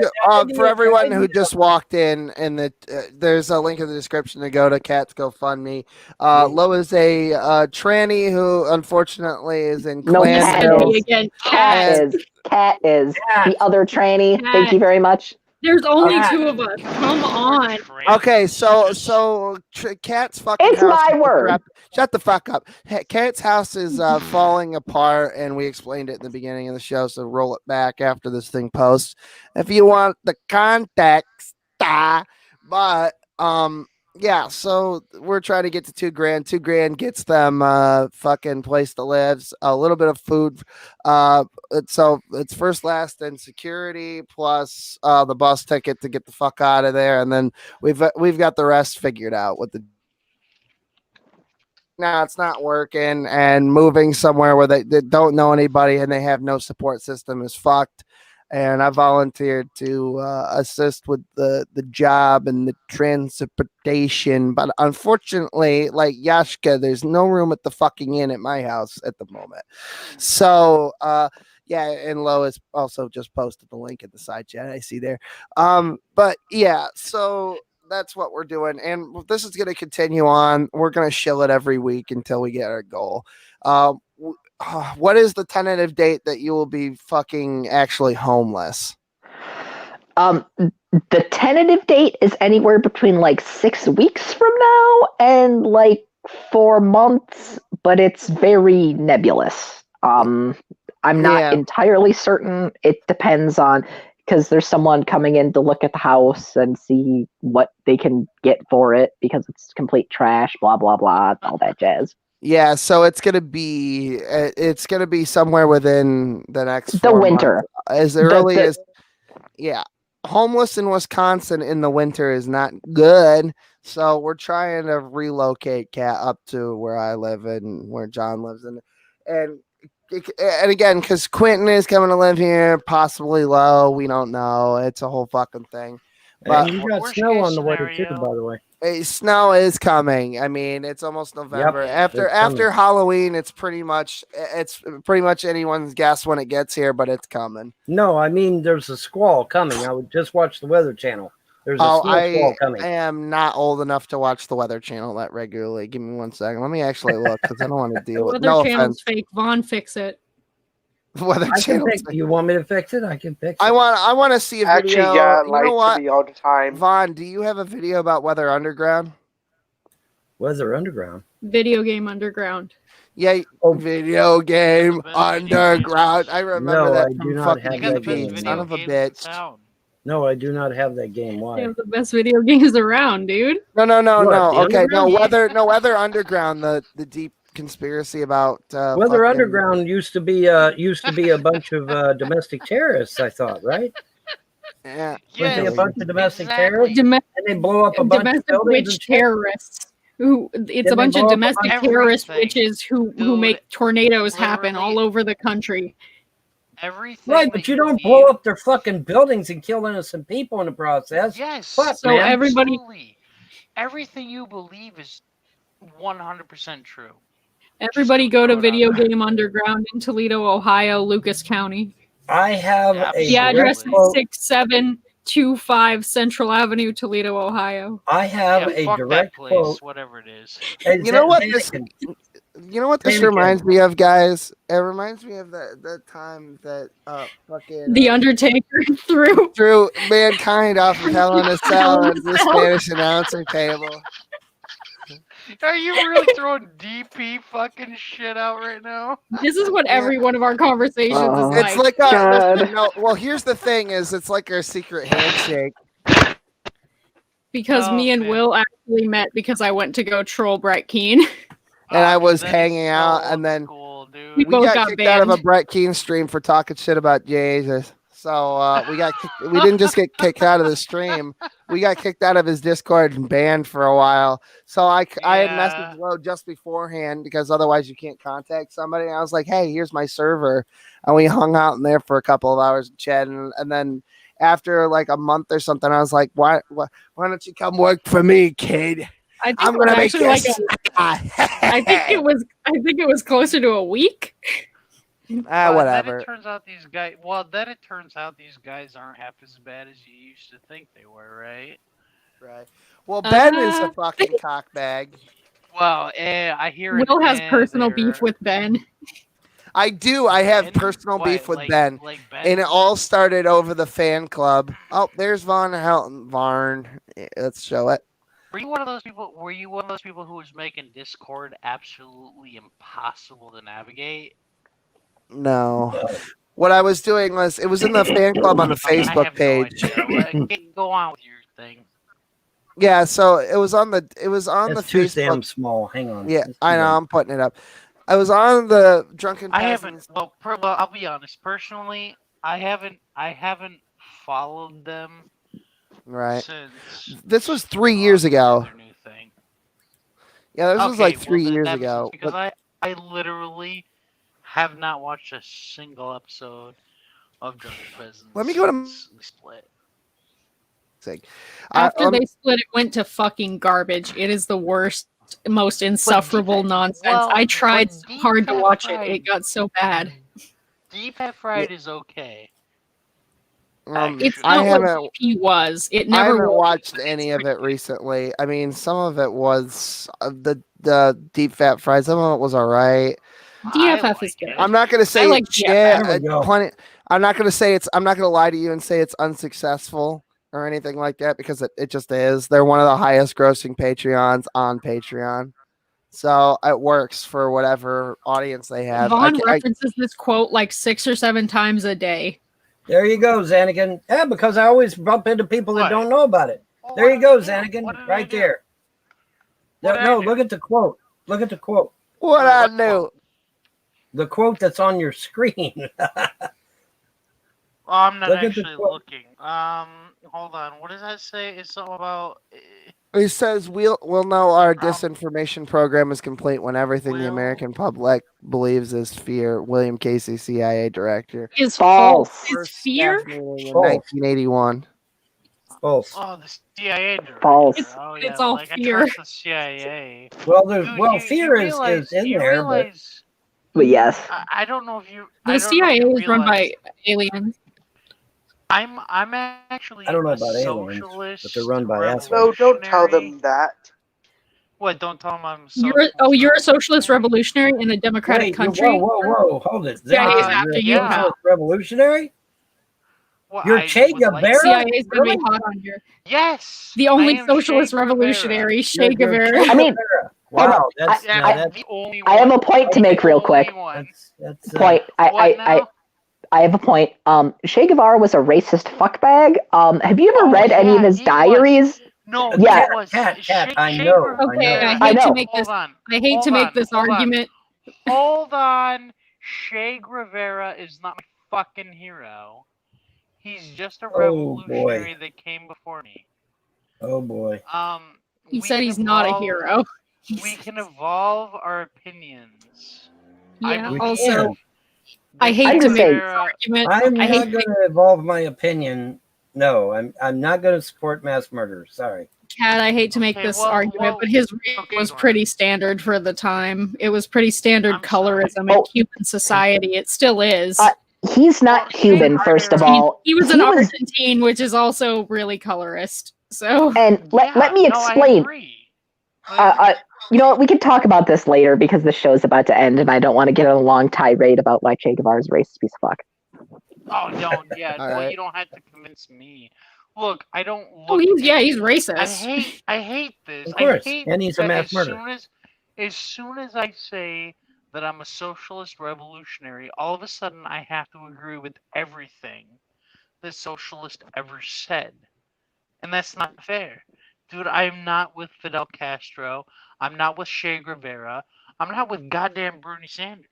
for everyone who just walked in, and there's a link in the description to go to Cat's GoFundMe. Lo is a tranny who unfortunately is in Cat is the other tranny. Thank you very much. There's only two of us. Come on. Okay, so Cat's fucking It's house. my word. Shut the fuck up. Cat's house is falling apart, and we explained it in the beginning of the show. So roll it back after this thing posts if you want the context. But yeah, so we're trying to get to $2,000. $2,000 gets them fucking place to live, a little bit of food. So it's first, last, and security plus the bus ticket to get the fuck out of there, and then we've got the rest figured out. Now it's not working, and moving somewhere where they don't know anybody and they have no support system is fucked. And I volunteered to assist with the job and the transportation. But unfortunately, like Yashka, there's no room at the fucking inn at my house at the moment. So, yeah, and Lois also just posted the link in the side chat I see there. But yeah, so that's what we're doing. And this is going to continue on. We're going to shill it every week until we get our goal. What is the tentative date that you will be fucking actually homeless? The tentative date is anywhere between like 6 weeks from now and like 4 months, but it's very nebulous. I'm not Yeah. entirely certain. It depends on because there's someone coming in to look at the house and see what they can get for it because it's complete trash, blah blah blah, all that jazz. Yeah, so it's gonna be somewhere within the next The 4 winter. months, as early as yeah. Homeless in Wisconsin in the winter is not good, so we're trying to relocate Cat up to where I live and where John lives, and again because Quentin is coming to live here, possibly Low. We don't know. It's a whole fucking thing. But And you got snow on the way too, by the way. Snow is coming. I mean, it's almost November. After Halloween, it's pretty much anyone's guess when it gets here, but it's coming. No, I mean there's a squall coming. I would just watch the Weather Channel. There's a snow squall coming. I am not old enough to watch the Weather Channel that regularly. Give me 1 second. Let me actually look because I don't want to deal with. Weather Channel's fake. Vaughn, fix it. The Weather Channel. You want me to fix it? I can fix it. I want to see a video. Actually, yeah, You know what? to me all the time. Vaughn, do you have a video about Weather Underground? Weather Underground. Video Game Underground. Yeah, Video Game Underground. I remember that from fucking TV. Son of a bitch. No, I do not have that game. Why? They have the best video games around, dude. No. Okay, no Underground? Weather Underground. The deep conspiracy about Weather Underground used to be a bunch of domestic terrorists. I thought, right? Yeah. Weren't they a bunch of domestic terrorists? And they blow up a bunch of domestic buildings witch terrorists. It's a bunch of domestic terrorist witches who make tornadoes happen all over the country. Everything. Right, but you don't blow up their fucking buildings and kill innocent people in the process. Yes. Fuck, So man. everything you believe is 100% true. Everybody go to Video Game Underground in Toledo, Ohio, Lucas County. I have The address is 6725 Central Avenue, Toledo, Ohio. I have a fuck direct that place, quote. whatever it is. You know what this reminds me of, guys? It reminds me of the time that fucking The Undertaker threw mankind off of Hell in a Cell at the Spanish announcer table. Are you really throwing DP fucking shit out right now? This is what every one of our conversations is It's like. well, here's the thing: it's like our secret handshake. Because me and Will actually met because I went to go troll Brett Keane. And I was hanging out, and then We both got kicked out of a banned. Brett Keane stream for talking shit about Jesus. So we didn't just get kicked out of the stream. We got kicked out of his Discord and banned for a while. So I had messaged Lo just beforehand because otherwise you can't contact somebody. And I was like, hey, here's my server. And we hung out in there for a couple of hours and chatted. And then after like a month or something, I was like, why don't you come work for me, kid? I'm gonna make this. I think it was closer to a week. Whatever. Then it turns out these guys aren't half as bad as you used to think they were, right? Right. Well, Ben is a fucking cockbag. Well, I hear Will has personal beef with Ben. I do. I have personal beef with Ben. And it all started over the fan club. Oh, there's Varn. Let's show it. Were you one of those people who was making Discord absolutely impossible to navigate? No. What I was doing was it was in the fan club on the Facebook page. Go on with your thing. Yeah, so it was on the It's the too Facebook. damn small. Hang on. Yeah, I know. I'm putting it up. I was on the Drunken I Peasants. haven't. Well, I'll be honest. Personally, I haven't followed them. Right. Since This was 3 years ago. new thing. Yeah, this was like 3 then years that makes ago. sense because I literally have not watched a single episode of Drunken Peasants. Let me go to since we split. After they split, it went to fucking garbage. It is the worst, most insufferable nonsense. I tried so hard to watch it. It got so bad. Deep Fat Fried is okay. It's I not haven't. what he was. It I never haven't was. watched any of it recently. I mean, some of it was the deep fat fried. Some of it was all right. DFF is good. I'm not gonna say I like it's shit. DFF. I'm not gonna say it's. I'm not gonna lie to you and say it's unsuccessful. or anything like that because it just is. They're one of the highest grossing Patreons on Patreon. So it works for whatever audience they have. Vaughn references this quote like 6 or 7 times a day. There you go, Xanakin. Yeah, because I always bump into people that don't know about it. There you go, Xanakin, right there. No, look at the quote. Look at the quote. What I do? The quote that's on your screen. I'm not Look at the actually quote. looking. Hold on. What does that say? It's something about. He says we'll know our disinformation program is complete when everything the American public believes is fear. William Casey, CIA director. Is false. Is fear? Staff meeting in 1981. False. Oh, the CIA director. False. Oh, It's yeah, all like, fear. I trust the CIA. Well, Dude, fear is in there, but But yes, I don't know if you. The CIA is run by aliens. I'm actually I don't know a about aliens, socialist. but they're run by assholes. No, don't tell them that. What? Don't tell them I'm. You're a socialist revolutionary in a democratic Wait, country. whoa, hold it. CIA is Xanakin, after you're you, a pal. socialist revolutionary? Well, You're I Che would like- Guevara? CIA is gonna Really? be hot on here. Yes. The I only am socialist Che Guevara. revolutionary, Che You're Guevara. Che I mean, Guevara. Wow, that's the only one. I have a point to make real quick. that's Point. I have a point. Che Guevara was a racist fuckbag. Have you ever read any of his diaries? No, Yeah. Cat, I know. Okay, I I hate know. to make this. I hate to make this argument. Hold on. Che Guevara is not my fucking hero. He's just a revolutionary that came before me. Oh boy. He we said can he's not a evolve- hero. We can evolve our opinions. Yeah. We Also, can. I hate to make this argument. I'm I hate not going to evolve my opinion. No, I'm not going to support mass murder. Sorry. Cat, I hate to make this argument, but his race was pretty standard for the time. It was pretty standard colorism in Cuban society. It still is. He's not Cuban, first of all. He was an Argentine, which is also really colorist. So, And let me explain. You know what? We could talk about this later because the show's about to end, and I don't want to get on a long tirade about why Che Guevara's a racist piece of fuck. Oh, don't. Yeah, well, right. you don't have to convince me. Look, I don't. Oh, he's racist. I hate this. Of course, I hate and he's a that mass murderer. As soon as I say that I'm a socialist revolutionary, all of a sudden I have to agree with everything the socialist ever said, and that's not fair, dude. I'm not with Fidel Castro. I'm not with Che Guevara. I'm not with goddamn Bernie Sanders.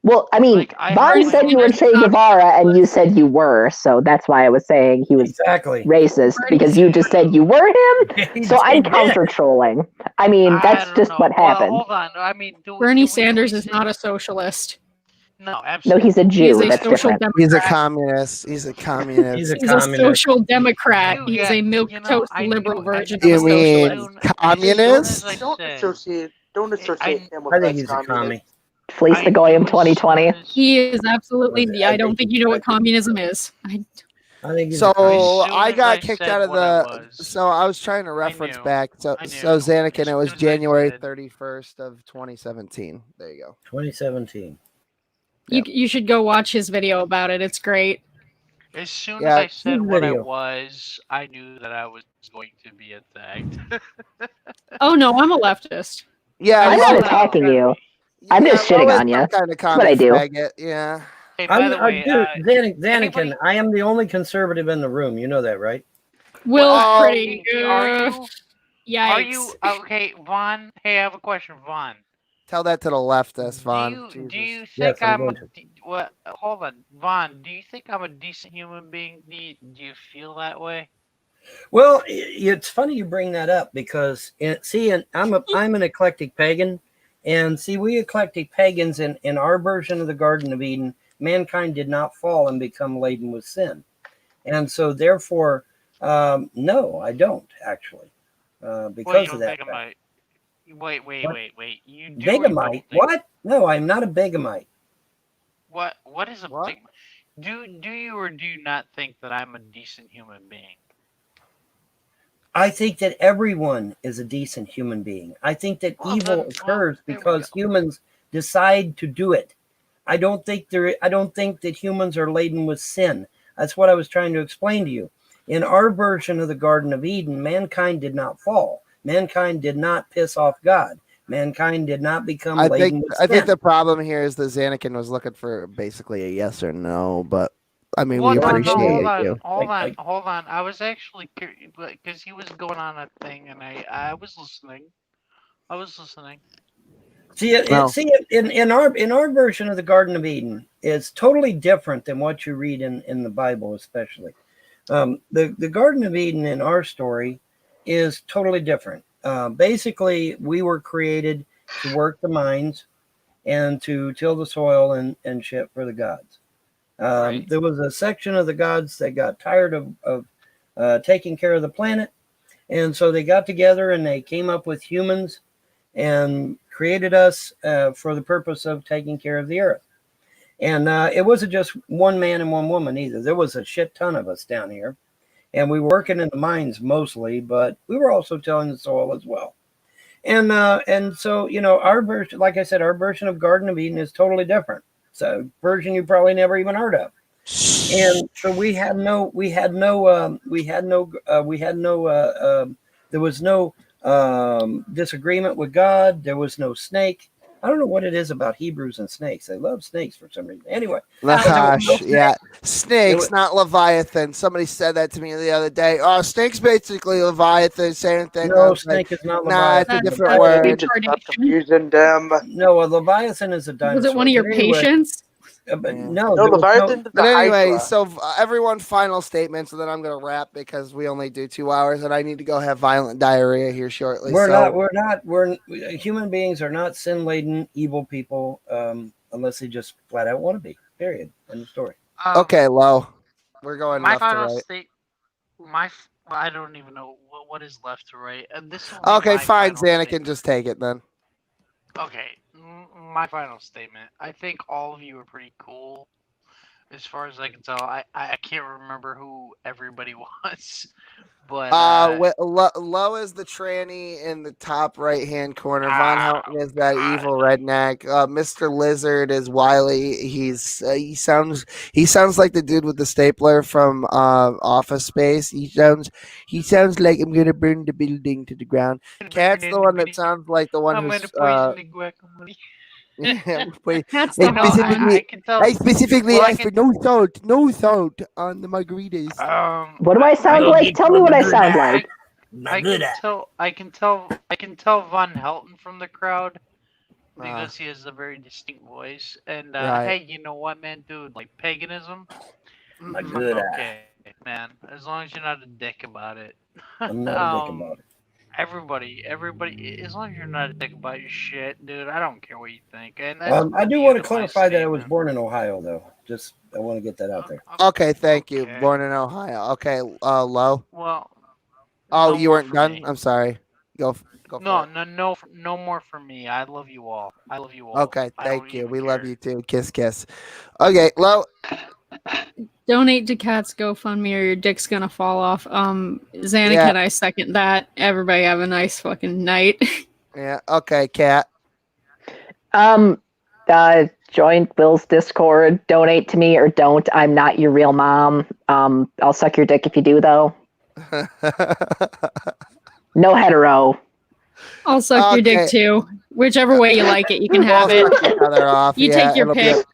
Well, I mean, Vaughn said you were Che Guevara, and you said you were, so that's why I was saying he was racist, because you just said you were him, so I'm counter-trolling. I mean, that's just what happened. Hold on. I mean, Bernie Sanders is not a socialist. No, No, absolutely. he's a Jew. He's a That's social different. He's a democrat. communist. He's a communist. He's a He's a social democrat. Dude, He's a milk toast liberal version of You a socialist. mean communist? Don't associate him with I think us he's a commie. Fleece the Goyim 2020. He is absolutely. I don't think you know what communism is. I think he's So a commie. I got kicked out of the. So I was trying to reference back. So Xanakin, it was January 31st of 2017. There you go. 2017. You should go watch his video about it. It's great. As soon Yeah, as I said what I video. was, I knew that I was going to be attacked. Oh no, I'm a leftist. Yeah, I'm well, not attacking you. I'm just shitting on you. Kind of That's what I do. faggot. Yeah. Hey, by the way, Xanakin, I am the only conservative in the room. You know that, right? Will pretty good. Are you? Yikes. Are you okay, Vaughn? Hey, I have a question, Vaughn. Tell that to the leftist, Vaughn. Do you think Yes, I'm I'm? going to. What? Hold on, Vaughn. Do you think I'm a decent human being? Do you feel that way? Well, it's funny you bring that up because I'm an eclectic pagan, and see, we eclectic pagans in our version of the Garden of Eden, mankind did not fall and become laden with sin, and so therefore, no, I don't actually, because of that. Wait. You do Bigamite? What? No, I'm not a bigamite. What is a bigamite? Do you or do you not think that I'm a decent human being? I think that everyone is a decent human being. I think that evil occurs because humans decide to do it. I don't think that humans are laden with sin. That's what I was trying to explain to you. In our version of the Garden of Eden, mankind did not fall. Mankind did not piss off God. Mankind did not become laden with sin. I think the problem here is that Xanakin was looking for basically a yes or no, but I mean, Well, we no, appreciate hold you. on. I was actually curious because he was going on a thing, and I was listening. See, in our version of the Garden of Eden, it's totally different than what you read in the Bible, especially. The Garden of Eden in our story is totally different. Basically, we were created to work the mines and to till the soil and shit for the gods. There was a section of the gods that got tired of taking care of the planet, and so they got together and they came up with humans and created us for the purpose of taking care of the earth. And it wasn't just one man and one woman either. There was a shit ton of us down here. And we were working in the mines mostly, but we were also tilling the soil as well. And so, you know, our version, like I said, our version of Garden of Eden is totally different. So version you probably never even heard of. And so there was no disagreement with God. There was no snake. I don't know what it is about Hebrews and snakes. They love snakes for some reason. Anyway. Gosh, yeah. Snakes, not Leviathan. Somebody said that to me the other day. Oh, snake's basically Leviathan, same thing. No, snake is not Leviathan. Nah, it's a different word. Confusing them. No, a Leviathan is a dinosaur. Was it one of your patients? No, Leviathan. But anyway, so everyone, final statements, and then I'm gonna wrap because we only do 2 hours, and I need to go have violent diarrhea here shortly. We're human beings are not sin laden evil people, unless they just flat out want to be. Period. End of story. Okay, Lo, we're going My left to final right. state. I don't even know what is left to right. And this. Okay, fine, Xanakin, just take it then. Okay, my final statement. I think all of you are pretty cool. As far as I can tell, I can't remember who everybody was, but Lo is the tranny in the top right hand corner. Von Helton is that evil redneck. Mr. Lizard is Wiley. He sounds like the dude with the stapler from Office Space. He sounds like I'm gonna burn the building to the ground. Cat's the one that sounds like the one who's That's the hell I can tell. I specifically asked for no salt on the margaritas. What do I sound like? Tell me what I sound like. I can tell Von Helton from the crowd because he has a very distinct voice. And hey, you know what, man, dude? Like paganism. Okay, man. As long as you're not a dick about it. I'm not a dick about it. Everybody, as long as you're not a dick about your shit, dude, I don't care what you think. And I do want to clarify that I was born in Ohio, though. Just I want to get that out there. Okay, thank you. Born in Ohio. Okay, Lo. Well. Oh, you weren't done. I'm sorry. Go. No more for me. I love you all. Okay, thank you. We love you too. Kiss, kiss. Okay, Lo. Donate to Cat's GoFundMe or your dick's gonna fall off. Xanakin, I second that. Everybody have a nice fucking night. Yeah. Okay, Cat. Join Will's Discord. Donate to me or don't. I'm not your real mom. I'll suck your dick if you do, though. No hetero. I'll suck your dick too. Whichever way you like it, you can have it. You take your pick.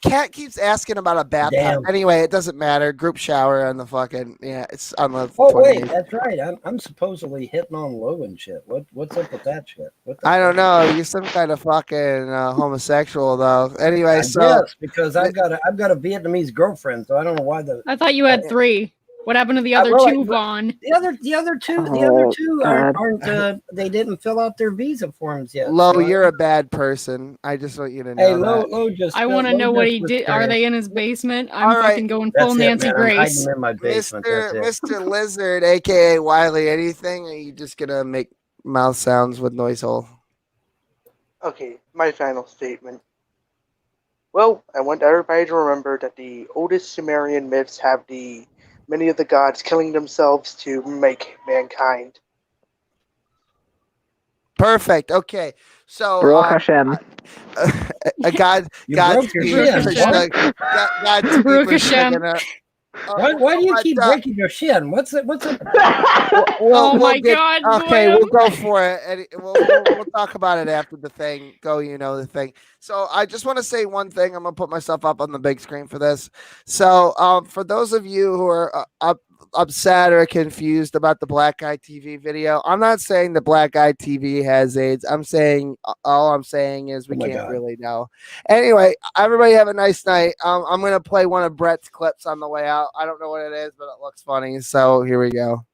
Cat keeps asking about a bathtub. Anyway, it doesn't matter. Group shower on the fucking it's on the. Oh wait, that's right. I'm supposedly hitting on Lo and shit. What's up with that shit? I don't know. You're some kind of fucking homosexual though. Anyway, yes, because I've got a Vietnamese girlfriend, so I don't know why I thought you had 3. What happened to the other 2, Vaughn? The other two aren't. They didn't fill out their visa forms yet. Lo, so you're a bad person. I just want you to know. Hey, Lo just. I want to know what he did. Are they in his basement? I'm fucking going full Nancy Grace. I'm in my basement. Mr. Lizard, aka Wiley, anything? Or are you just gonna make mouth sounds with noise hole? Okay, my final statement. Well, I want everybody to remember that the oldest Sumerian myths have many of the gods killing themselves to make mankind. Perfect. Okay. So Baruch Hashem. Godspeed. Why do you keep breaking your shin? What's it? Oh my God, Okay, William. we'll go for it. And we'll talk about it after the thing. The thing. So I just want to say one thing. I'm gonna put myself up on the big screen for this. So for those of you who are upset or confused about the Black Guy TV video, I'm not saying the Black Guy TV has AIDS. I'm saying all I'm saying is we can't really know. Anyway, everybody have a nice night. I'm gonna play one of Brett's clips on the way out. I don't know what it is, but it looks funny. So here we go.